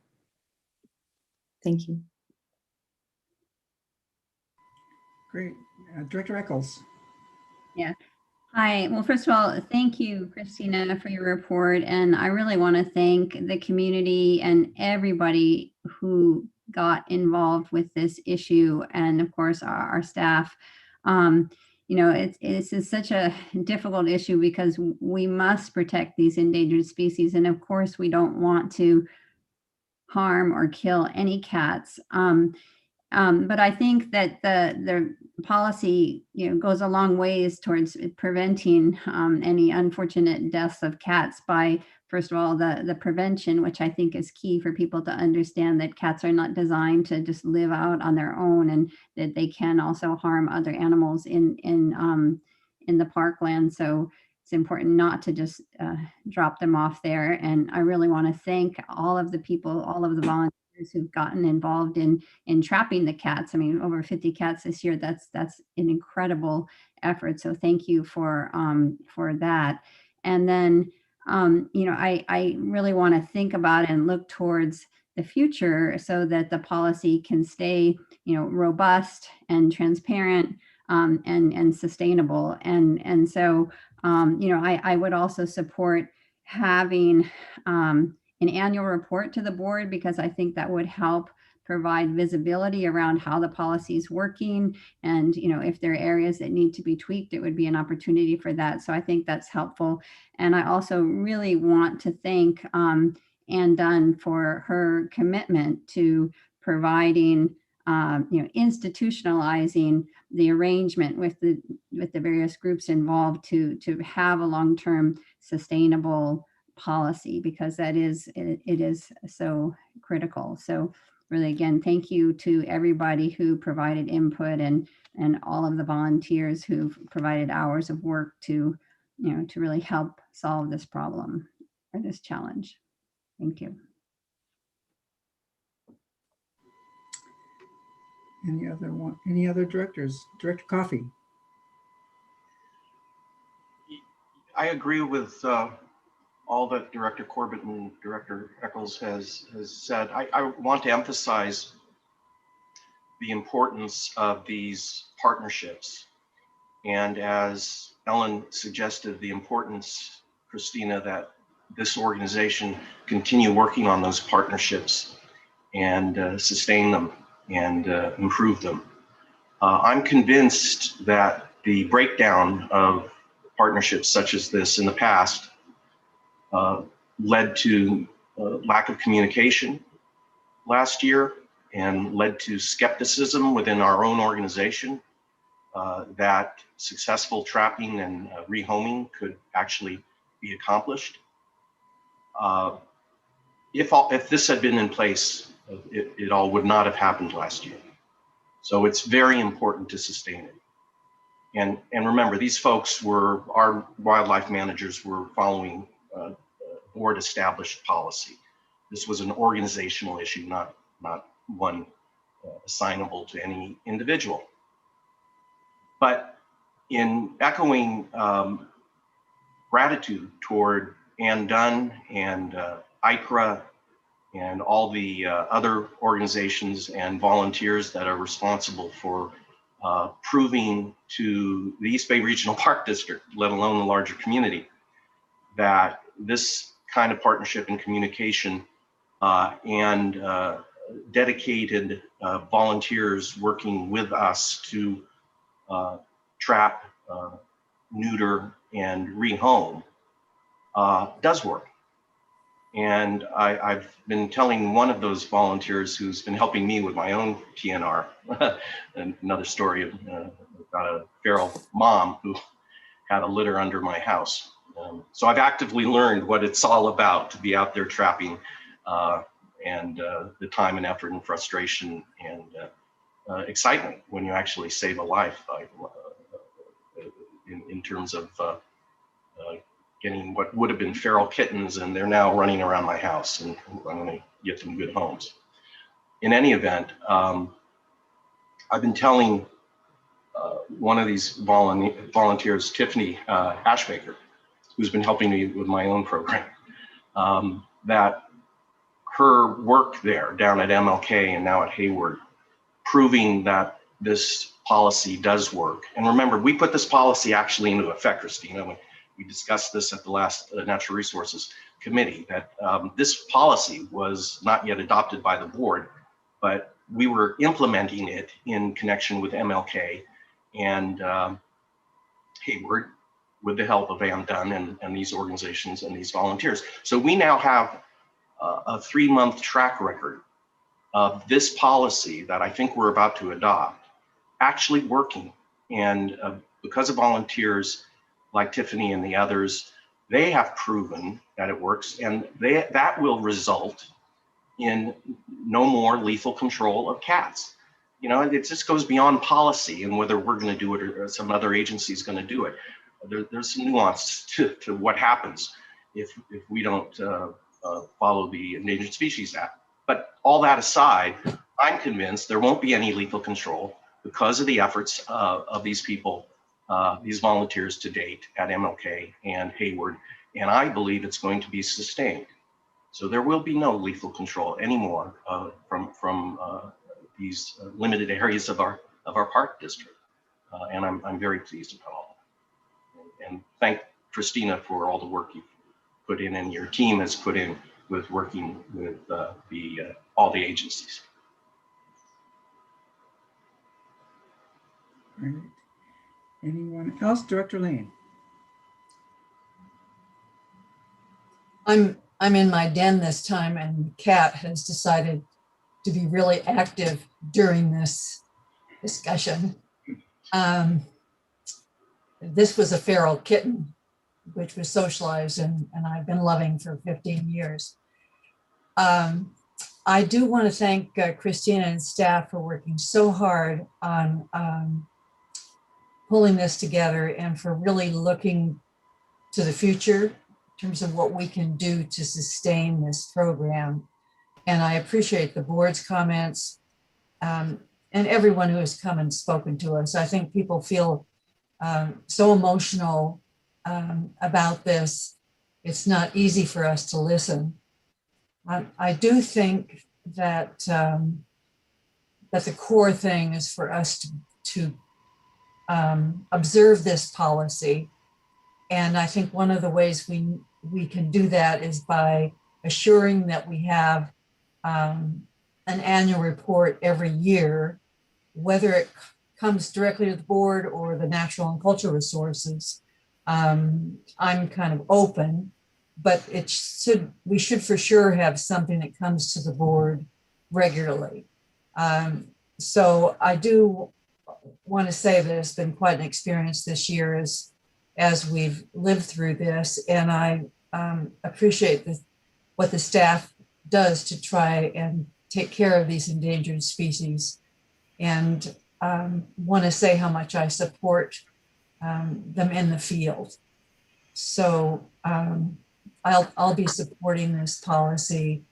Thank you.
Great. Director Eccles.
Yeah. Hi. Well, first of all, thank you, Christina, for your report. And I really want to thank the community and everybody who got involved with this issue, and of course, our staff. you know, it's such a difficult issue because we must protect these endangered species. And of course, we don't want to harm or kill any cats. But I think that the policy, you know, goes a long ways towards preventing any unfortunate deaths of cats by, first of all, the prevention, which I think is key for people to understand that cats are not designed to just live out on their own, and that they can also harm other animals in the parkland. So it's important not to just drop them off there. And I really want to thank all of the people, all of the volunteers who've gotten involved in trapping the cats. I mean, over 50 cats this year. That's an incredible effort. So thank you for that. And then, you know, I really want to think about and look towards the future so that the policy can stay, you know, robust and transparent and sustainable. And so, you know, I would also support having an annual report to the board, because I think that would help provide visibility around how the policy is working. And, you know, if there are areas that need to be tweaked, it would be an opportunity for that. So I think that's helpful. And I also really want to thank Ann Dunn for her commitment to providing, you know, institutionalizing the arrangement with the various groups involved to have a long-term sustainable policy, because that is, it is so critical. So really, again, thank you to everybody who provided input and all of the volunteers who've provided hours of work to, you know, to really help solve this problem or this challenge. Thank you.
Any other directors? Director Coffey.
I agree with all that Director Corbett and Director Eccles has said. I want to emphasize the importance of these partnerships. And as Ellen suggested, the importance, Christina, that this organization continue working on those partnerships and sustain them and improve them. I'm convinced that the breakdown of partnerships such as this in the past led to lack of communication last year and led to skepticism within our own organization that successful trapping and rehoming could actually be accomplished. If this had been in place, it all would not have happened last year. So it's very important to sustain it. And remember, these folks were, our wildlife managers were following board established policy. This was an organizational issue, not one assignable to any individual. But in echoing gratitude toward Ann Dunn and ICRA and all the other organizations and volunteers that are responsible for proving to the East Bay Regional Park District, let alone the larger community, that this kind of partnership and communication and dedicated volunteers working with us to trap, neuter, and rehome does work. And I've been telling one of those volunteers who's been helping me with my own TNR, another story about a feral mom who had a litter under my house. So I've actively learned what it's all about to be out there trapping and the time and effort and frustration and excitement when you actually save a life in terms of getting what would have been feral kittens, and they're now running around my house, and I'm going to get them good homes. In any event, I've been telling one of these volunteers, Tiffany Ashbaker, who's been helping me with my own program, that her work there down at MLK and now at Hayward, proving that this policy does work. And remember, we put this policy actually into effect, Christina. We discussed this at the last Natural Resources Committee, that this policy was not yet adopted by the board, but we were implementing it in connection with MLK and Hayward with the help of Ann Dunn and these organizations and these volunteers. So we now have a 3-month track record of this policy that I think we're about to adopt actually working. And because of volunteers like Tiffany and the others, they have proven that it works, and that will result in no more lethal control of cats. You know, it just goes beyond policy and whether we're going to do it or some other agency is going to do it. There's some nuance to what happens if we don't follow the Endangered Species Act. But all that aside, I'm convinced there won't be any lethal control because of the efforts of these people, these volunteers to date at MLK and Hayward, and I believe it's going to be sustained. So there will be no lethal control anymore from these limited areas of our park district, and I'm very pleased about all that. And thank Christina for all the work you've put in and your team has put in with working with all the agencies.
All right. Anyone else? Director Lane.
I'm in my den this time, and Kat has decided to be really active during this discussion. This was a feral kitten, which was socialized and I've been loving for 15 years. I do want to thank Christina and staff for working so hard on pulling this together and for really looking to the future in terms of what we can do to sustain this program. And I appreciate the board's comments and everyone who has come and spoken to us. I think people feel so emotional about this. It's not easy for us to listen. I do think that that the core thing is for us to observe this policy. And I think one of the ways we can do that is by assuring that we have an annual report every year, whether it comes directly to the board or the Natural and Cultural Resources. I'm kind of open, but we should for sure have something that comes to the board regularly. So I do want to say that it's been quite an experience this year as we've lived through this, and I appreciate what the staff does to try and take care of these endangered species, and want to say how much I support them in the field. So I'll be supporting this policy.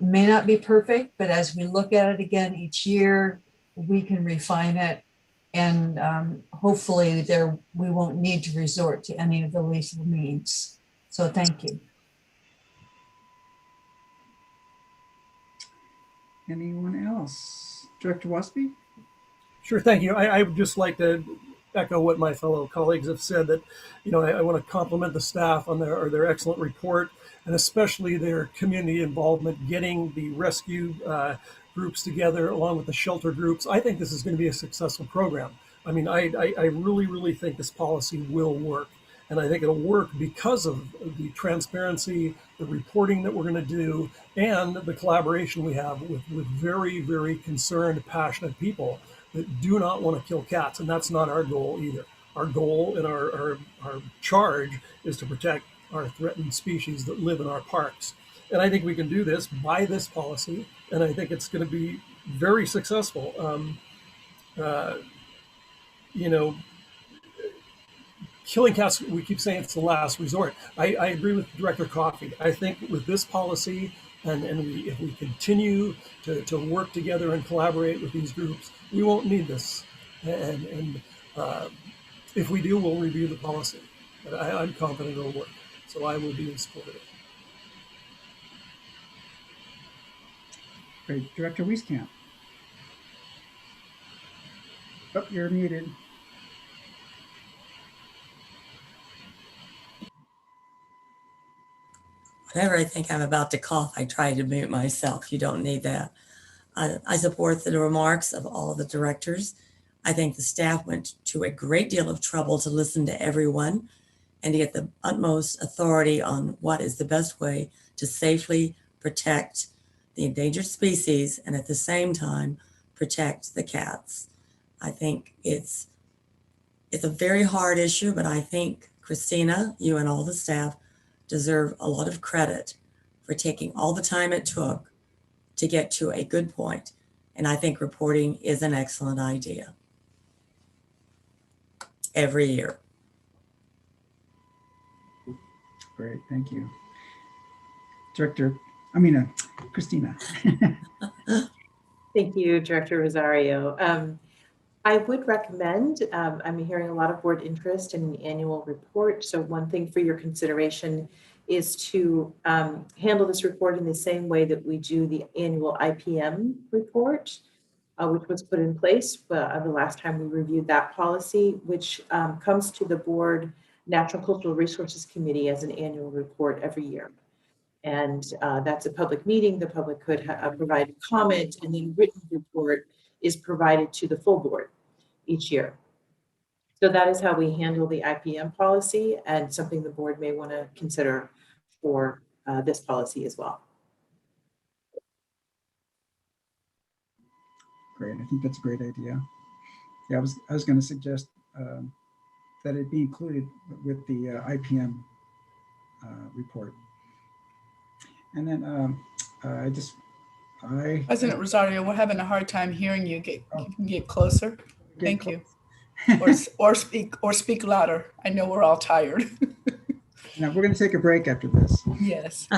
May not be perfect, but as we look at it again each year, we can refine it, and hopefully we won't need to resort to any of the lethal means. So thank you.
Anyone else? Director Wasby?
Sure, thank you. I would just like to echo what my fellow colleagues have said, that, you know, I want to compliment the staff on their excellent report, and especially their community involvement, getting the rescue groups together along with the shelter groups. I think this is going to be a successful program. I mean, I really, really think this policy will work. And I think it'll work because of the transparency, the reporting that we're going to do, and the collaboration we have with very, very concerned, passionate people that do not want to kill cats. And that's not our goal either. Our goal and our charge is to protect our threatened species that live in our parks. And I think we can do this by this policy, and I think it's going to be very successful. You know, killing cats, we keep saying it's the last resort. I agree with Director Coffey. I think with this policy, and if we continue to work together and collaborate with these groups, we won't need this. And if we do, we'll review the policy. But I'm confident it'll work. So I will be in support of it.
Great. Director Wieskamp. Oh, you're muted.
Whenever I think I'm about to cough, I try to mute myself. You don't need that. I support the remarks of all of the directors. I think the staff went to a great deal of trouble to listen to everyone and to get the utmost authority on what is the best way to safely protect the endangered species and at the same time protect the cats. I think it's a very hard issue, but I think Christina, you and all the staff deserve a lot of credit for taking all the time it took to get to a good point. And I think reporting is an excellent idea every year.
Great, thank you. Christina.
Thank you, Director Rosario. I would recommend, I'm hearing a lot of board interest in the annual report. So one thing for your consideration is to handle this report in the same way that we do the annual IPM report, which was put in place the last time we reviewed that policy, which comes to the board Natural Cultural Resources Committee as an annual report every year. And that's a public meeting. The public could provide comment, and then written report is provided to the full board each year. So that is how we handle the IPM policy, and something the board may want to consider for this policy as well.
Great, I think that's a great idea. Yeah, I was going to suggest that it be included with the IPM report. And then
President Rosario, we're having a hard time hearing you. You can get closer. Thank you. Or speak louder. I know we're all tired.
Now we're going to take a break after this.
Yes.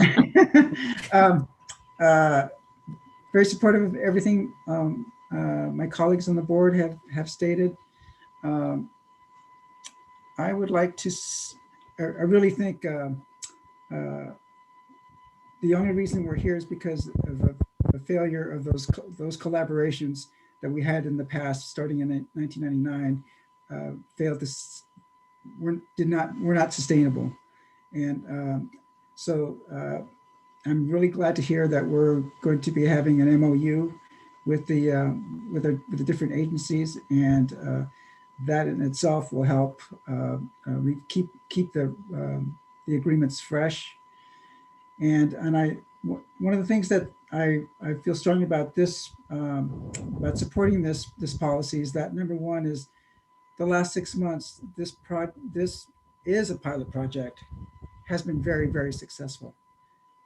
Very supportive of everything my colleagues on the board have stated. I would like to, I really think the only reason we're here is because of the failure of those collaborations that we had in the past, starting in 1999, failed to, were not sustainable. And so I'm really glad to hear that we're going to be having an MOU with the different agencies, and that in itself will help keep the agreements fresh. And one of the things that I feel strongly about this, about supporting this policy, is that number one is the last 6 months, this is a pilot project, has been very, very successful.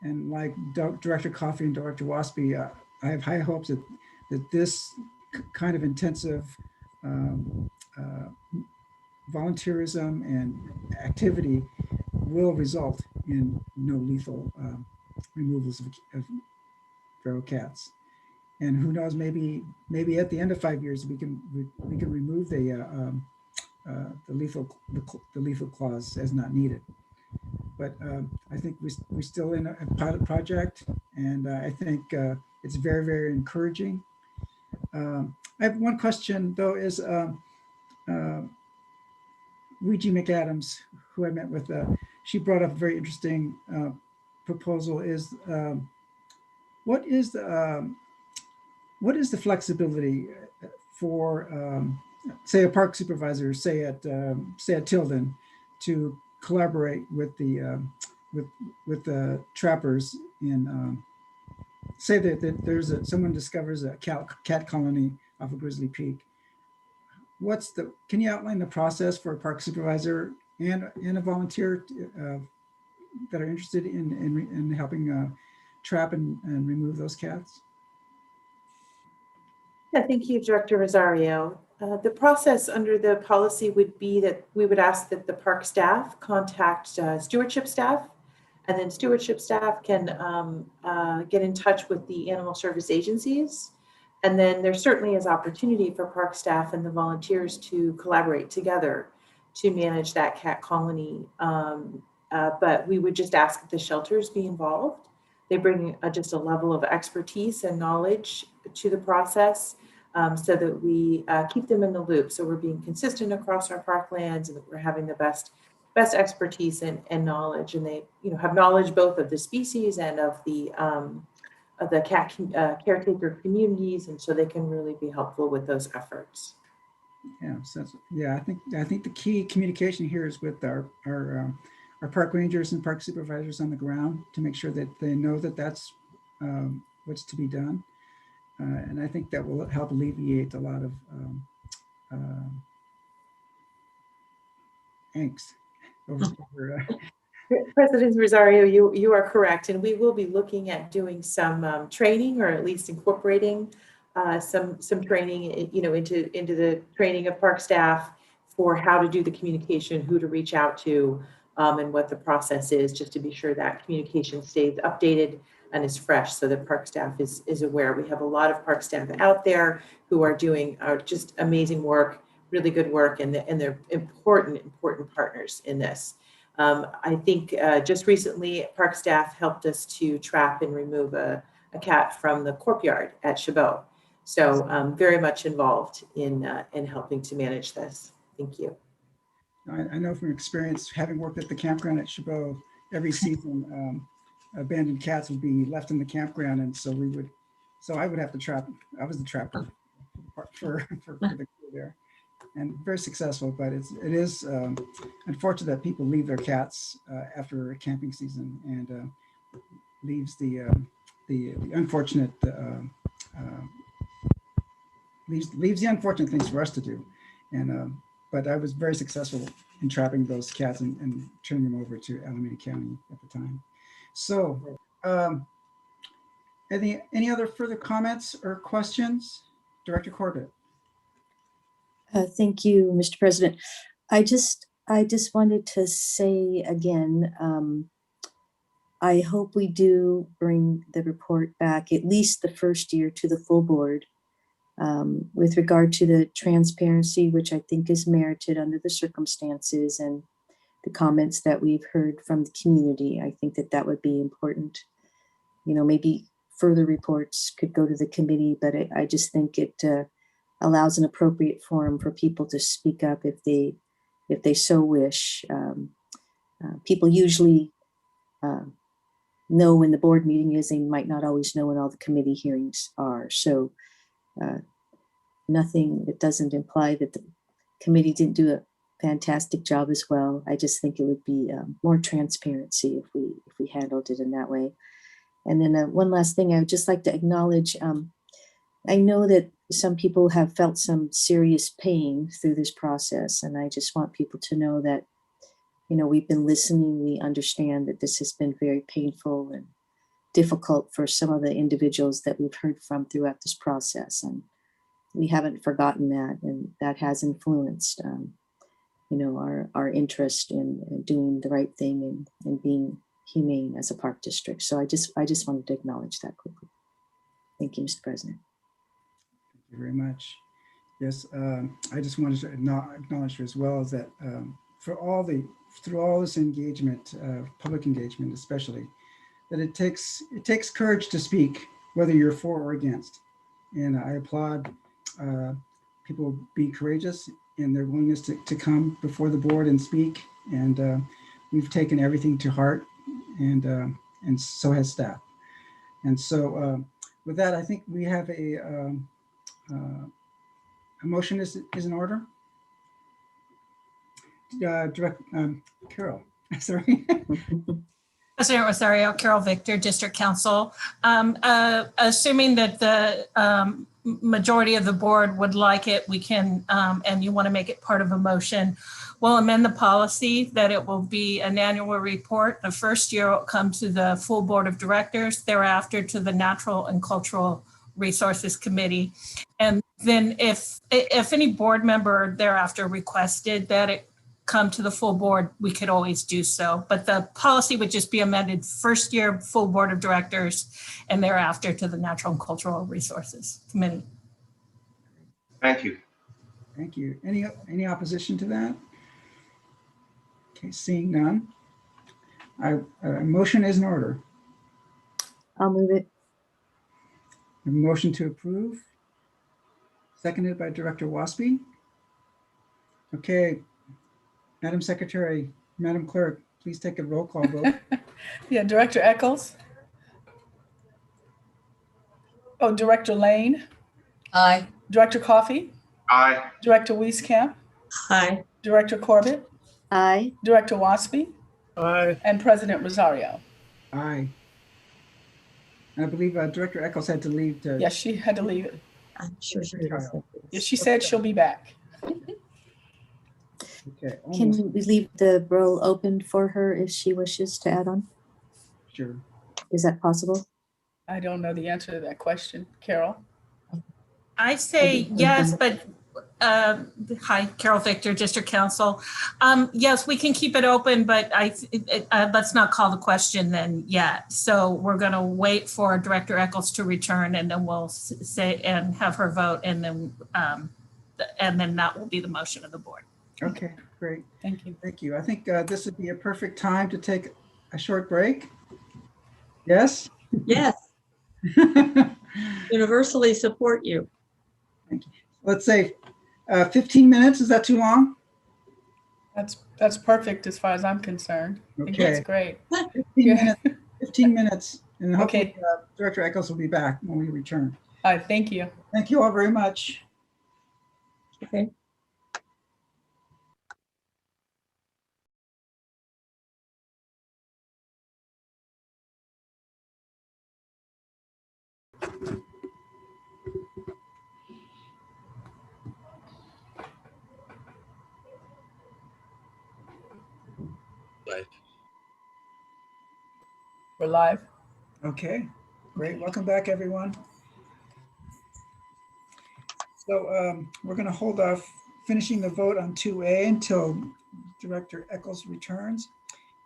And like Director Coffey and Director Waspy, I have high hopes that this kind of intensive volunteerism and activity will result in no lethal removals of feral cats. And who knows, maybe at the end of 5 years we can remove the lethal clause as not needed. But I think we're still in a pilot project, and I think it's very, very encouraging. I have one question though, is Luigi McAdams, who I met with, she brought up a very interesting proposal. Is what is the flexibility for say a park supervisor, say at Tilden, to collaborate with the trappers in say that there's someone discovers a cat colony off of Grizzly Peak. Can you outline the process for a park supervisor and a volunteer that are interested in helping trap and remove those cats?
Yeah, thank you, Director Rosario. The process under the policy would be that we would ask that the park staff contact stewardship staff, and then stewardship staff can get in touch with the animal service agencies. And then there certainly is opportunity for park staff and the volunteers to collaborate together to manage that cat colony. But we would just ask that the shelters be involved. They bring just a level of expertise and knowledge to the process, so that we keep them in the loop. So we're being consistent across our parklands, and that we're having the best expertise and knowledge. And they have knowledge both of the species and of the cat caretaker communities, and so they can really be helpful with those efforts.
Yeah, so, yeah, I think the key communication here is with our park rangers and park supervisors on the ground to make sure that they know that that's what's to be done. And I think that will help alleviate a lot of angst over
President Rosario, you are correct, and we will be looking at doing some training, or at least incorporating some training, you know, into the training of park staff for how to do the communication, who to reach out to, and what the process is, just to be sure that communication stays updated and is fresh, so that park staff is aware. We have a lot of park staff out there who are doing just amazing work, really good work, and they're important partners in this. I think just recently, park staff helped us to trap and remove a cat from the courtyard at Chabot. So very much involved in helping to manage this. Thank you.
I know from experience, having worked at the campground at Chabot, every season abandoned cats would be left in the campground, and so I would have to trap. I was the trapper for the crew there. And very successful, but it is unfortunate that people leave their cats after a camping season, and leaves the unfortunate leaves the unfortunate things for us to do. And but I was very successful in trapping those cats and turning them over to Alameda County at the time. So any other further comments or questions? Director Corbett.
Thank you, Mr. President. I just wanted to say again, I hope we do bring the report back, at least the first year, to the full board with regard to the transparency, which I think is merited under the circumstances and the comments that we've heard from the community. I think that would be important. You know, maybe further reports could go to the committee, but I just think it allows an appropriate forum for people to speak up if they so wish. People usually know when the board meeting is. They might not always know when all the committee hearings are. So it doesn't imply that the committee didn't do a fantastic job as well. I just think it would be more transparency if we handled it in that way. And then one last thing, I would just like to acknowledge, I know that some people have felt some serious pain through this process, and I just want people to know that, you know, we've been listening. We understand that this has been very painful and difficult for some of the individuals that we've heard from throughout this process, and we haven't forgotten that, and that has influenced, you know, our interest in doing the right thing and being humane as a park district. So I just wanted to acknowledge that quickly. Thank you, Mr. President.
Thank you very much. Yes, I just wanted to acknowledge as well as that through all this engagement, public engagement especially, that it takes courage to speak, whether you're for or against. And I applaud people be courageous in their willingness to come before the board and speak. And we've taken everything to heart, and so has staff. And so with that, I think we have a motion is in order. Carol, sorry.
President Rosario, Carol Victor, District Council. Assuming that the majority of the board would like it, we can, and you want to make it part of a motion, we'll amend the policy that it will be an annual report. The first year will come to the full board of directors, thereafter to the Natural and Cultural Resources Committee. And then if any board member thereafter requested that it come to the full board, we could always do so. But the policy would just be amended first year, full board of directors, and thereafter to the Natural and Cultural Resources Committee.
Thank you.
Thank you. Any opposition to that? Okay, seeing none. A motion is in order.
I'll move it.
A motion to approve, seconded by Director Waspy. Okay, Madam Secretary, Madam Clerk, please take a roll call vote.
Yeah, Director Eccles. Oh, Director Lane.
Aye.
Director Coffey.
Aye.
Director Wieskamp,
Aye.
Director Corbett,
Aye.
Director Waspy,
Aye.
and President Rosario.
Aye. I believe Director Eccles had to leave to.
Yes, she had to leave.
I'm sure she was.
Yes, she said she'll be back.
Okay, almost,
Can we leave the roll open for her if she wishes to add on?
sure.
Is that possible?
I don't know the answer to that question. Carol?
I say yes, but hi, Carol Victor, District Council. Yes, we can keep it open, but let's not call the question then yet. So we're going to wait for Director Eccles to return, and then we'll say and have her vote, and then that will be the motion of the board.
Okay, great.
Thank you.
Thank you. I think this would be a perfect time to take a short break. Yes?
Yes. Universally support you.
Let's say 15 minutes. Is that too long?
That's perfect as far as I'm concerned. I think
Okay.
that's great.
15 minutes. 15 minutes. And hopefully
Okay.
Director Eccles will be back when we return.
All right, thank you.
Thank you all very much.
Okay.
We're live.
Okay, great. Welcome back, everyone. So we're going to hold off finishing the vote on 2A until Director Eccles returns.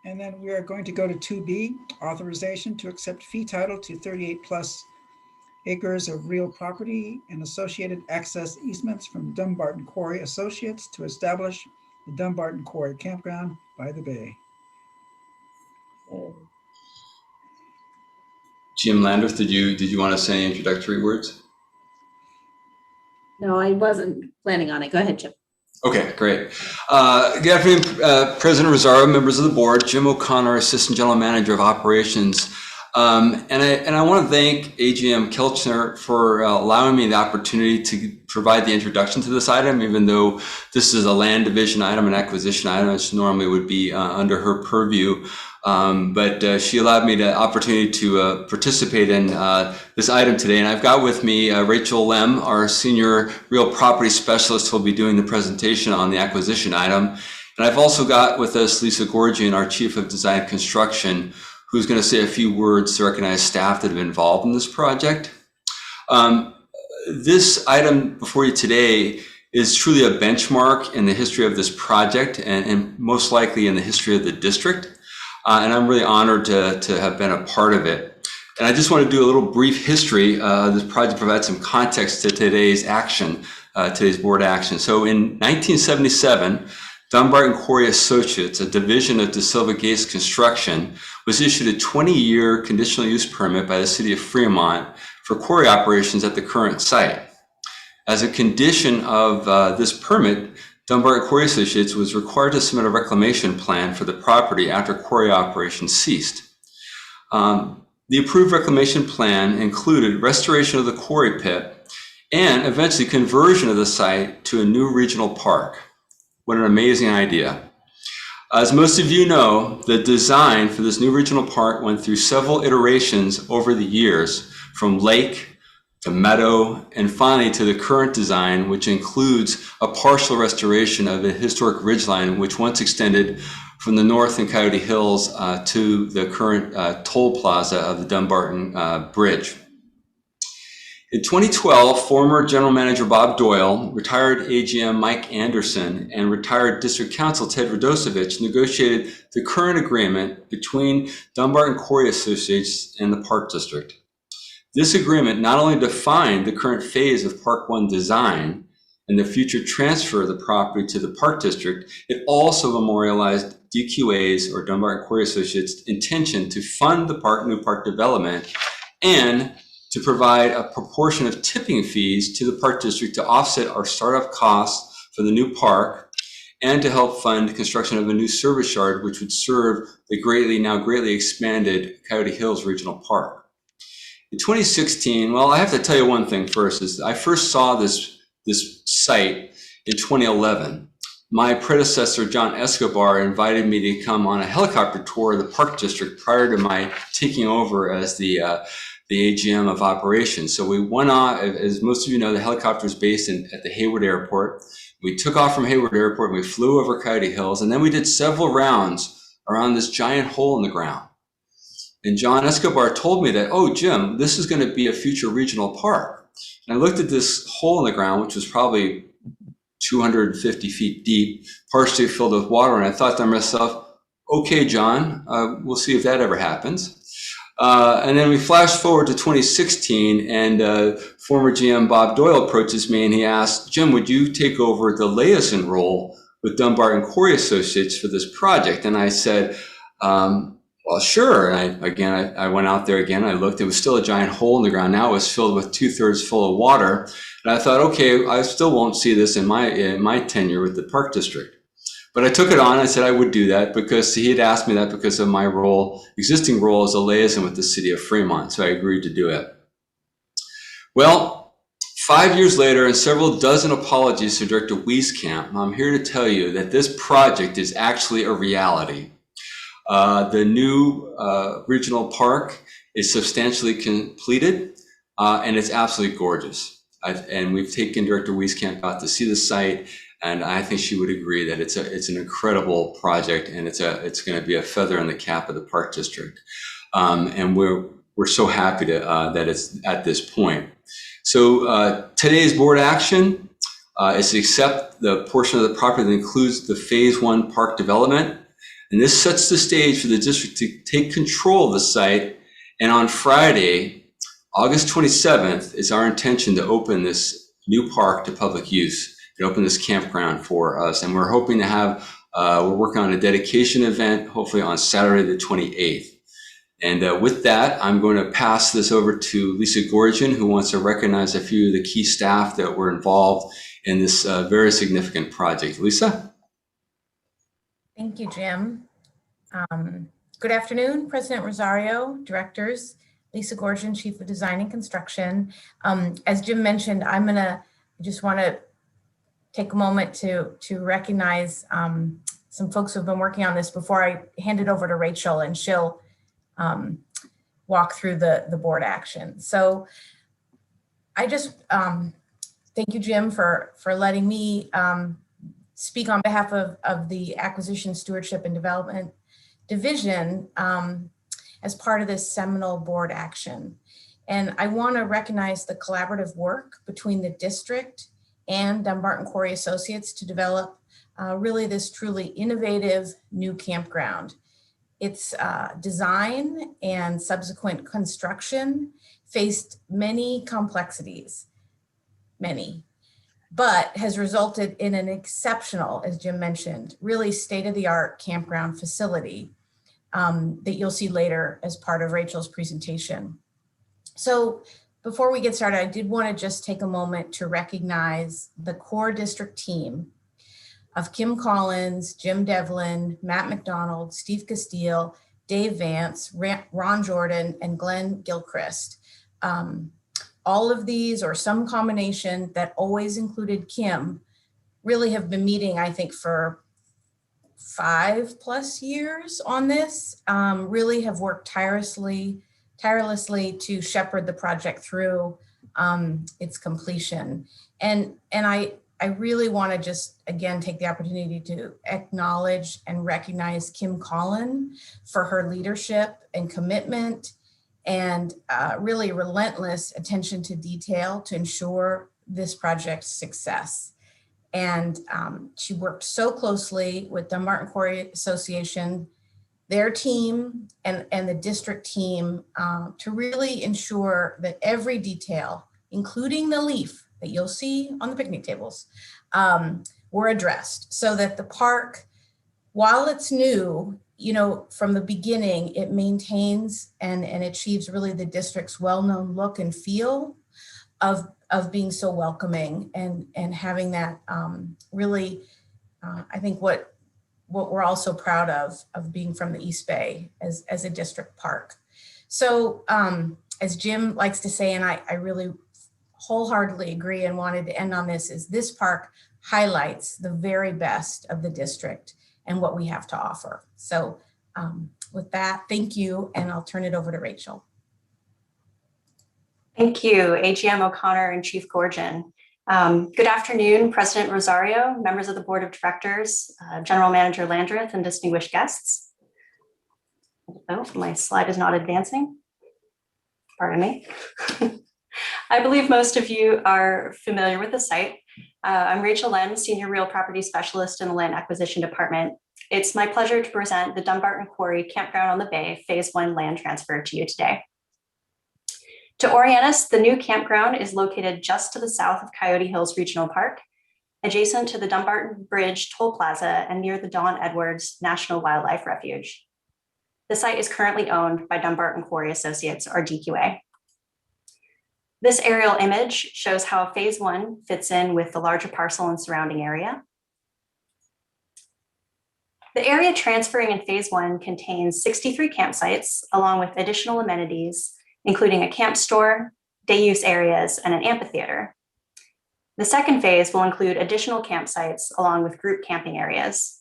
And then we are going to go to 2B, authorization to accept fee title to 38+ acres of real property and associated access easements from Dumbarton Quarry Associates to establish the Dumbarton Quarry Campground by the Bay.
Jim Landreth, did you want to say any introductory words?
No, I wasn't planning on it. Go ahead, Jim.
Okay, great. Good afternoon, President Rosario, members of the board, Jim O'Connor, Assistant General Manager of Operations. And I want to thank AGM Kelchner for allowing me the opportunity to provide the introduction to this item, even though this is a land division item, an acquisition item, which normally would be under her purview. But she allowed me the opportunity to participate in this item today. And I've got with me Rachel Lem, our Senior Real Property Specialist, who will be doing the presentation on the acquisition item. And I've also got with us Lisa Gorgian, our Chief of Design Construction, who's going to say a few words to recognize staff that have been involved in this project. This item before you today is truly a benchmark in the history of this project and most likely in the history of the district. And I'm really honored to have been a part of it. And I just want to do a little brief history. This project provides some context to today's action, today's board action. So in 1977, Dumbarton Quarry Associates, a division of De Silva Gates Construction, was issued a 20-year conditional use permit by the city of Fremont for quarry operations at the current site. As a condition of this permit, Dumbarton Quarry Associates was required to submit a reclamation plan for the property after quarry operations ceased. The approved reclamation plan included restoration of the quarry pit and eventually conversion of the site to a new regional park. What an amazing idea. As most of you know, the design for this new regional park went through several iterations over the years, from lake to meadow, and finally to the current design, which includes a partial restoration of the historic ridgeline, which once extended from the north in Coyote Hills to the current toll plaza of the Dumbarton Bridge. In 2012, former General Manager Bob Doyle, retired AGM Mike Anderson, and retired District Council Ted Radosevich negotiated the current agreement between Dumbarton Quarry Associates and the Park District. This agreement not only defined the current phase of Park 1 design and the future transfer of the property to the Park District, it also memorialized DQA's, or Dumbarton Quarry Associates' intention to fund the new park development and to provide a proportion of tipping fees to the Park District to offset our startup costs for the new park and to help fund construction of a new service yard, which would serve the now greatly expanded Coyote Hills Regional Park. In 2016, well, I have to tell you one thing first, is I first saw this this site in 2011. My predecessor, John Escobar, invited me to come on a helicopter tour of the Park District prior to my taking over as the AGM of operations. So we went on, as most of you know, the helicopter is based at the Hayward Airport. We took off from Hayward Airport, and we flew over Coyote Hills, and then we did several rounds around this giant hole in the ground. And John Escobar told me that, oh, Jim, this is going to be a future regional park. And I looked at this hole in the ground, which was probably 250 feet deep, partially filled with water. And I thought to myself, okay, John, we'll see if that ever happens. And then we flashed forward to 2016, and former GM Bob Doyle approaches me and he asked, Jim, would you take over the liaison role with Dunbar and Corey Associates for this project? And I said, well, sure. And I went out there again. I looked, it was still a giant hole in the ground. Now it was filled with 2/3 full of water. And I thought, okay, I still won't see this in my tenure with the Park District. But I took it on. I said I would do that because he had asked me that because of my existing role as a liaison with the city of Fremont. So I agreed to do it. Well, 5 years later and several dozen apologies to Director Wieskamp, I'm here to tell you that this project is actually a reality. The new regional park is substantially completed, and it's absolutely gorgeous. And we've taken Director Wieskamp out to see the site, and I think she would agree that it's an incredible project, and it's going to be a feather in the cap of the Park District. And we're so happy that it's at this point. So today's board action is to accept the portion of the property that includes the Phase 1 park development. And this sets the stage for the district to take control of the site. And on Friday, August 27th, is our intention to open this new park to public use, to open this campground for us. And we're hoping to have, we're working on a dedication event, hopefully on Saturday the 28th. And with that, I'm going to pass this over to Lisa Gorgian, who wants to recognize a few of the key staff that were involved in this very significant project. Lisa?
Thank you, Jim. Good afternoon, President Rosario, directors, Lisa Gorgian, Chief of Design and Construction. As Jim mentioned, I just want to take a moment to recognize some folks who have been working on this before I hand it over to Rachel, and she'll walk through the board action. So I just thank you, Jim, for letting me speak on behalf of the Acquisition, Stewardship, and Development Division as part of this seminal board action. And I want to recognize the collaborative work between the district and Dunbar & Corey Associates to develop really this truly innovative new campground. Its design and subsequent construction faced many complexities, but has resulted in an exceptional, as Jim mentioned, really state-of-the-art campground facility that you'll see later as part of Rachel's presentation. So before we get started, I did want to just take a moment to recognize the core district team of Kim Collins, Jim Devlin, Matt McDonald, Steve Castile, Dave Vance, Ron Jordan, and Glenn Gilchrist. All of these, or some combination that always included Kim, really have been meeting, I think, for 5+ years on this, really have worked tirelessly to shepherd the project through its completion. And I really want to just, again, take the opportunity to acknowledge and recognize Kim Collin for her leadership and commitment and really relentless attention to detail to ensure this project's success. And she worked so closely with Dunbar & Corey Association, their team, and the district team to really ensure that every detail, including the leaf that you'll see on the picnic tables, were addressed so that the park, while it's new, from the beginning, it maintains and achieves really the district's well-known look and feel of being so welcoming and having that really, I think what we're also proud of being from the East Bay as a district park. So as Jim likes to say, and I really wholeheartedly agree and wanted to end on this is this park highlights the very best of the district and what we have to offer. So with that, thank you, and I'll turn it over to Rachel.
Thank you, AGM O'Connor and Chief Gorgon. Good afternoon, President Rosario, members of the Board of Directors, General Manager Landreth, and distinguished guests. Oh, my slide is not advancing. Pardon me. I believe most of you are familiar with the site. I'm Rachel Lem, Senior Real Property Specialist in the Land Acquisition Department. It's my pleasure to present the Dumbarton Quarry Campground on the Bay Phase 1 land transfer to you today. To orient us, the new campground is located just to the south of Coyote Hills Regional Park, adjacent to the Dumbarton Bridge Toll Plaza and near the Don Edwards National Wildlife Refuge. The site is currently owned by Dumbarton Quarry Associates, or DQA. This aerial image shows how Phase 1 fits in with the larger parcel and surrounding area. The area transferring in Phase 1 contains 63 campsites, along with additional amenities, including a camp store, day use areas, and an amphitheater. The second phase will include additional campsites along with group camping areas.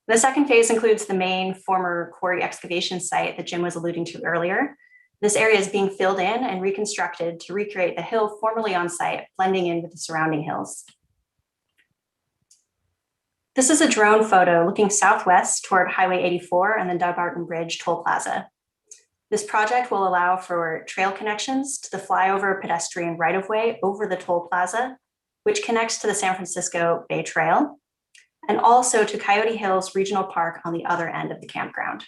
The second phase includes the main former quarry excavation site that Jim was alluding to earlier. This area is being filled in and reconstructed to recreate the hill formerly on site, blending in with the surrounding hills. This is a drone photo looking southwest toward Highway 84 and the Dumbarton Bridge Toll Plaza. This project will allow for trail connections to the flyover pedestrian right-of-way over the toll plaza, which connects to the San Francisco Bay Trail, and also to Coyote Hills Regional Park on the other end of the campground.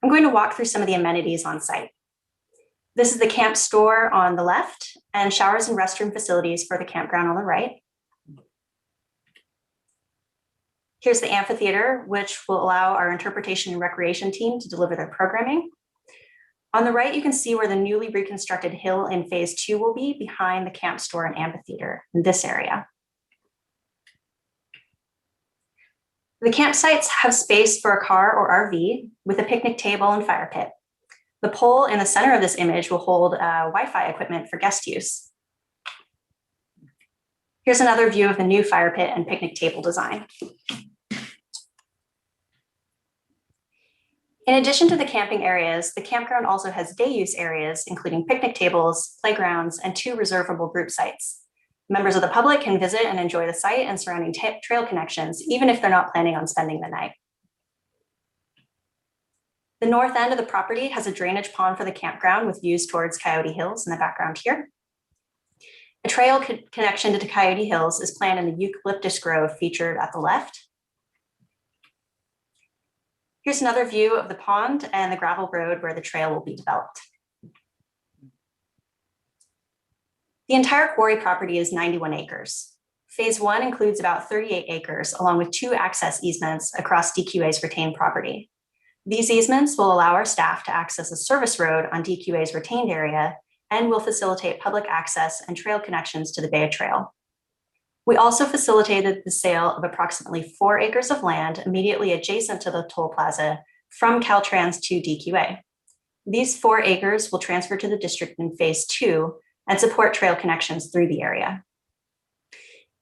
I'm going to walk through some of the amenities on site. This is the camp store on the left and showers and restroom facilities for the campground on the right. Here's the amphitheater, which will allow our interpretation and recreation team to deliver their programming. On the right, you can see where the newly reconstructed hill in Phase 2 will be behind the camp store and amphitheater in this area. The campsites have space for a car or RV with a picnic table and fire pit. The pole in the center of this image will hold Wi-Fi equipment for guest use. Here's another view of the new fire pit and picnic table design. In addition to the camping areas, the campground also has day use areas, including picnic tables, playgrounds, and 2 reservable group sites. Members of the public can visit and enjoy the site and surrounding trail connections, even if they're not planning on spending the night. The north end of the property has a drainage pond for the campground with views towards Coyote Hills in the background here. A trail connection to Coyote Hills is planned in the eucalyptus grove featured at the left. Here's another view of the pond and the gravel road where the trail will be developed. The entire quarry property is 91 acres. Phase 1 includes about 38 acres, along with 2 access easements across DQA's retained property. These easements will allow our staff to access a service road on DQA's retained area and will facilitate public access and trail connections to the Bay Trail. We also facilitated the sale of approximately 4 acres of land immediately adjacent to the toll plaza from Caltrans to DQA. These 4 acres will transfer to the district in Phase 2 and support trail connections through the area.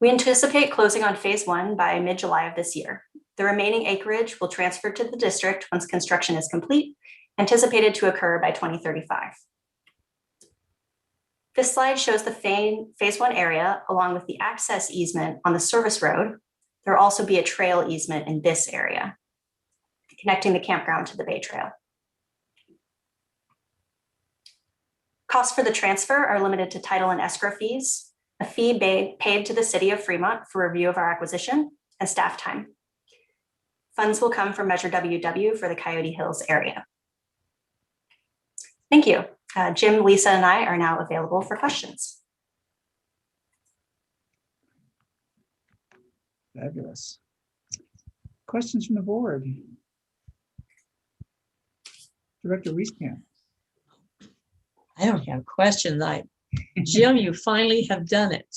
We anticipate closing on Phase 1 by mid-July of this year. The remaining acreage will transfer to the district once construction is complete, anticipated to occur by 2035. This slide shows the Phase 1 area along with the access easement on the service road. There will also be a trail easement in this area, connecting the campground to the Bay Trail. Costs for the transfer are limited to title and escrow fees, a fee paid to the City of Fremont for review of our acquisition, and staff time. Funds will come from Measure WW for the Coyote Hills area. Thank you. Jim, Lisa, and I are now available for questions.
Fabulous. Questions from the board? Director Wieskamp.
I don't have questions. Jim, you finally have done it.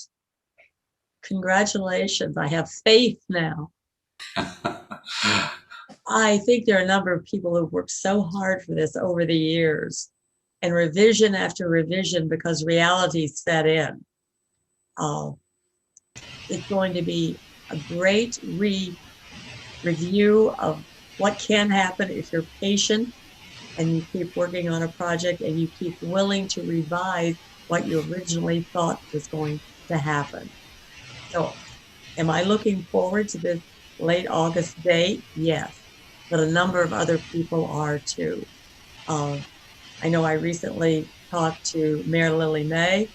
Congratulations. I have faith now. I think there are a number of people who've worked so hard for this over the years. and revision after revision because reality set in. It's going to be a great review of what can happen if you're patient and you keep working on a project and you keep willing to revise what you originally thought was going to happen. So am I looking forward to this late August date? Yes, but a number of other people are too. I know I recently talked to Mayor Lily May,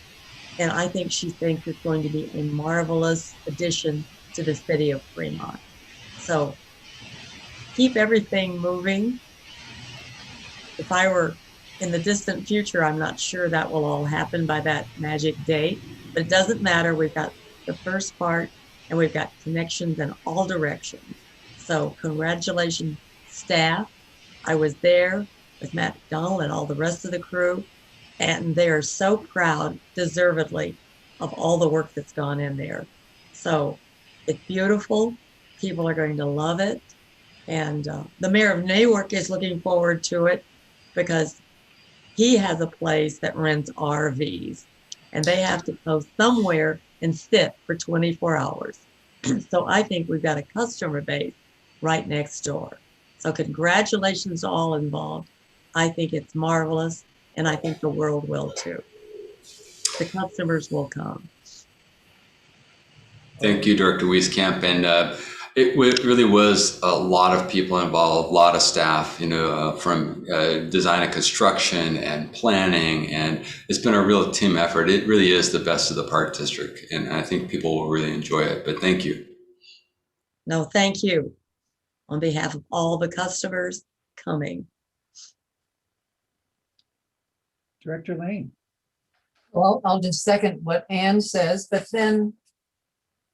and I think she thinks it's going to be a marvelous addition to the city of Fremont. So keep everything moving. If I were in the distant future, I'm not sure that will all happen by that magic date, but it doesn't matter. We've got the first part and we've got connections in all directions. So congratulations, staff. I was there with Matt McDonald and all the rest of the crew, and they are so proud, deservedly, of all the work that's gone in there. So it's beautiful. People are going to love it. And the mayor of Newark is looking forward to it because he has a place that rents RVs and they have to go somewhere and sit for 24 hours. So I think we've got a customer base right next door. So congratulations to all involved. I think it's marvelous, and I think the world will too. The customers will come.
Thank you, Director Wieskamp. And it really was a lot of people involved, a lot of staff, from design and construction and planning, and it's been a real team effort. It really is the best of the Park District, and I think people will really enjoy it, but thank you.
No, thank you on behalf of all the customers coming.
Director Lane.
Well, I'll just second what Ann says, but then,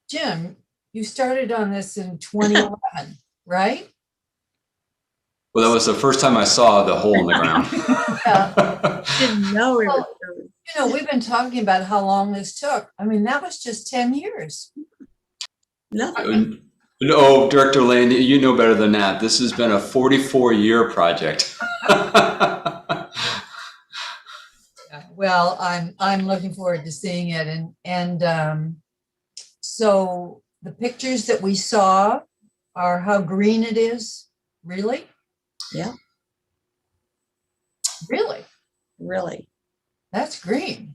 Jim, you started on this in 2011, right?
Well, that was the first time I saw the hole in the ground.
Didn't know it was.
We've been talking about how long this took. I mean, that was just 10 years.
Nothing.
No, Director Lane, you know better than that. This has been a 44-year project.
Well, I'm looking forward to seeing it, and so the pictures that we saw are how green it is. Really?
Yeah.
Really?
Really.
That's green.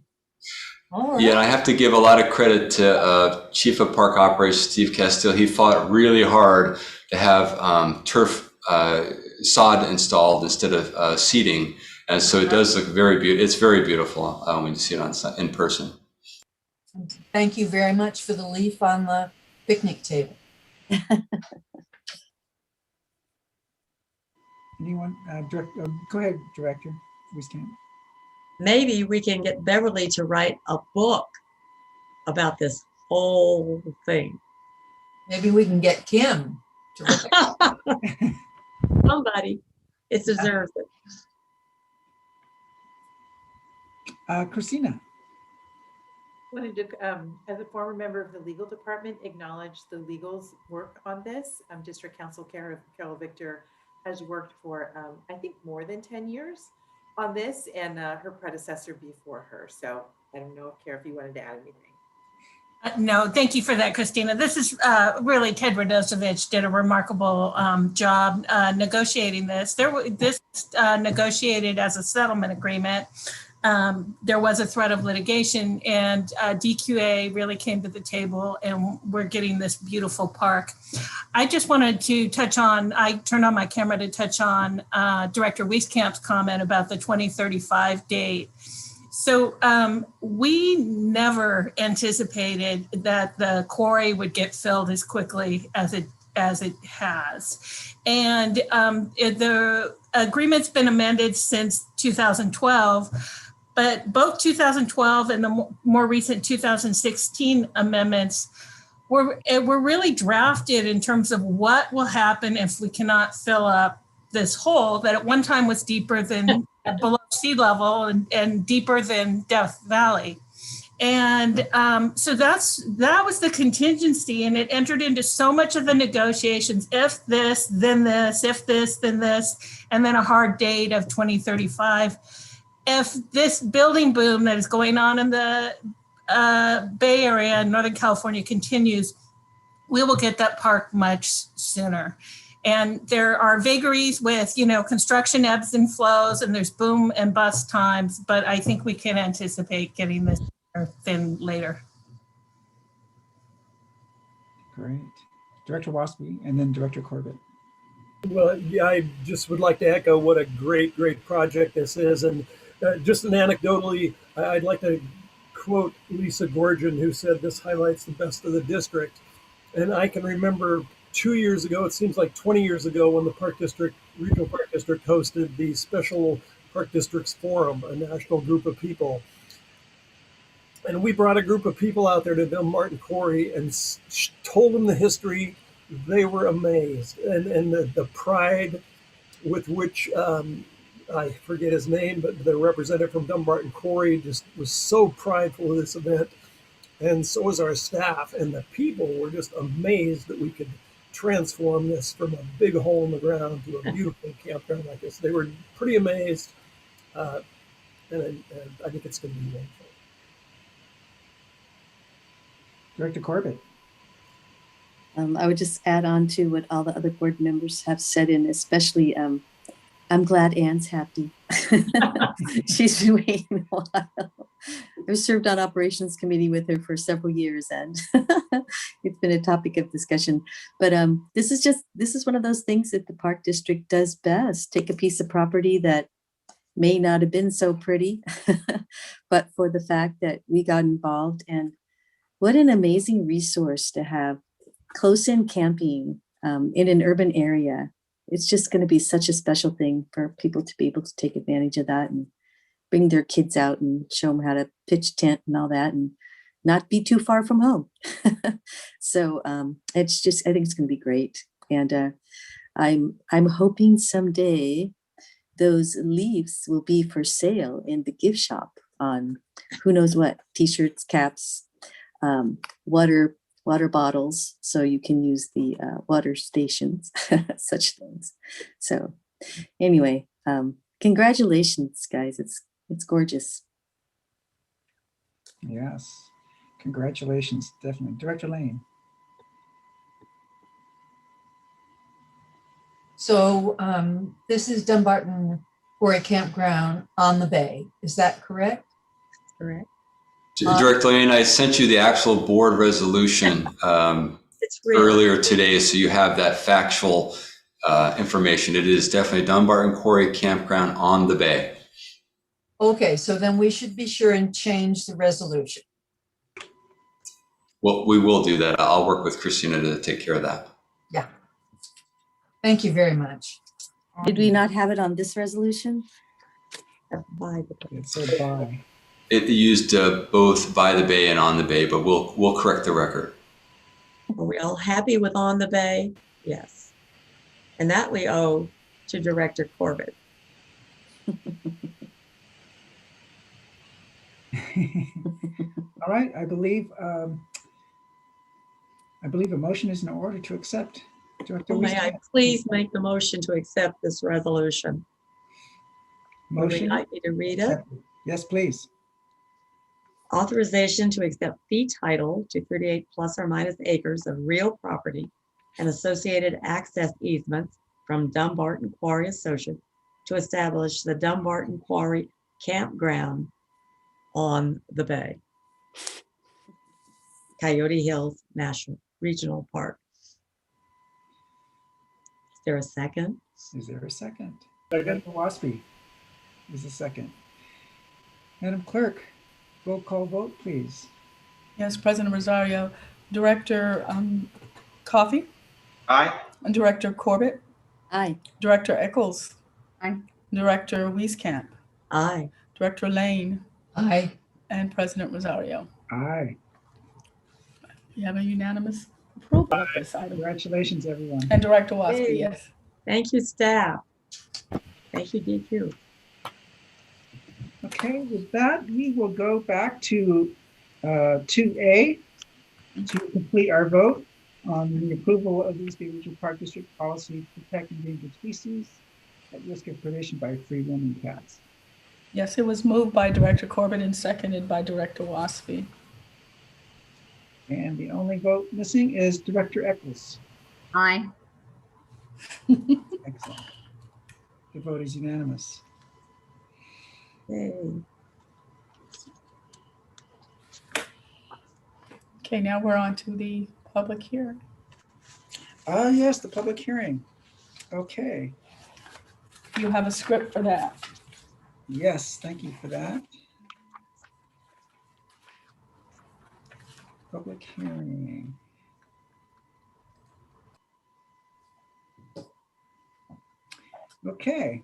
All right.
Yeah, and I have to give a lot of credit to Chief of Park Operations, Steve Castile. He fought really hard to have turf sod installed instead of seeding. And so it does look very beautiful. It's very beautiful when you see it in person.
Thank you very much for the leaf on the picnic table.
Anyone? Go ahead, Director Wieskamp.
Maybe we can get Beverly to write a book about this whole thing.
Maybe we can get Kim to write.
Somebody. It deserves it.
Christina.
Wanted to, as a former member of the legal department, acknowledge the legal's work on this. District Counsel Carol Victor has worked for, I think, more than 10 years on this, and her predecessor before her. So I don't know, Carol, if you wanted to add anything.
No, thank you for that, Christina. This is really Ted Radosevich did a remarkable job negotiating this. This negotiated as a settlement agreement. There was a threat of litigation, and DQA really came to the table, and we're getting this beautiful park. I just wanted to touch on, I turned on my camera to touch on Director Wieskamp's comment about the 2035 date. So we never anticipated that the quarry would get filled as quickly as it has. And the agreement's been amended since 2012, but both 2012 and the more recent 2016 amendments were really drafted in terms of what will happen if we cannot fill up this hole that at one time was deeper than below sea level and deeper than Death Valley. And so that was the contingency, and it entered into so much of the negotiations. If this, then this, if this, then this, and then a hard date of 2035. if this building boom that is going on in the Bay Area and Northern California continues, we will get that park much sooner. And there are vagaries with, construction ebbs and flows, and there's boom and bust times, but I think we can anticipate getting this thin later.
Great. Director Waspy and then Director Corbett.
Well, yeah, I just would like to echo what a great, great project this is. And just an anecdotally, I'd like to quote Lisa Gorgon, who said this highlights the best of the district. And I can remember 2 years ago, it seems like 20 years ago, when the Regional Park District hosted the Special Park Districts Forum, a national group of people. And we brought a group of people out there to Dumbarton Quarry and told them the history. They were amazed. And the pride with which, I forget his name, but the representative from Dumbarton Quarry just was so prideful of this event. And so was our staff. And the people were just amazed that we could transform this from a big hole in the ground to a beautiful campground like this. They were pretty amazed. And I think it's going to be wonderful.
Director Corbett.
I would just add on to what all the other board members have said, and especially I'm glad Anne's happy. She's been waiting a while. I've served on operations committee with her for several years, and it's been a topic of discussion. But this is one of those things that the Park District does best. Take a piece of property that may not have been so pretty, but for the fact that we got involved, and what an amazing resource to have close-in camping in an urban area. It's just going to be such a special thing for people to be able to take advantage of that and bring their kids out and show them how to pitch tent and all that, and not be too far from home. So I think it's going to be great. And I'm hoping someday those leaves will be for sale in the gift shop on who knows what, t-shirts, caps, water bottles, so you can use the water stations, such things. So anyway, congratulations, guys. It's gorgeous.
Yes, congratulations, definitely. Director Lane.
So this is Dumbarton Quarry Campground on the bay. Is that correct?
Correct.
Director Lane, I sent you the actual board resolution earlier today, so you have that factual information. It is definitely Dumbarton Quarry Campground on the bay.
Okay, so then we should be sure and change the resolution.
Well, we will do that. I'll work with Christina to take care of that.
Yeah. Thank you very much.
Did we not have it on this resolution?
It said by.
It used both by the bay and on the bay, but we'll correct the record.
Are we all happy with on the bay? Yes. And that we owe to Director Corbett.
All right, I believe a motion is in order to accept. Director
May I please make the motion to accept this resolution? Would you like me to read it?
Yes, please.
Authorization to accept fee title to 38 plus or minus acres of real property and associated access easements from Dumbarton Quarry Associates to establish the Dumbarton Quarry Campground on the bay. Coyote Hills National Regional Park. Is there a second?
Is there a second? Second. Waspy is a second. Madam Clerk, roll call vote, please.
Yes, President Rosario. Director Coffey?
Aye.
And Director Corbett?
Aye.
Director Eccles?
Aye.
Director Wieskamp?
Aye.
Director Lane?
Aye.
And President Rosario.
Aye.
You have a unanimous approval of this item.
Congratulations, everyone.
And Director Waspy,
Hey.
yes.
Thank you, staff. Thank you, DQ.
Okay, with that, we will go back to 2A to complete our vote on the approval of the East Bay Regional Park District policy to protect endangered species at risk of predation by free roaming cats.
Yes, it was moved by Director Corbett and seconded by Director Waspy.
And the only vote missing is Director Eccles.
Aye.
Excellent. The vote is unanimous.
Yay.
Okay, now we're on to the public hearing.
Yes, the public hearing. Okay.
You have a script for that.
Yes, thank you for that. Public hearing. Okay.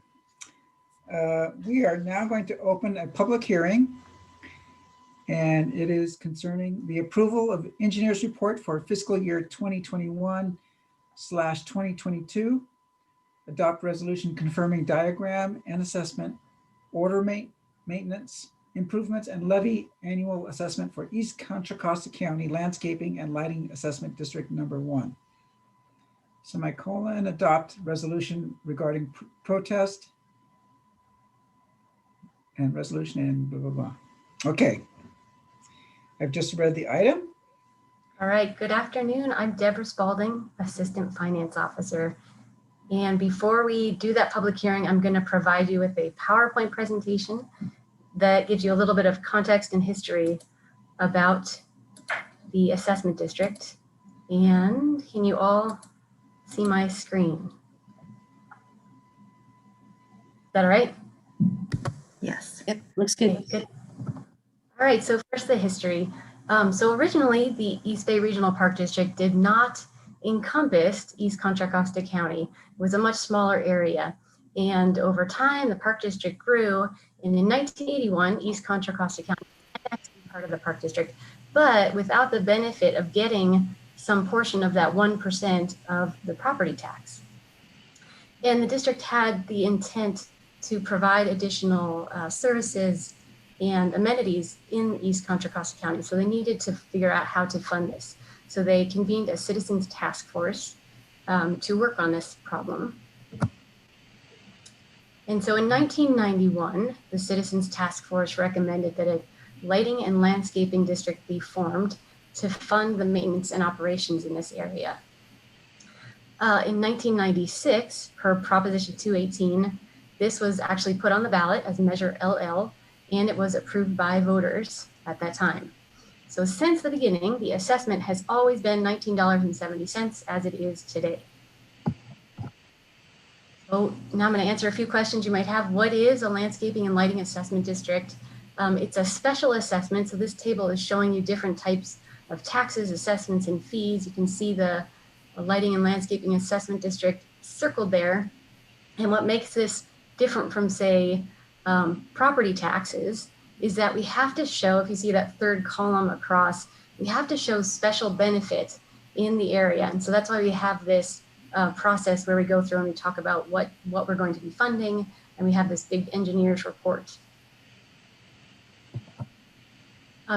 We are now going to open a public hearing, and it is concerning the approval of engineer's report for fiscal year 2021/2022. Adopt resolution confirming diagram and assessment, order maintenance, improvements, and levy annual assessment for East Contra Costa County Landscaping and Lighting Assessment District Number 1. Semicolon, adopt resolution regarding protest and resolution and blah, blah, blah. Okay. I've just read the item.
All right, good afternoon. I'm Deborah Spalding, Assistant Finance Officer. And before we do that public hearing, I'm going to provide you with a PowerPoint presentation that gives you a little bit of context and history about the assessment district. And can you all see my screen? Is that all right?
Yes. Yep, looks good.
Okay, good. All right, so first the history. So originally the East Bay Regional Park District did not encompass East Contra Costa County. It was a much smaller area. And over time, the park district grew. And in 1981, East Contra Costa County was part of the park district, but without the benefit of getting some portion of that 1% of the property tax. And the district had the intent to provide additional services and amenities in East Contra Costa County. So they needed to figure out how to fund this. So they convened a citizens task force to work on this problem. And so in 1991, the citizens task force recommended that a lighting and landscaping district be formed to fund the maintenance and operations in this area. In 1996, per Proposition 218, this was actually put on the ballot as Measure LL, and it was approved by voters at that time. So since the beginning, the assessment has always been $19.70 as it is today. So now I'm going to answer a few questions you might have. What is a landscaping and lighting assessment district? It's a special assessment. So this table is showing you different types of taxes, assessments, and fees. You can see the lighting and landscaping assessment district circled there. And what makes this different from, say, property taxes is that we have to show, if you see that third column across, we have to show special benefit in the area. And so that's why we have this process where we go through and we talk about what we're going to be funding, and we have this big engineer's report.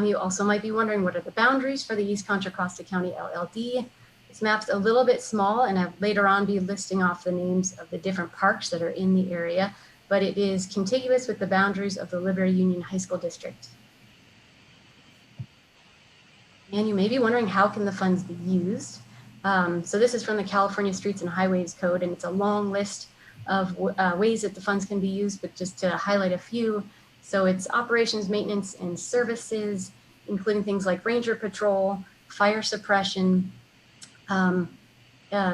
You also might be wondering, what are the boundaries for the East Contra Costa County LLD? This map's a little bit small, and I'll later on be listing off the names of the different parks that are in the area, but it is contiguous with the boundaries of the Liberty Union High School District. And you may be wondering, how can the funds be used? So this is from the California Streets and Highways Code, and it's a long list of ways that the funds can be used, but just to highlight a few. So it's operations, maintenance, and services, including things like ranger patrol, fire suppression,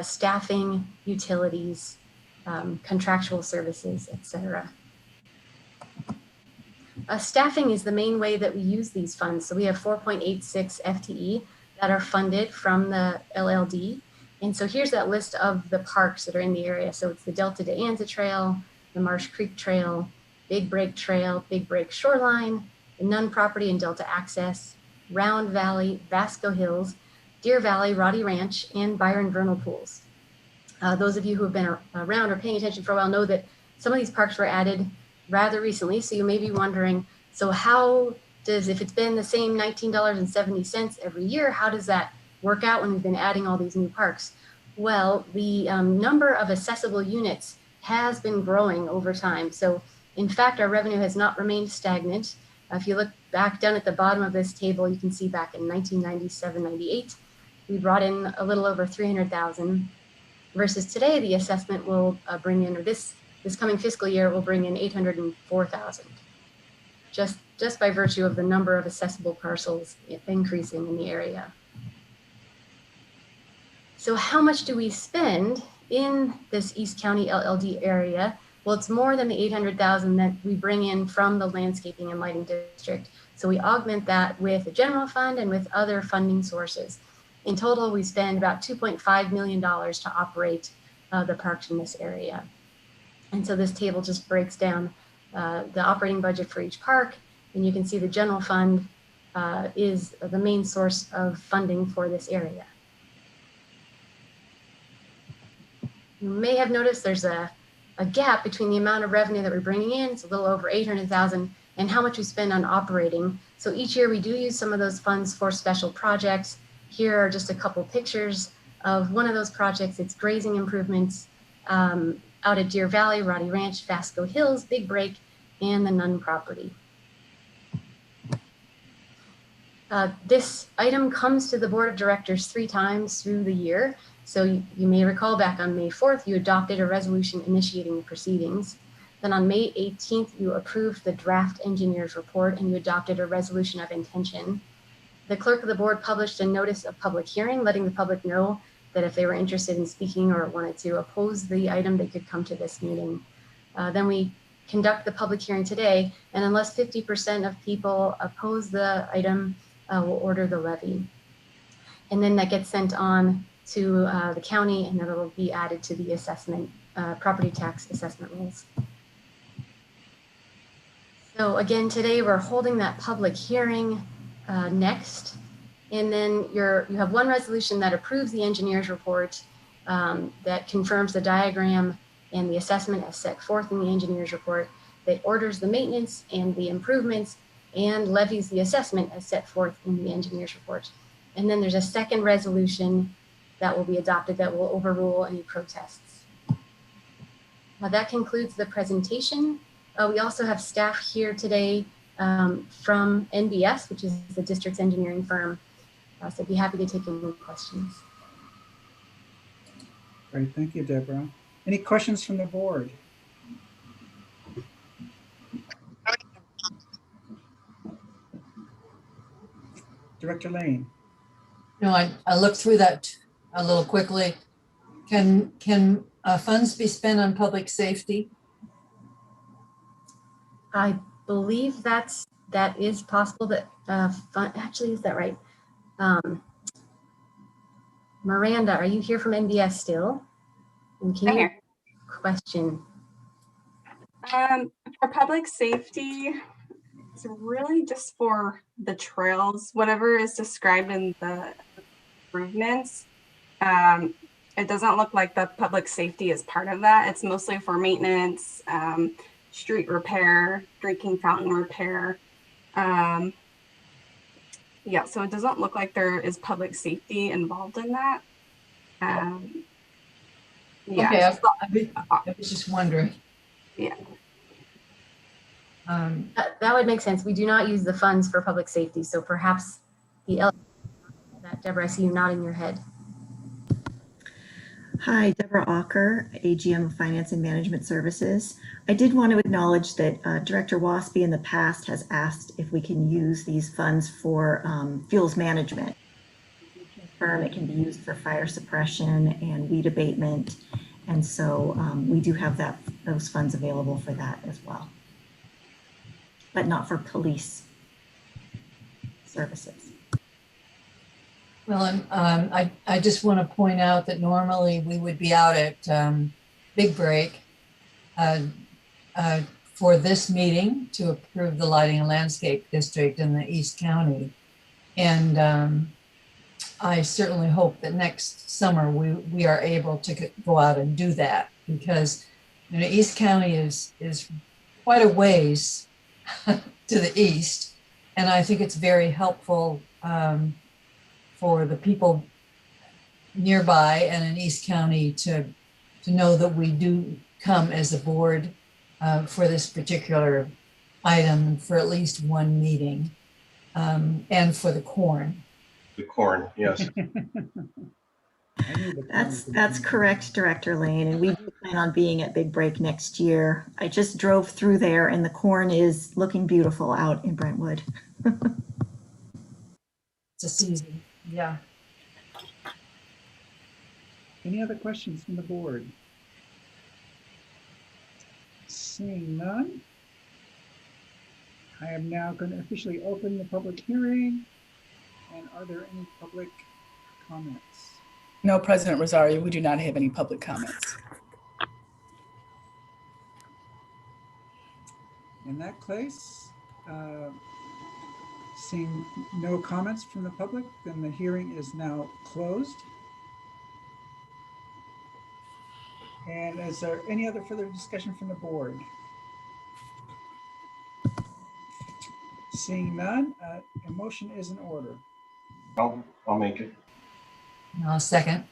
staffing, utilities, contractual services, etc. Staffing is the main way that we use these funds. So we have 4.86 FTE that are funded from the LLD. And so here's that list of the parks that are in the area. So it's the Delta de Anza Trail, the Marsh Creek Trail, Big Break Trail, Big Break Shoreline, the Nunn Property and Delta Access, Round Valley, Vasco Hills, Deer Valley, Roddy Ranch, and Byron Vernal Pools. Those of you who have been around or paying attention for a while know that some of these parks were added rather recently. So you may be wondering, so how does, if it's been the same $19.70 every year, how does that work out when we've been adding all these new parks? Well, the number of accessible units has been growing over time. So In fact, our revenue has not remained stagnant. If you look back down at the bottom of this table, you can see back in 1997-98, we brought in a little over 300,000 versus today the assessment will bring in, or this coming fiscal year will bring in 804,000. Just by virtue of the number of accessible parcels increasing in the area. So how much do we spend in this East County LLD area? Well, it's more than the 800,000 that we bring in from the landscaping and lighting district. So we augment that with the general fund and with other funding sources. In total, we spend about $2.5 million to operate the parks in this area. And so this table just breaks down the operating budget for each park. And you can see the general fund is the main source of funding for this area. You may have noticed there's a gap between the amount of revenue that we're bringing in, it's a little over 800,000, and how much we spend on operating. So each year we do use some of those funds for special projects. Here are just a couple pictures of one of those projects. It's grazing improvements out at Deer Valley, Roddy Ranch, Vasco Hills, Big Break, and the Nunn property. This item comes to the Board of Directors 3 times through the year. So you may recall back on May 4th, you adopted a resolution initiating the proceedings. Then on May 18th, you approved the draft engineer's report and you adopted a resolution of intention. The clerk of the board published a notice of public hearing, letting the public know that if they were interested in speaking or wanted to oppose the item, they could come to this meeting. Then we conduct the public hearing today, and unless 50% of people oppose the item, we'll order the levy. And then that gets sent on to the county, and then it will be added to the assessment, property tax assessment rules. So again, today we're holding that public hearing next. And then you have one resolution that approves the engineer's report that confirms the diagram and the assessment as set forth in the engineer's report, that orders the maintenance and the improvements and levies the assessment as set forth in the engineer's report. And then there's a second resolution that will be adopted that will overrule any protests. Now that concludes the presentation. We also have staff here today from NBS, which is the district's engineering firm. So I'd be happy to take any questions.
Great, thank you, Deborah. Any questions from the board? Director Lane.
No, I looked through that a little quickly. Can funds be spent on public safety?
I believe that is possible. That actually, is that right? Miranda, are you here from NBS still? And can you question?
For public safety, it's really just for the trails, whatever is described in the improvements. It doesn't look like the public safety is part of that. It's mostly for maintenance, street repair, drinking fountain repair. Yeah, so it doesn't look like there is public safety involved in that. Yeah.
Okay, I was just wondering.
Yeah.
That would make sense. We do not use the funds for public safety. So perhaps that, Deborah, I see you nodding your head.
Hi, Deborah Ocker, AGM of Finance and Management Services. I did want to acknowledge that Director Waspy in the past has asked if we can use these funds for fuels management. It can be used for fire suppression and weed abatement. And so we do have those funds available for that as well, but not for police services.
Well, I just want to point out that normally we would be out at Big Break for this meeting to approve the Lighting and Landscape District in the East County. And I certainly hope that next summer we are able to go out and do that, because East County is quite a ways to the east. And I think it's very helpful for the people nearby and in East County to know that we do come as a board for this particular item for at least one meeting, and for the corn.
The corn, yes.
That's correct, Director Lane, and we do plan on being at Big Break next year. I just drove through there and the corn is looking beautiful out in Brentwood.
It's a season, yeah.
Any other questions from the board? Seeing none, I am now going to officially open the public hearing. And are there any public comments?
No, President Rosario, we do not have any public comments.
In that case, seeing no comments from the public, then the hearing is now closed. And is there any other further discussion from the board? Seeing none, a motion is in order.
I'll make it.
I'll second.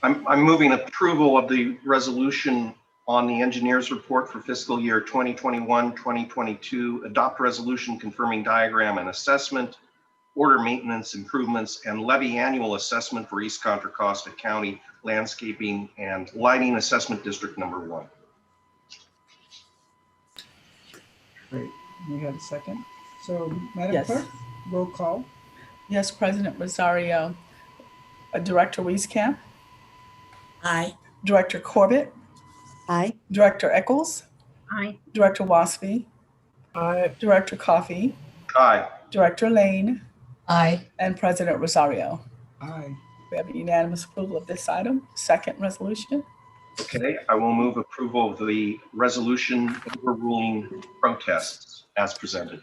I'm moving approval of the resolution on the engineer's report for fiscal year 2021-2022, adopt resolution confirming diagram and assessment, order maintenance improvements, and levy annual assessment for East Contra Costa County Landscaping and Lighting Assessment District Number 1.
Great, we have a second. So Madam
Yes.
Clerk, roll call.
Yes, President Rosario. Director Wieskamp.
Aye.
Director Corbett.
Aye.
Director Eccles.
Aye.
Director Waspy.
Aye.
Director Coffey.
Aye.
Director Lane.
Aye.
And President Rosario.
Aye.
We have unanimous approval of this item. Second resolution.
Okay, I will move approval of the resolution overruling protests as presented.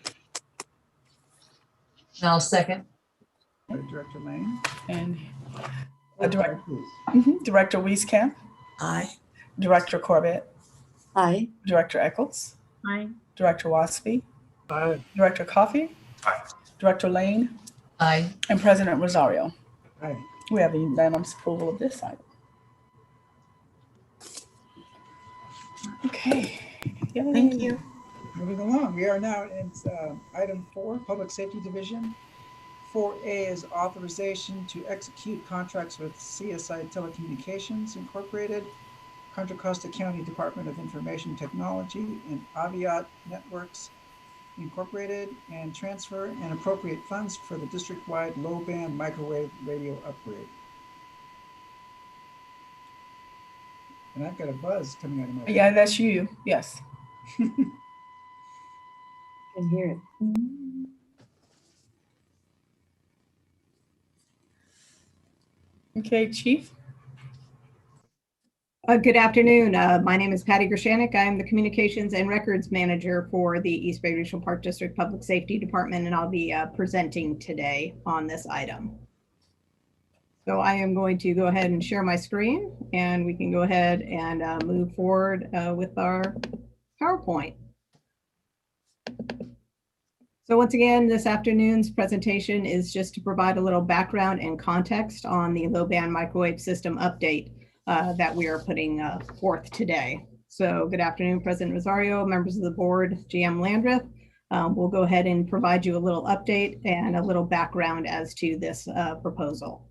I'll second.
Director Lane.
And
Director, please.
Director Wieskamp.
Aye.
Director Corbett.
Aye.
Director Eccles.
Aye.
Director Waspy.
Aye.
Director Coffey.
Aye.
Director Lane.
Aye.
And President Rosario.
Aye.
We have unanimous approval of this item. Okay. Yay.
Thank you.
Moving along, we are now in item 4, Public Safety Division. 4A is authorization to execute contracts with CSI Telecommunications Incorporated, Contra Costa County Department of Information Technology, and Aviat Networks Incorporated, and transfer and appropriate funds for the district-wide low-band microwave radio upgrade. And I've got a buzz coming out of my
Yeah, that's you. Yes.
Can hear it.
Okay, Chief.
Good afternoon. My name is Patty Gershanik. I'm the Communications and Records Manager for the East Bay Regional Park District Public Safety Department, and I'll be presenting today on this item. So I am going to go ahead and share my screen, and we can go ahead and move forward with our PowerPoint. So once again, this afternoon's presentation is just to provide a little background and context on the low band microwave system update that we are putting forth today. So good afternoon, President Rosario, members of the board, GM Landreth. We'll go ahead and provide you a little update and a little background as to this proposal.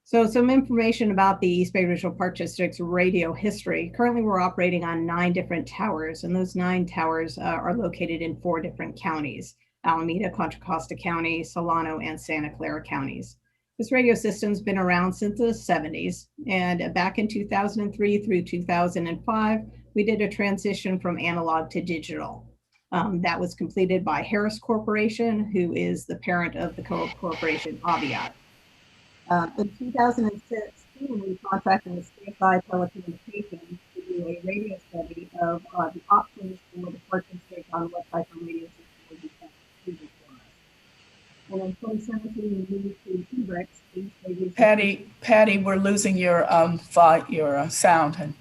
So some information about the East Bay Regional Park District's radio history. Currently, we're operating on 9 different towers, and those 9 towers are located in 4 different counties: Alameda, Contra Costa County, Solano, and Santa Clara counties. This radio system's been around since the 70s, and back in 2003 through 2005, we did a transition from analog to digital. That was completed by Harris Corporation, who is the parent of the corporation Aviat. In 2016, we contracted with CSI Telecommunications to do a radio study of the options for the Park District on what type of radio system would be suitable for us. And in 2017, we moved to T-Rex.
Patty, we're losing your sound.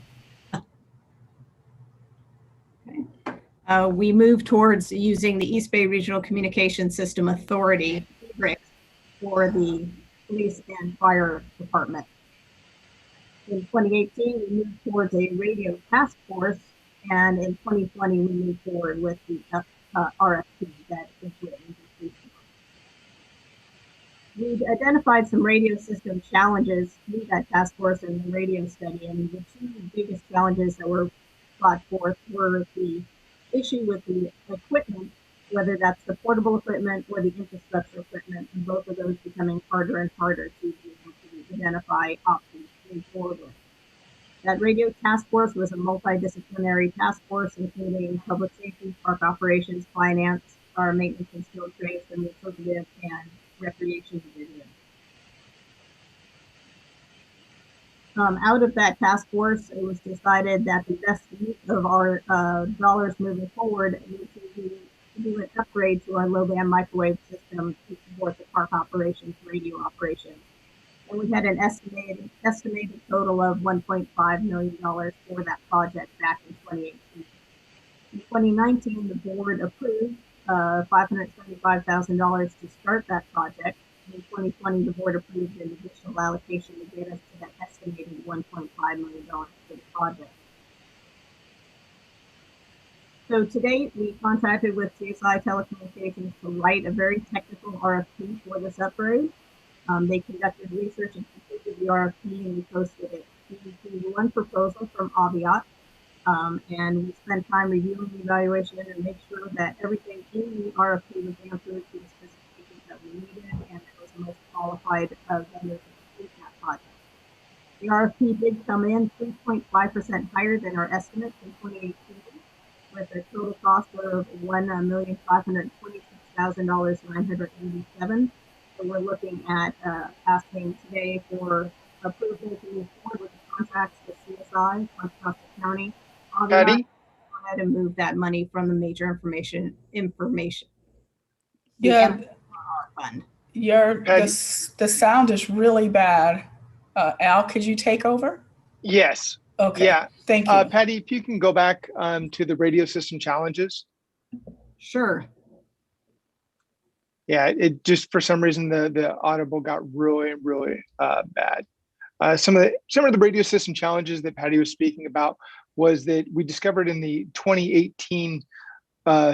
We moved towards using the East Bay Regional Communication System Authority, T-Rex, for the police and fire department. In 2018, we moved towards a radio task force And in 2020, we moved forward with the RFP that is written. We've identified some radio system challenges through that task force and the radio study, and the two biggest challenges that were brought forth were the issue with the equipment, whether that's the portable equipment or the infrastructure equipment, and both of those becoming harder and harder to be able to identify options to move forward with. That radio task force was a multidisciplinary task force, including public safety, park operations, finance, our maintenance and skilled trades, administrative, and recreation division. Out of that task force, it was decided that the best use of our dollars moving forward needs to do an upgrade to our low band microwave system to support the park operations, radio operations. And we had an estimated total of $1.5 million for that project back in 2018. In 2019, the board approved $575,000 to start that project. In 2020, the board approved an additional allocation to get us to that estimated $1.5 million for the project. So to date, we contracted with CSI Telecommunications to write a very technical RFP for this upgrade. They conducted research and completed the RFP, and we posted it. We received one proposal from Aviat, and we spent time reviewing the evaluation and make sure that everything in the RFP was answered to the specifications that we needed, and it was the most qualified vendor to complete that project. The RFP did come in 3.5% higher than our estimates in 2018, with a total cost of $1,526,987. So we're looking at asking today for approval to move forward with the contracts with CSI, Contra Costa County.
Patty?
Go ahead and move that money from the major information.
Yeah,
fund.
The sound is really bad. Al, could you take over?
Yes.
Okay.
Yeah.
Thank you.
Patty, if you can go back to the radio system challenges.
Sure.
Yeah, it just for some reason the audible got really bad. Some of the radio system challenges that Patty was speaking about was that we discovered in the 2018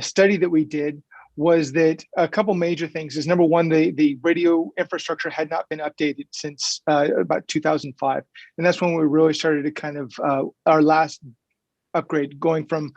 study that we did was that a couple major things is number one, the radio infrastructure had not been updated since about 2005, and that's when we really started to kind of our last upgrade going from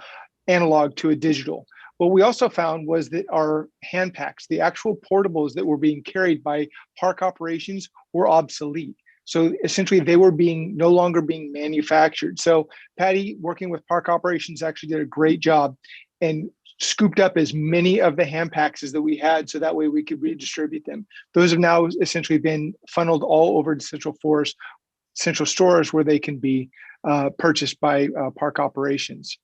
analog to a digital. What we also found was that our hand packs, the actual portables that were being carried by park operations, were obsolete. So essentially they were no longer being manufactured. So Patty, working with park operations, actually did a great job and scooped up as many of the hand packs as that we had, so that way we could redistribute them. Those have now essentially been funneled all over to central stores where they can be purchased by park operations.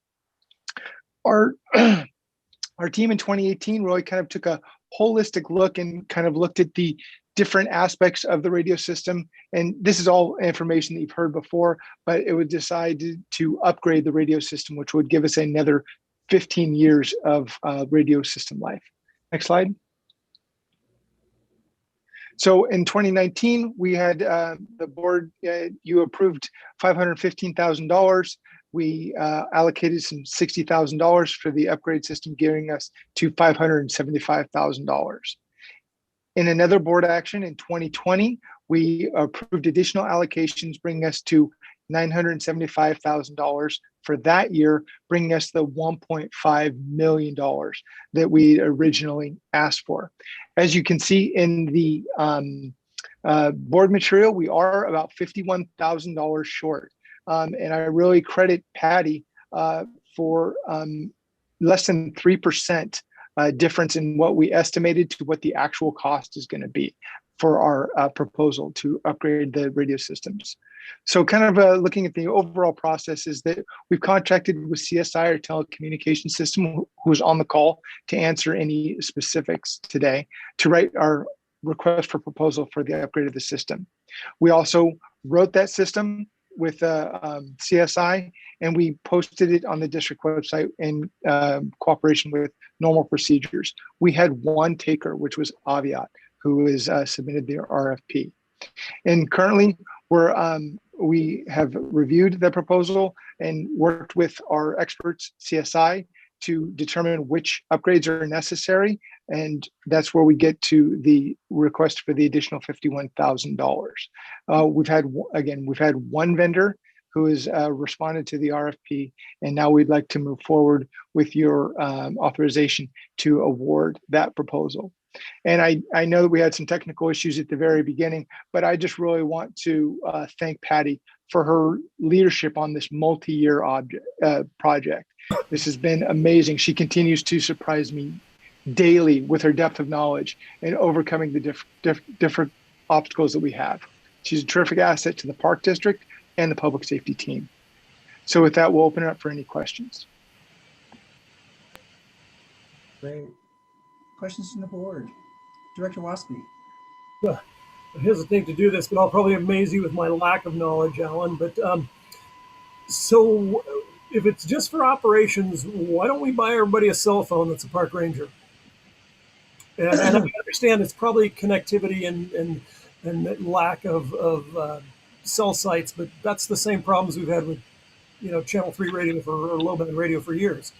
Our team in 2018 really kind of took a holistic look and kind of looked at the different aspects of the radio system. And this is all information that you've heard before, but it was decided to upgrade the radio system, which would give us another 15 years of radio system life. Next slide. So in 2019, we had the board, you approved $515,000. We allocated some $60,000 for the upgrade system, giving us to $575,000. In another board action in 2020, we approved additional allocations, bringing us to $975,000 for that year, bringing us the $1.5 million that we originally asked for. As you can see in the board material, we are about $51,000 short. And I really credit Patty for less than 3% difference in what we estimated to what the actual cost is going to be for our proposal to upgrade the radio systems. So kind of looking at the overall process is that we've contracted with CSI, our telecommunication system, who is on the call to answer any specifics today, to write our request for proposal for the upgrade of the system. We also wrote that system with CSI, and we posted it on the district website in cooperation with normal procedures. We had one taker, which was Aviat, who has submitted their RFP. And currently we're we have reviewed the proposal and worked with our experts, CSI, to determine which upgrades are necessary. And that's where we get to the request for the additional $51,000. We've had one vendor who has responded to the RFP, and now we'd like to move forward with your authorization to award that proposal. And I know that we had some technical issues at the very beginning, but I just really want to thank Patty for her leadership on this multi-year project. This has been amazing. She continues to surprise me daily with her depth of knowledge and overcoming the different obstacles that we have. She's a terrific asset to the Park District and the public safety team. So with that, we'll open it up for any questions.
Great. Questions from the board? Director Waspy.
I hesitate to do this, but I'll probably amaze you with my lack of knowledge, Alan. But so if it's just for operations, why don't we buy everybody a cell phone that's a park ranger? And I understand it's probably connectivity and lack of cell sites, but that's the same problems we've had with, Channel 3 radio or low band radio for years.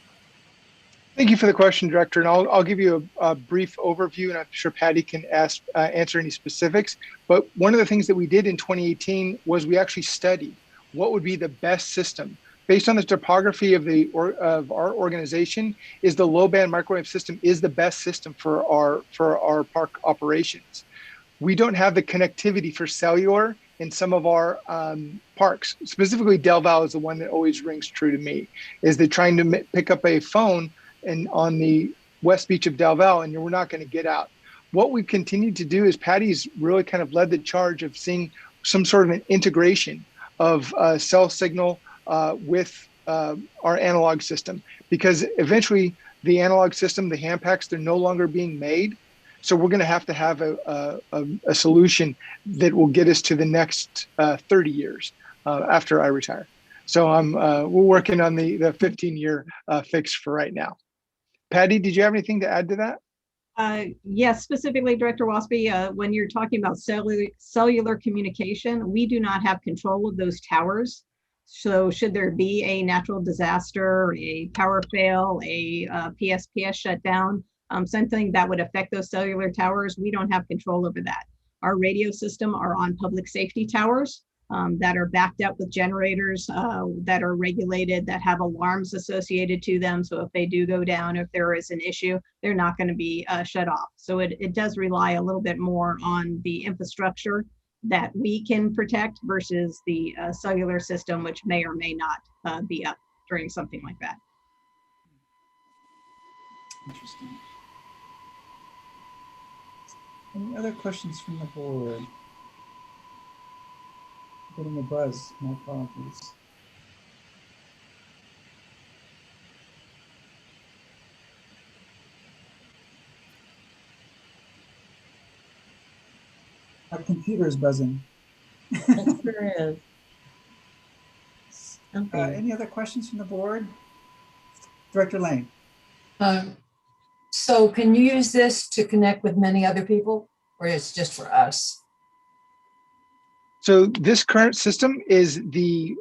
Thank you for the question, Director. And I'll give you a brief overview, and I'm sure Patty can answer any specifics. But one of the things that we did in 2018 was we actually studied what would be the best system. Based on the topography of our organization, is the low band microwave system is the best system for our park operations. We don't have the connectivity for cellular in some of our parks. Specifically, Del Val is the one that always rings true to me, is that trying to pick up a phone and on the west beach of Del Val, and we're not going to get out. What we've continued to do is Patty's really kind of led the charge of seeing some sort of an integration of cell signal with our analog system, because eventually the analog system, the hand packs, they're no longer being made. So we're going to have a solution that will get us to the next 30 years after I retire. So we're working on the 15-year fix for right now. Patty, did you have anything to add to that?
Yes, specifically, Director Waspy, when you're talking about cellular communication, we do not have control of those towers. So should there be a natural disaster, a power fail, a PSPS shutdown, something that would affect those cellular towers, we don't have control over that. Our radio system are on public safety towers that are backed up with generators that are regulated, that have alarms associated to them. So if they do go down, if there is an issue, they're not going to be shut off. So it does rely a little bit more on the infrastructure that we can protect versus the cellular system, which may or may not be up during something like that.
Interesting. Any other questions from the board? Getting a buzz, my apologies. My computer is buzzing.
It sure is. Okay.
Any other questions from the board? Director Lane.
So can you use this to connect with many other people, or it's just for us?
So this current system is the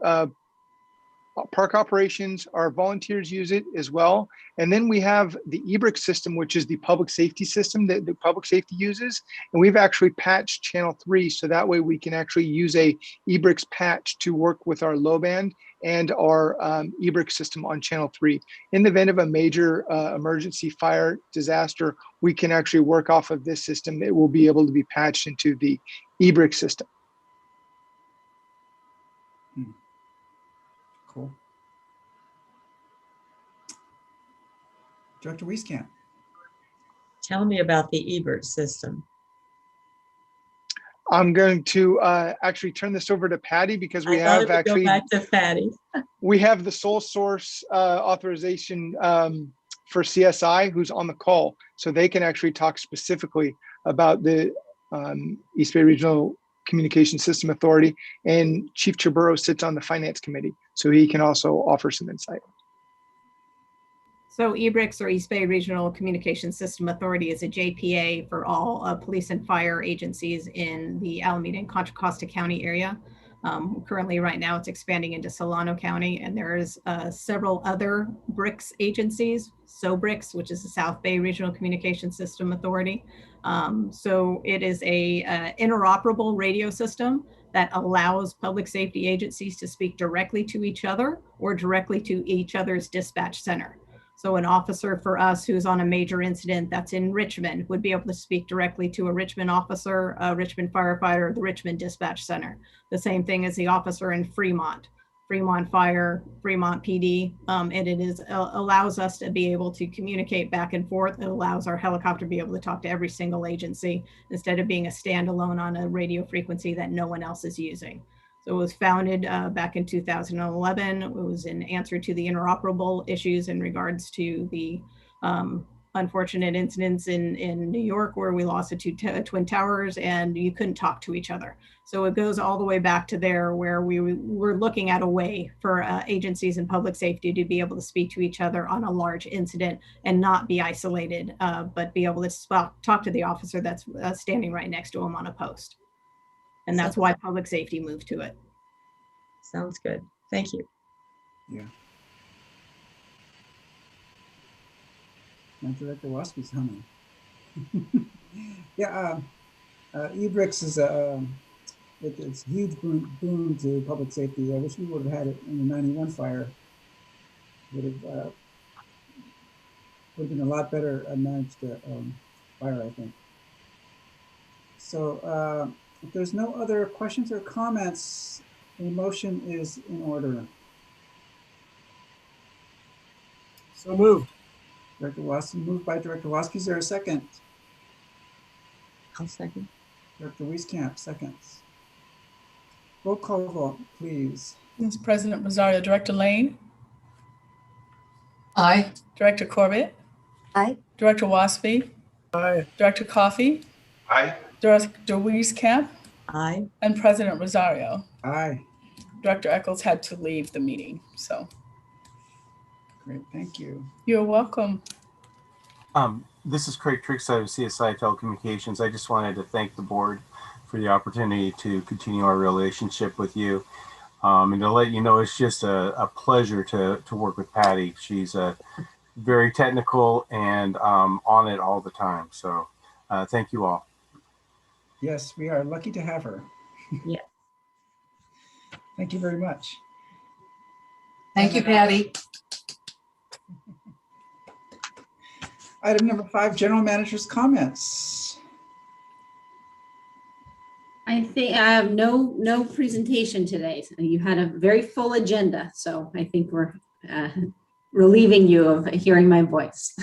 park operations. Our volunteers use it as well. And then we have the eBrick system, which is the public safety system that the public safety uses. And we've actually patched channel 3. So that way we can actually use a eBricks patch to work with our low band and our eBrick system on channel 3. In the event of a major emergency fire disaster, we can actually work off of this system. It will be able to be patched into the eBrick system.
Cool. Director Wieskamp.
Tell me about the eBrick system.
I'm going to actually turn this over to Patty because we have actually
go back to Patty.
We have the sole source authorization for CSI who's on the call, so they can actually talk specifically about the East Bay Regional Communication System Authority, and Chief Chaburo sits on the Finance Committee, so he can also offer some insight.
So eBricks, or East Bay Regional Communication System Authority, is a JPA for all police and fire agencies in the Alameda and Contra Costa County area. Currently, right now, it's expanding into Solano County, and there's several other BRICS agencies, SOBRICS, which is the South Bay Regional Communication System Authority. So it is a interoperable radio system that allows public safety agencies to speak directly to each other or directly to each other's dispatch center. So an officer for us who's on a major incident that's in Richmond would be able to speak directly to a Richmond officer, a Richmond firefighter, the Richmond Dispatch Center. The same thing as the officer in Fremont Fire, Fremont PD. And it allows us to be able to communicate back and forth. It allows our helicopter to be able to talk to every single agency instead of being a standalone on a radio frequency that no one else is using. So it was founded back in 2011. It was in answer to the interoperable issues in regards to the unfortunate incidents in New York where we lost the two twin towers and you couldn't talk to each other. So it goes all the way back to there where we were looking at a way for agencies and public safety to be able to speak to each other on a large incident and not be isolated, but be able to talk to the officer that's standing right next to him on a post. And that's why public safety moved to it.
Sounds good. Thank you.
Yeah. And Director Waspie's humming. Yeah, eBRICS is it's huge boon to public safety. I wish we would have had it in the 91 fire. Would have been a lot better managed fire, I think. So if there's no other questions or comments, the motion is in order.
So moved.
Director Waspie, moved by Director Waspie. Is there a second?
I'll second.
Director Wieskamp, seconds. Roll call vote, please.
Yes, President Rosario. Director Lane?
Aye.
Director Corbett?
Aye.
Director Waspie?
Aye.
Director Coffey?
Aye.
Director Wieskamp?
Aye.
And President Rosario.
Aye.
Director Eccles had to leave the meeting, so.
Great, thank you.
You're welcome.
This is Craig Trickside of CSI Telecommunications. I just wanted to thank the board for the opportunity to continue our relationship with you. And to let you know, it's just a pleasure to work with Patty. She's very technical and on it all the time. So thank you all.
Yes, we are lucky to have her.
Yeah.
Thank you very much.
Thank you, Patty.
Item number 5, General Manager's comments.
I think I have no presentation today. So you had a very full agenda, so I think we're relieving you of hearing my voice.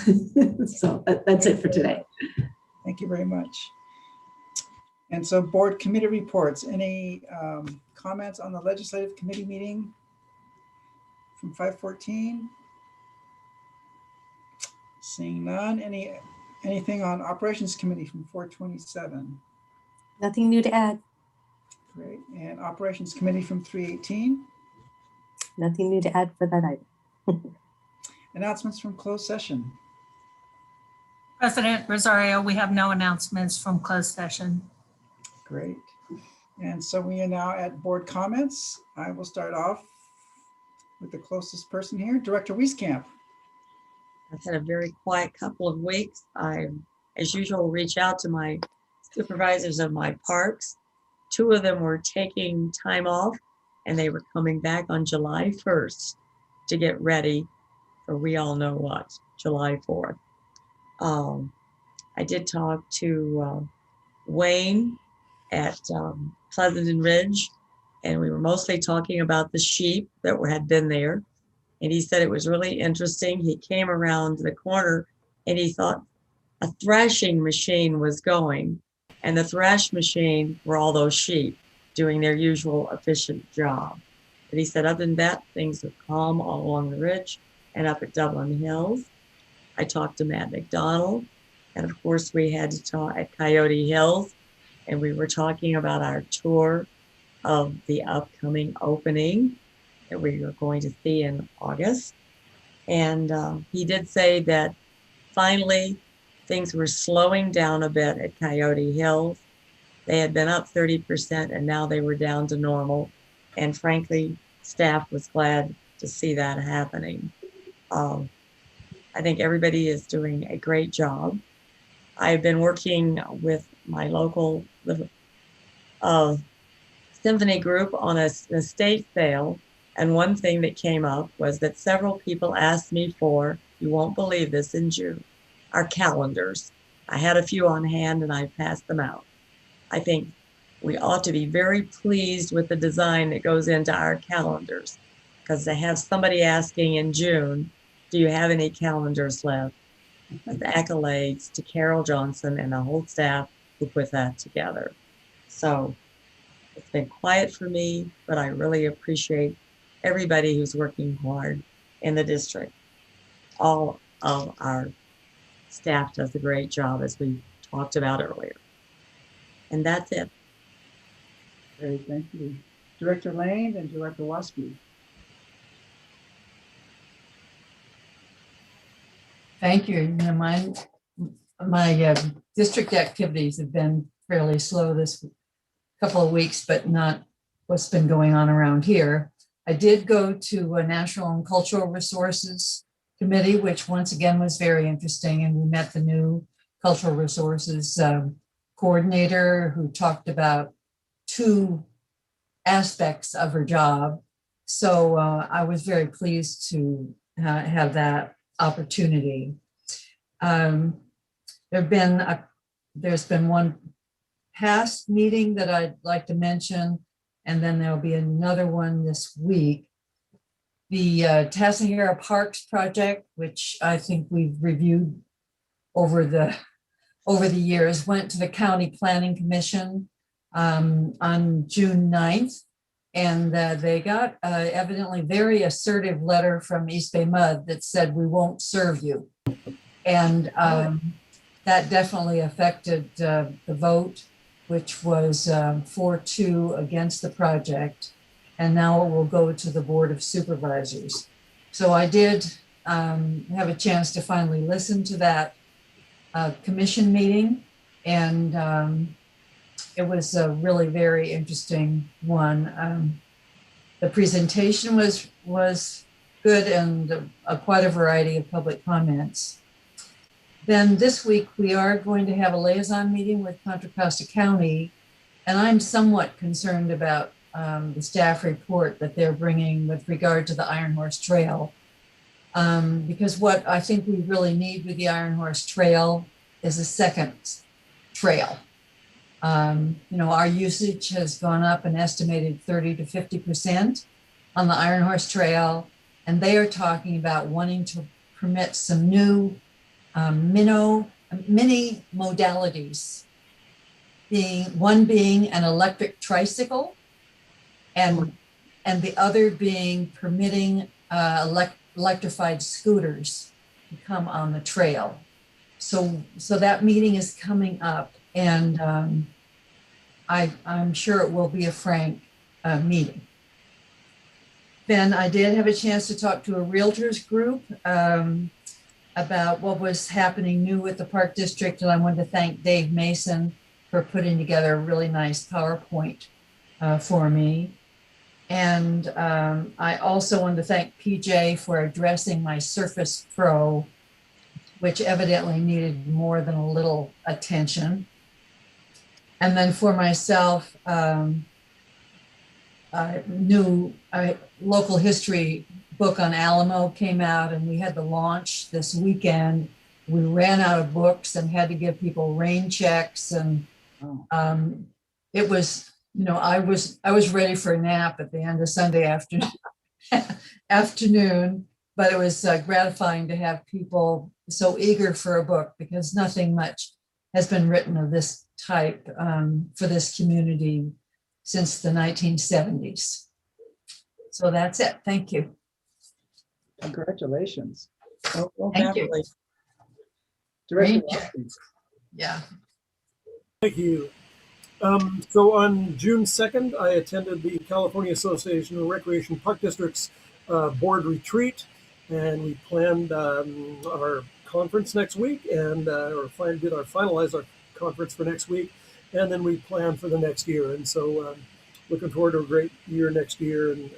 So that's it for today.
Thank you very much. And so board committee reports. Any comments on the legislative committee meeting from 5/14? Seeing none. Anything on operations committee from 4/27?
Nothing new to add.
Great. And operations committee from 3/18?
Nothing new to add for that item.
Announcements from closed session.
President Rosario, we have no announcements from closed session.
Great. And so we are now at board comments. I will start off with the closest person here, Director Wieskamp.
I've had a very quiet couple of weeks. I, as usual, reach out to my supervisors of my parks. 2 of them were taking time off and they were coming back on July 1st to get ready for we all know what, July 4th. I did talk to Wayne at Pleasant Ridge, and we were mostly talking about the sheep that had been there. And he said it was really interesting. He came around the corner and he thought a thrashing machine was going, and the thrash machine were all those sheep doing their usual efficient job. But he said, other than that, things were calm all along the ridge and up at Dublin Hills. I talked to Matt McDonald, and of course we had to talk at Coyote Hills, and we were talking about our tour of the upcoming opening that we are going to see in August. And he did say that finally things were slowing down a bit at Coyote Hills. They had been up 30% and now they were down to normal. And frankly, staff was glad to see that happening. I think everybody is doing a great job. I've been working with my local symphony group on an estate sale. And one thing that came up was that several people asked me for, you won't believe this, in June, our calendars. I had a few on hand and I passed them out. I think we ought to be very pleased with the design that goes into our calendars, because to have somebody asking in June, do you have any calendars left? With accolades to Carol Johnson and the whole staff who put that together. So it's been quiet for me, but I really appreciate everybody who's working hard in the district. All of our staff does a great job, as we talked about earlier. And that's it.
Great, thank you. Director Lane and Director Waspy.
Thank you. You know, my district activities have been fairly slow this couple of weeks, but not what's been going on around here. I did go to a National and Cultural Resources Committee, which once again was very interesting, and we met the new Cultural Resources coordinator, who talked about two aspects of her job. So I was very pleased to have that opportunity. There's been one past meeting that I'd like to mention, and then there'll be another one this week. The Tassinghara Parks project, which I think we've reviewed over the years, went to the County Planning Commission on June 9th. And they got evidently very assertive letter from East Bay Mud that said, we won't serve you. And that definitely affected the vote, which was 4-2 against the project. And now it will go to the Board of Supervisors. So I did have a chance to finally listen to that commission meeting. And it was a really very interesting one. The presentation was good, and quite a variety of public comments. Then this week, we are going to have a liaison meeting with Contra Costa County, and I'm somewhat concerned about the staff report that they're bringing with regard to the Iron Horse Trail. Because what I think we really need with the Iron Horse Trail is a second trail. Our usage has gone up an estimated 30 to 50% on the Iron Horse Trail, and they are talking about wanting to permit some new mini modalities, one being an electric tricycle, and the other being permitting electrified scooters to come on the trail. So that meeting is coming up. And I'm sure it will be a frank meeting. Then I did have a chance to talk to a realtors group about what was happening new with the Park District. And I wanted to thank Dave Mason for putting together a really nice PowerPoint for me. And I also wanted to thank PJ for addressing my Surface Pro, which evidently needed more than a little attention. And then for myself, new local history book on Alamo came out, and we had the launch this weekend. We ran out of books and had to give people rain checks, and it was, I was ready for a nap at the end of Sunday afternoon, but it was gratifying to have people so eager for a book, because nothing much has been written of this type for this community since the 1970s. So that's it. Thank you.
Congratulations. Well,
Thank you.
Director
Yeah.
Thank you. So on June 2nd, I attended the California Association of Recreation Park Districts board retreat, and we planned our conference next week, and finalize our conference for next week, and then we plan for the next year. And so looking forward to a great year next year and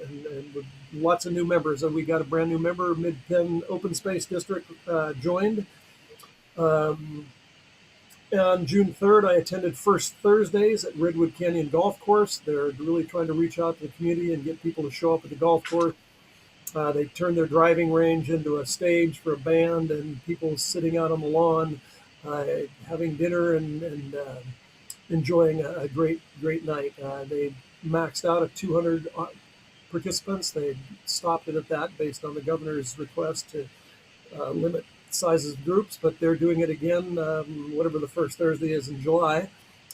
with lots of new members. And we got a brand new member, Mid-Penn Open Space District joined. On June 3rd, I attended First Thursdays at Redwood Canyon Golf Course. They're really trying to reach out to the community and get people to show up at the golf course. They turned their driving range into a stage for a band and people sitting out on the lawn, having dinner and enjoying a great night. They maxed out at 200 participants. They stopped it at that based on the governor's request to limit sizes of groups, but they're doing it again, whatever the first Thursday is in July,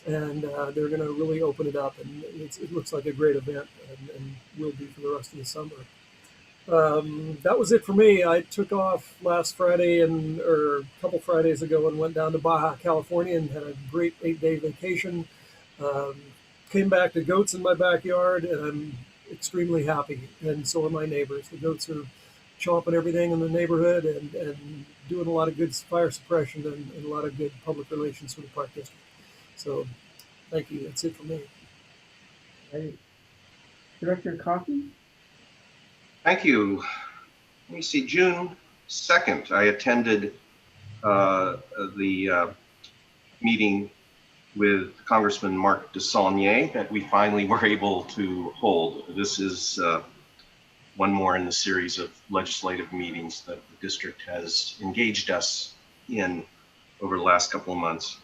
and they're going to really open it up, and it looks like a great event and will be for the rest of the summer. That was it for me. I took off last Friday or a couple Fridays ago and went down to Baja California and had a great 8-day vacation. Came back to goats in my backyard and I'm extremely happy, and so are my neighbors. The goats are chomping everything in the neighborhood and doing a lot of good fire suppression and a lot of good public relations for the park district. So thank you. That's it for me.
Hey. Director Coffey?
Thank you. Let me see, June 2nd, I attended the meeting with Congressman Mark DeSaulnier that we finally were able to hold. This is one more in the series of legislative meetings that the district has engaged us in over the last couple of months.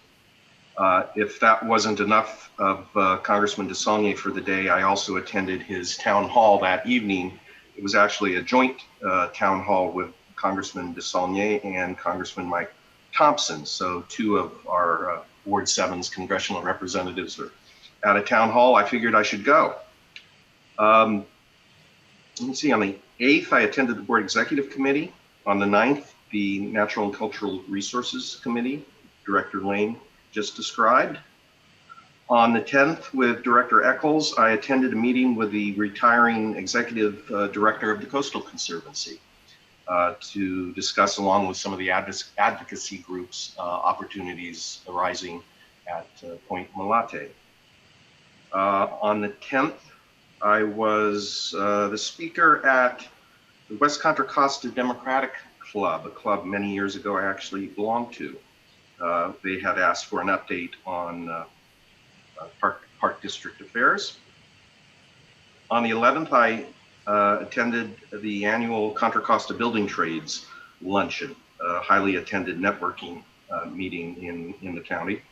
If that wasn't enough of Congressman DeSaulnier for the day, I also attended his town hall that evening. It was actually a joint town hall with Congressman DeSaulnier and Congressman Mike Thompson. So two of our Ward 7's congressional representatives are at a town hall. I figured I should go. Let me see, on the 8th, I attended the Board Executive Committee. On the 9th, the Natural and Cultural Resources Committee, Director Lane just described. On the 10th, with Director Eccles, I attended a meeting with the retiring Executive Director of the Coastal Conservancy to discuss, along with some of the advocacy groups, opportunities arising at Point Malate. On the 10th, I was the speaker at the West Contra Costa Democratic Club, a club many years ago I actually belonged to. They had asked for an update on Park District affairs. On the 11th, I attended the annual Contra Costa Building Trades luncheon, a highly attended networking meeting in the county.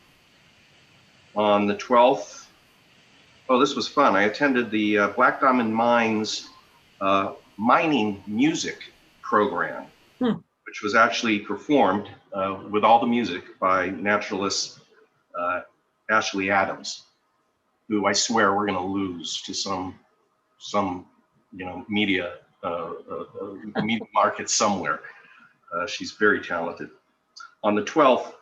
On the 12th, oh, this was fun. I attended the Black Diamond Mines mining music program, which was actually performed with all the music by naturalist Ashley Adams, who I swear we're going to lose to some media media market somewhere. She's very talented. On the 12th,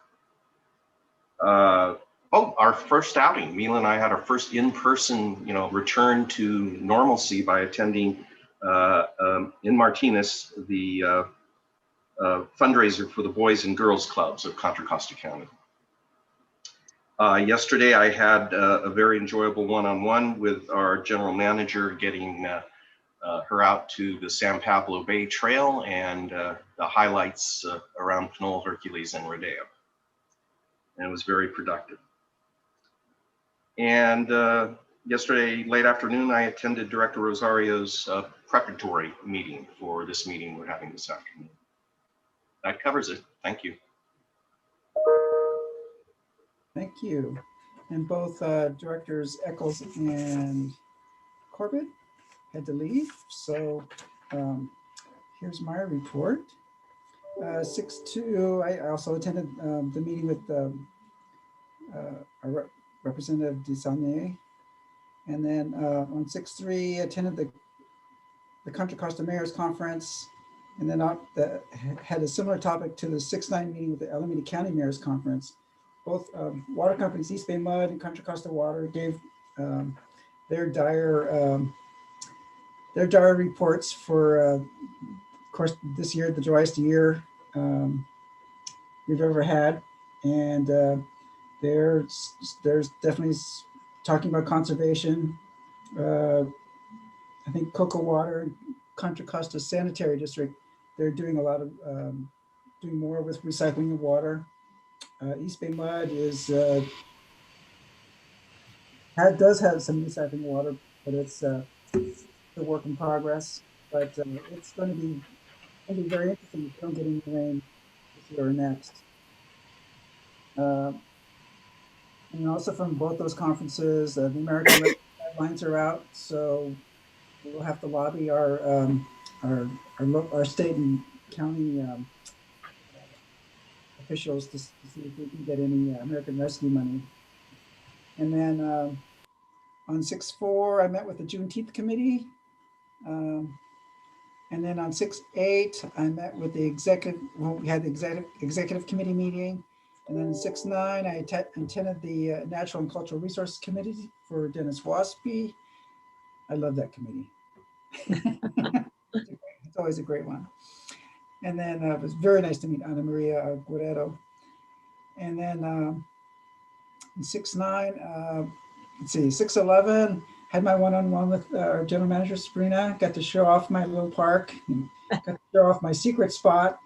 our first outing. Mila and I had our first in-person, return to normalcy by attending in Martinez the fundraiser for the Boys and Girls Clubs of Contra Costa County. Yesterday, I had a very enjoyable one-on-one with our general manager, getting her out to the San Pablo Bay Trail and the highlights around Pinole, Hercules, and Rodeo. And it was very productive. And yesterday, late afternoon, I attended Director Rosario's preparatory meeting for this meeting we're having this afternoon. That covers it. Thank you.
Thank you. And both Directors Eccles and Corbett had to leave. So here's my report. 6-2, I also attended the meeting with our Representative DeSaulnier. And then on 6-3, attended the Contra Costa Mayor's Conference. And then had a similar topic to the 6-9 meeting with the Alameda County Mayor's Conference. Both water companies, East Bay Mud and Contra Costa Water, gave their dire reports for, of course, this year, the driest year we've ever had. And there's definitely talking about conservation I think Cocoa Water, Contra Costa Sanitary District, they're doing a lot of, doing more with recycling of water. East Bay Mud does have some recycling water, but it's a work in progress. But it's going to be very interesting if we don't get any rain this year or next. And also from both those conferences, the American Red guidelines are out, so we'll have to lobby our state and county officials to see if we can get any American Rescue money. And then on 6/4, I met with the Juneteenth committee. And then on 6/8, I met with the executive, well, we had the executive committee meeting. And then 6/9, I attended the Natural and Cultural Resources Committee for Dennis Waspy. I love that committee. It's always a great one. And then it was very nice to meet Ana Maria Guerrero. And then in 6/9, let's see, 6/11, had my one-on-one with our general manager, Sabrina. Got to show off my little park, and got to show off my secret spot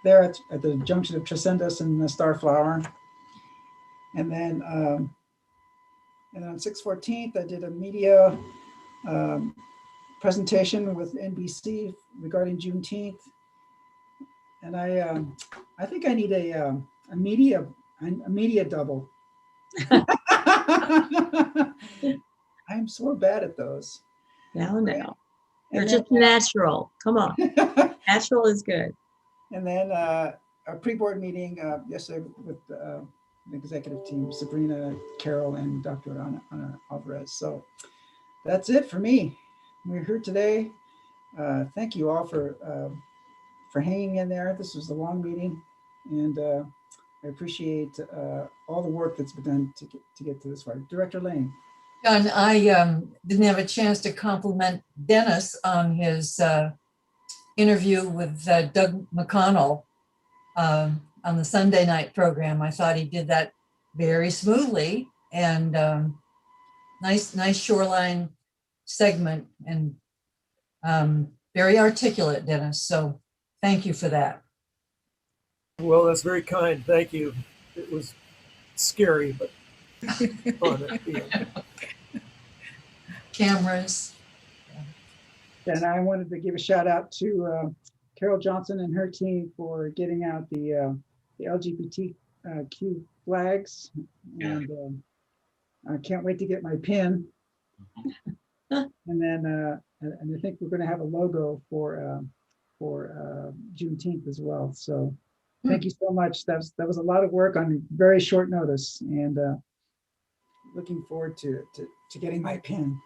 there at the junction of Trescendas and the Starflower. And then on 6/14, I did a media presentation with NBC regarding Juneteenth. And I think I need a media double. I'm so bad at those.
No. You're
And
just
then,
natural. Come on. Natural is good.
And then a pre-board meeting yesterday with the executive team, Sabrina, Carol, and Dr. Ana Alvarez. So that's it for me. We're here today. Thank you all for hanging in there. This was a long meeting, and I appreciate all the work that's been done to get to this far. Director Lane.
John, I didn't have a chance to compliment Dennis on his interview with Doug McConnell on the Sunday night program. I thought he did that very smoothly, and nice shoreline segment, and very articulate, Dennis. So thank you for that.
Well, that's very kind. Thank you. It was scary, but fun at the end.
Cameras.
And I wanted to give a shout out to Carol Johnson and her team for getting out the LGBTQ flags. And I can't wait to get my pin. And then and I think we're going to have a logo for Juneteenth as well. So thank you so much. That was a lot of work on very short notice, and looking forward to getting my pin.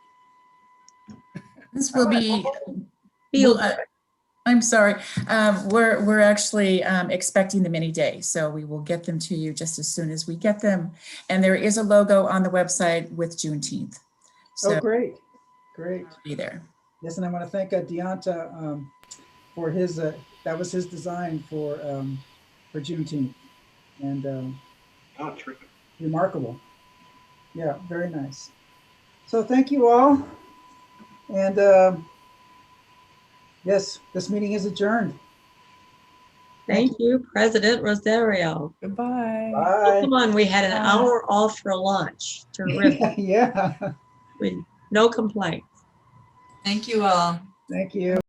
This will be. I'm sorry. We're actually expecting them any day, so we will get them to you just as soon as we get them. And there is a logo on the website with Juneteenth. So
great.
Be there.
Yes, and I want to thank Deonta for his. That was his design for Juneteenth, and
terrific.
Remarkable. Yeah, very nice. So thank you all. And yes, this meeting is adjourned.
Thank you, President Rosario.
Goodbye.
Oh, come on, we had an hour off for lunch. Terrific.
Yeah.
With no complaints.
Thank you all.
Thank you.